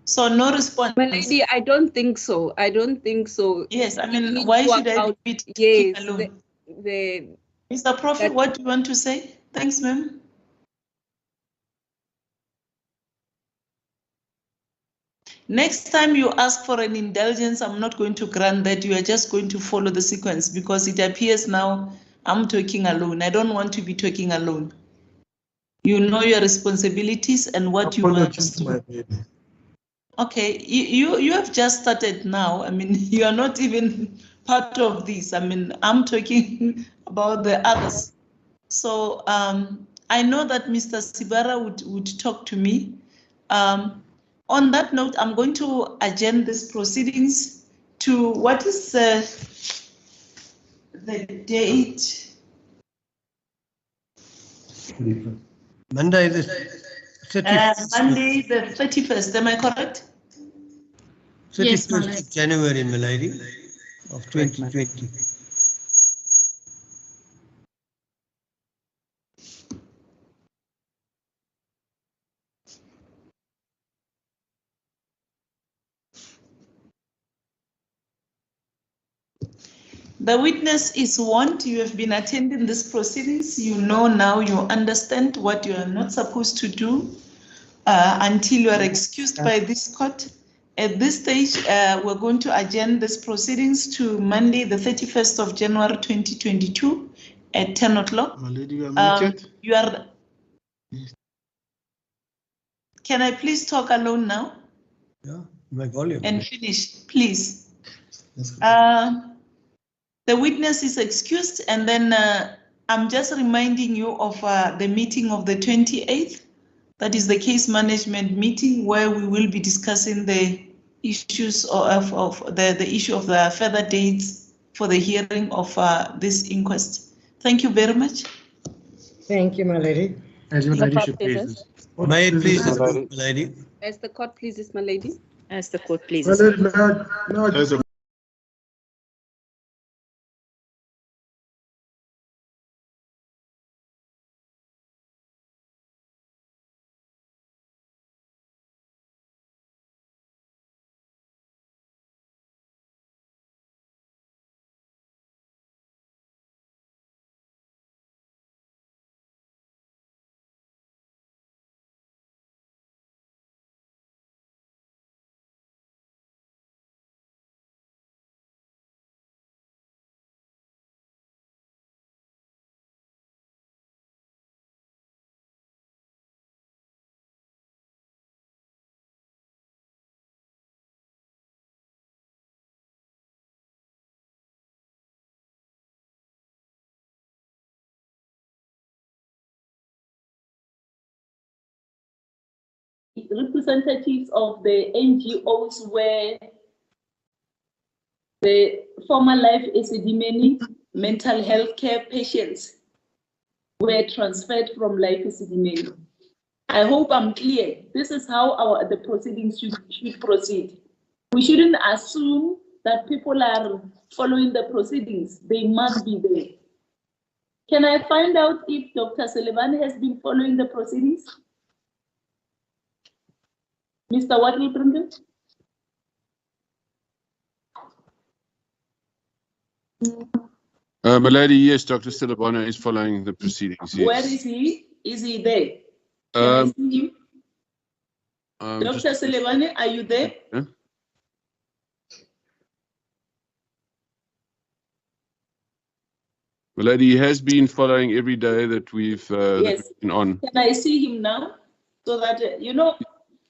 Speaker 2: So no response.
Speaker 16: My lady, I don't think so. I don't think so.
Speaker 2: Yes, I mean, why should I be
Speaker 16: yes,
Speaker 2: alone?
Speaker 16: Mr.
Speaker 2: Prophet, what do you want to say? Thanks, ma'am. Next time you ask for an indulgence, I'm not going to grant that. You are just going to follow the sequence, because it appears now I'm talking alone. I don't want to be talking alone. You know your responsibilities and what you want to do. Okay, you have just started now. I mean, you are not even part of this. I mean, I'm talking about the others. So I know that Mr. Sibara would talk to me. On that note, I'm going to adjourn these proceedings to what is the date?
Speaker 7: Monday the 31st.
Speaker 2: Monday the 31st, am I correct?
Speaker 7: 31st of January, my lady, of 2020.
Speaker 2: The witness is warned. You have been attending these proceedings. You know now, you understand what you are not supposed to do until you are excused by this court. At this stage, we're going to adjourn these proceedings to Monday, the 31st of January 2022 at 10 o'clock. You are. Can I please talk alone now?
Speaker 7: Yeah, my volume.
Speaker 2: And finish, please. The witness is excused, and then I'm just reminding you of the meeting of the 28th. That is the case management meeting, where we will be discussing the issues of the issue of the further dates for the hearing of this inquest. Thank you very much.
Speaker 3: Thank you, my lady.
Speaker 8: As your ladyship pleases.
Speaker 7: May it please the court, my lady.
Speaker 16: As the court pleases, my lady.
Speaker 9: As the court pleases.
Speaker 2: Representatives of the NGOs where the former life ESIDIMENI mental health care patients were transferred from life ESIDIMENI. I hope I'm clear. This is how the proceedings should proceed. We shouldn't assume that people are following the proceedings. They must be there. Can I find out if Dr. Sullivan has been following the proceedings? Mr. Wadley-Brunde?
Speaker 17: My lady, yes, Dr. Stilabona is following the proceedings. Yes.
Speaker 2: Where is he? Is he there?
Speaker 9: Can I see him?
Speaker 17: Just-
Speaker 9: Dr. Selebane, are you there?
Speaker 17: Yeah. Well, lady, he has been following every day that we've
Speaker 9: Yes.
Speaker 17: been on.
Speaker 9: Can I see him now? So that, you know,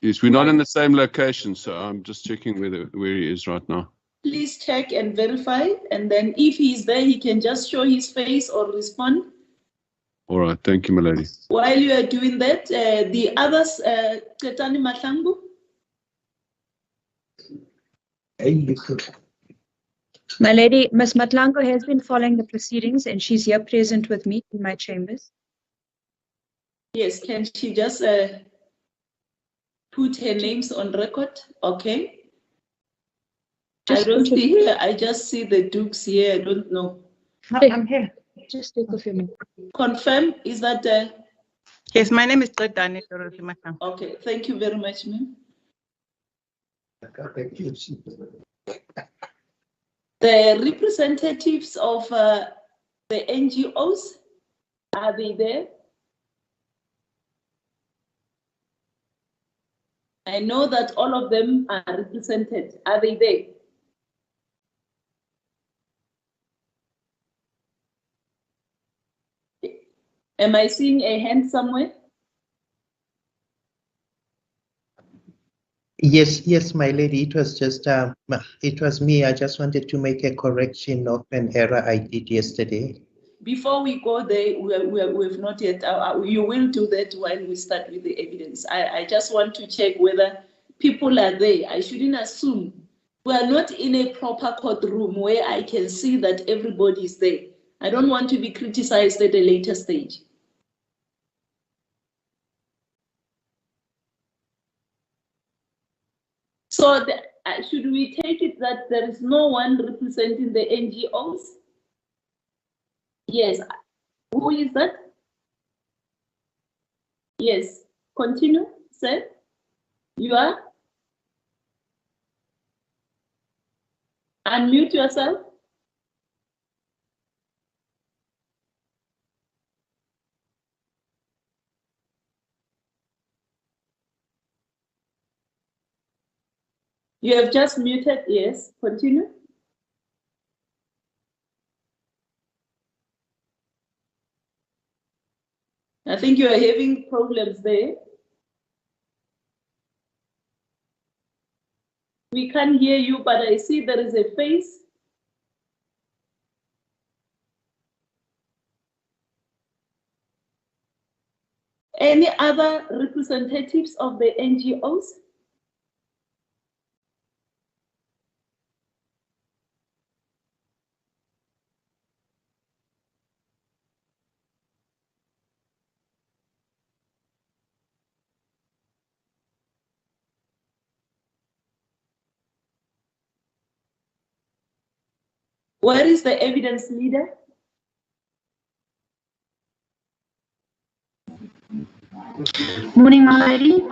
Speaker 17: Yes, we're not in the same location, so I'm just checking where he is right now.
Speaker 9: please check and verify. And then if he's there, he can just show his face or respond.
Speaker 17: All right, thank you, my lady.
Speaker 9: While you are doing that, the others, Tetani Matlangu.
Speaker 18: My lady, Ms. Matlango has been following the proceedings and she's here present with me in my chambers.
Speaker 9: Yes, can she just put her names on record? Okay. I don't see her. I just see the Dukes here. I don't know.
Speaker 18: I'm here. Just take off your name.
Speaker 9: Confirm, is that
Speaker 19: Yes, my name is Dani Dorothy Matang.
Speaker 9: okay? Thank you very much, ma'am. The representatives of the NGOs, are they there? I know that all of them are represented. Are they there? Am I seeing a hand somewhere?
Speaker 20: Yes, my lady. It was just it was me. I just wanted to make a correction of an error I did yesterday.
Speaker 9: Before we go there, we've not yet. You will do that while we start with the evidence. I just want to check whether people are there. I shouldn't assume. We are not in a proper courtroom where I can see that everybody is there. I don't want to be criticized at a later stage. So should we take it that there is no one representing the NGOs? Yes. Who is that? Yes. Continue, sir. You are? Unmute yourself. You have just muted, yes. Continue. I think you are having problems there. We can't hear you, but I see there is a face. Any other representatives of the NGOs? Where is the evidence leader?
Speaker 18: Morning, my lady.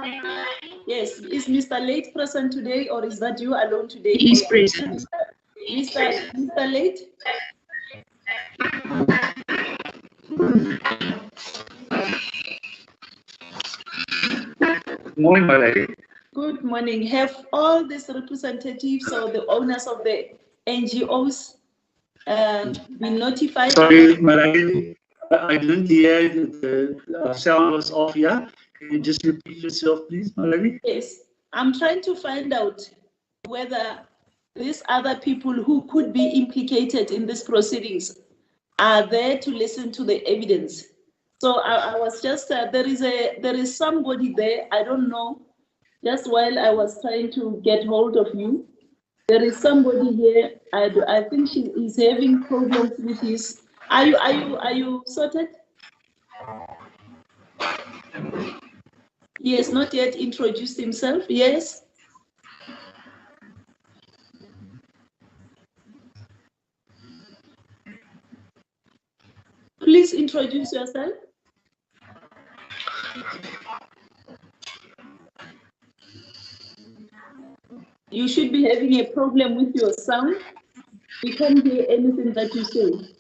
Speaker 9: Yes, is Mr. Late present today, or is that you alone today?
Speaker 18: He is present.
Speaker 9: Mr. Late?
Speaker 21: Good morning, my lady.
Speaker 9: Good morning. Have all these representatives or the owners of the NGOs been notified?
Speaker 21: Sorry, my lady, I didn't hear the sound was off here. Can you just repeat yourself, please, my lady?
Speaker 9: Yes, I'm trying to find out whether these other people who could be implicated in these proceedings are there to listen to the evidence. So I was just there is somebody there. I don't know. Just while I was trying to get hold of you, there is somebody here. I think she is having problems with his. Are you sorted? He has not yet introduced himself. Yes. Please introduce yourself. You should be having a problem with your sound. We can't hear anything that you say.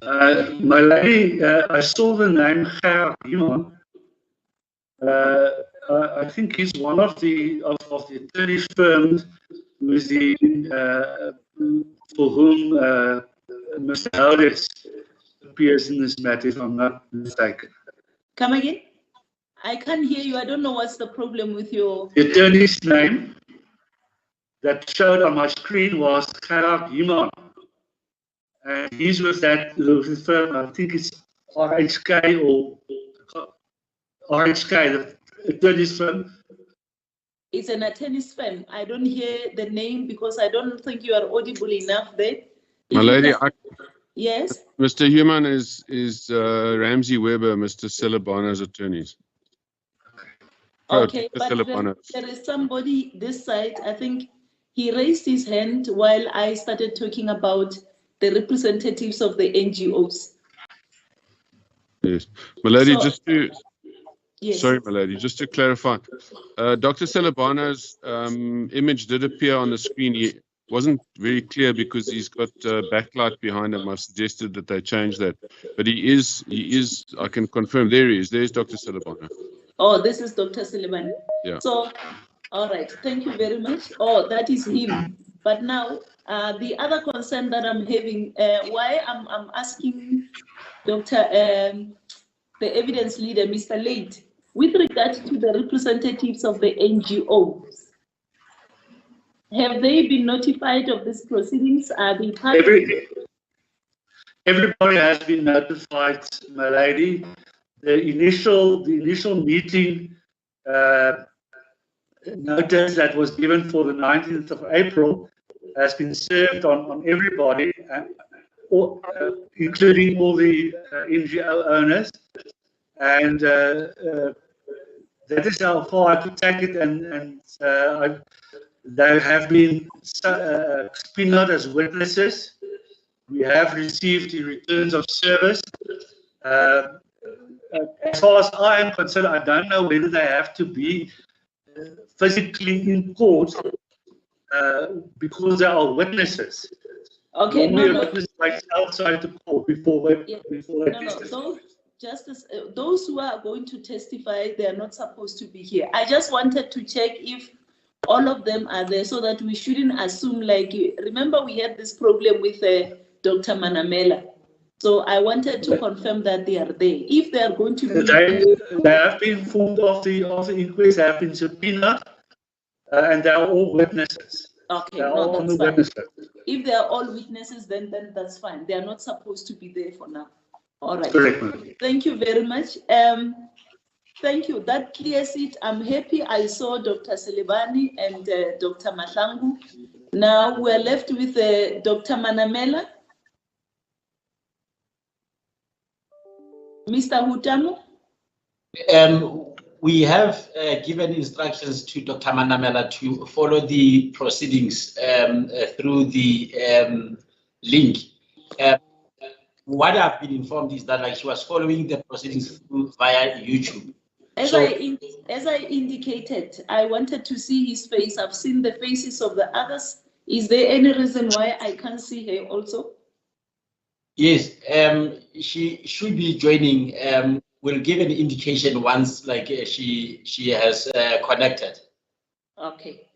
Speaker 21: My lady, I saw the name Gerard Iman. I think he's one of the attorney firms with the for whom Mr. Audits appears in this matter, if I'm not mistaken.
Speaker 2: Come again? I can't hear you. I don't know what's the problem with your...
Speaker 21: The attorney's name that showed on my screen was Gerard Iman. And he's with that firm, I think it's RHK or RHK, the attorney's firm.
Speaker 2: It's an attorney's firm. I don't hear the name because I don't think you are audible enough there.
Speaker 17: My lady,
Speaker 2: Yes?
Speaker 17: Mr. Human is Ramsey Weber, Mr. Celebano's attorneys.
Speaker 2: Okay, but
Speaker 17: Celebano.
Speaker 2: there is somebody this side, I think he raised his hand while I started talking about the representatives of the NGOs.
Speaker 17: Yes. My lady,
Speaker 2: So-
Speaker 17: just to...
Speaker 2: Yes.
Speaker 17: Sorry, my lady, just to clarify, Dr. Celebano's image did appear on the screen. He wasn't very clear because he's got backlight behind him. I've suggested that they change that. But he is, I can confirm, there he is. There's Dr. Celebano.
Speaker 2: Oh, this is Dr. Sullivan.
Speaker 17: Yeah.
Speaker 2: So, all right, thank you very much. Oh, that is him. But now, the other concern that I'm having, why I'm asking Dr. The evidence leader, Mr. Late, with regard to the representatives of the NGOs, have they been notified of these proceedings? Are they part
Speaker 21: Everybody has been notified, my lady. The initial meeting notice that was given for the 19th of April has been served on everybody, including all the NGO owners. And that is how far I could take it, and they have been subpoenaed as witnesses. We have received the returns of service. As far as I am concerned, I don't know whether they have to be physically in court because they are witnesses.
Speaker 2: Okay,
Speaker 21: Normally
Speaker 2: no.
Speaker 21: a witness takes outside the court before they
Speaker 2: No. Those who are going to testify, they are not supposed to be here. I just wanted to check if all of them are there so that we shouldn't assume, like, remember we had this problem with Dr. Manamela. So I wanted to confirm that they are there. If they are going to be
Speaker 21: they have been informed of the inquest, they have been subpoenaed, and they are all witnesses.
Speaker 2: Okay,
Speaker 21: they are
Speaker 2: no,
Speaker 21: all on
Speaker 2: that's
Speaker 21: the
Speaker 2: fine.
Speaker 21: witnesses.
Speaker 2: If they are all witnesses, then that's fine. They are not supposed to be there for now. All right.
Speaker 21: Correct, ma'am.
Speaker 2: Thank you very much. Thank you. That clears it. I'm happy I saw Dr. Selebani and Dr. Mahlangu. Now we're left with Dr. Manamela. Mr. Hutamu?
Speaker 14: We have given instructions to Dr. Manamela to follow the proceedings through the link. What I've been informed is that, like, she was following the proceedings via YouTube.
Speaker 2: As I indicated, I wanted to see his face. I've seen the faces of the others. Is there any reason why I can't see her also?
Speaker 14: Yes, she should be joining. We'll give an indication once, like, she has connected.
Speaker 2: Okay.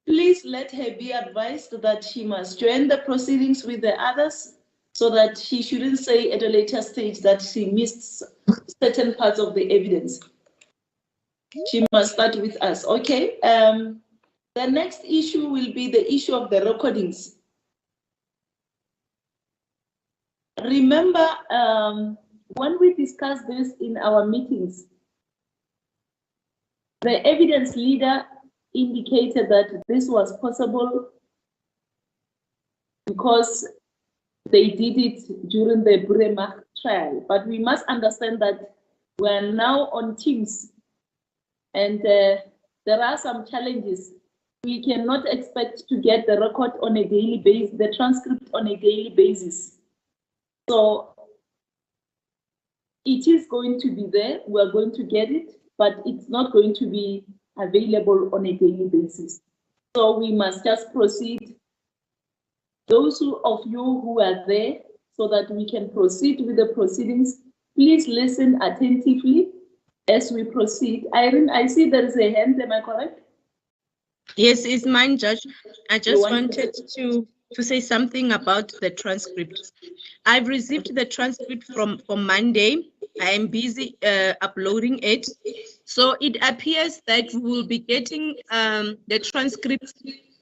Speaker 2: Please let her be advised that she must join the proceedings with the others so that she shouldn't say at a later stage that she missed certain parts of the evidence. She must start with us, okay? The next issue will be the issue of the recordings. Remember, when we discussed this in our meetings, the evidence leader indicated that this was possible because they did it during the Burema trial. But we must understand that we're now on Teams and there are some challenges. We cannot expect to get the record on a daily basis, the transcript on a daily basis. So it is going to be there, we're going to get it, but it's not going to be available on a daily basis. So we must just proceed. Those of you who are there, so that we can proceed with the proceedings. Please listen attentively as we proceed. Irene, I see there is a hand, am I correct?
Speaker 19: Yes, it's mine, Judge. I just wanted to say something about the transcript. I've received the transcript from Monday. I am busy uploading it. So it appears that we will be getting the transcript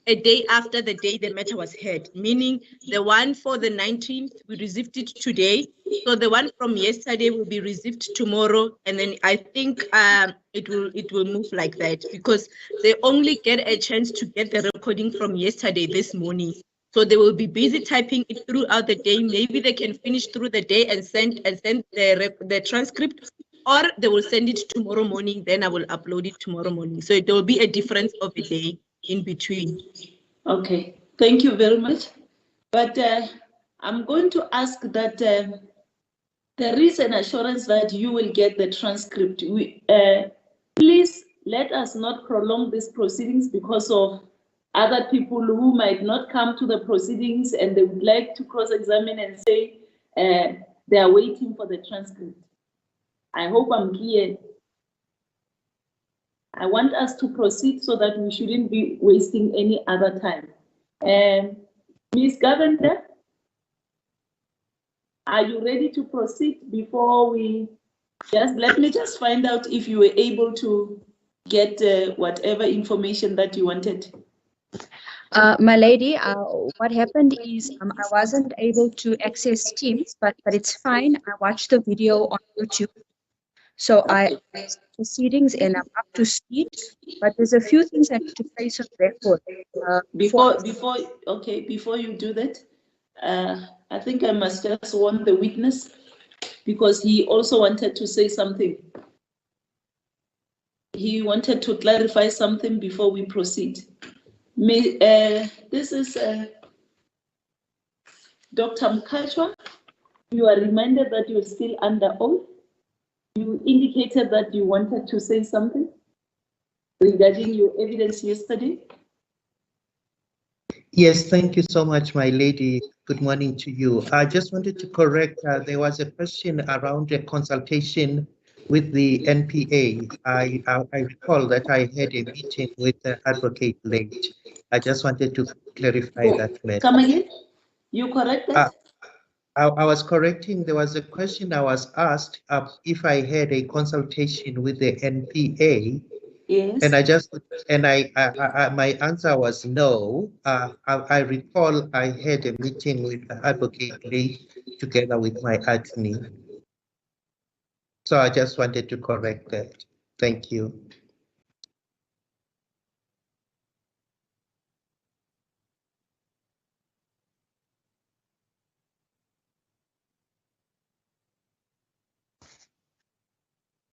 Speaker 19: a day after the day the matter was heard, meaning the one for the 19th, we received it today. So the one from yesterday will be received tomorrow. And then I think it will move like that because they only get a chance to get the recording from yesterday this morning. So they will be busy typing it throughout the day. Maybe they can finish through the day and send the transcript, or they will send it tomorrow morning. Then I will upload it tomorrow morning. So there will be a difference of a day in between.
Speaker 2: Okay, thank you very much. But I'm going to ask that there is an assurance that you will get the transcript. Please let us not prolong these proceedings because of other people who might not come to the proceedings and they would like to cross-examine and say they are waiting for the transcript. I hope I'm clear. I want us to proceed so that we shouldn't be wasting any other time. Ms. Governor, are you ready to proceed before we let me just find out if you were able to get whatever information that you wanted.
Speaker 18: My lady, what happened is I wasn't able to access Teams, but it's fine. I watched the video on YouTube. So I proceedings and I'm up to speed, but there's a few things I need to place on record.
Speaker 2: Before you do that, I think I must just warn the witness because he also wanted to say something. He wanted to clarify something before we proceed. This is Dr. Mkachwa. You are reminded that you're still under oath. You indicated that you wanted to say something regarding your evidence yesterday.
Speaker 20: Yes, thank you so much, my lady. Good morning to you. I just wanted to correct, there was a question around a consultation with the NPA. I recall that I had a meeting with the advocate late. I just wanted to clarify that matter.
Speaker 2: Come again? You corrected?
Speaker 20: I was correcting, there was a question I was asked if I had a consultation with the NPA.
Speaker 2: Yes.
Speaker 20: And my answer was no. I recall I had a meeting with the advocate Lee together with my attorney. So I just wanted to correct that. Thank you.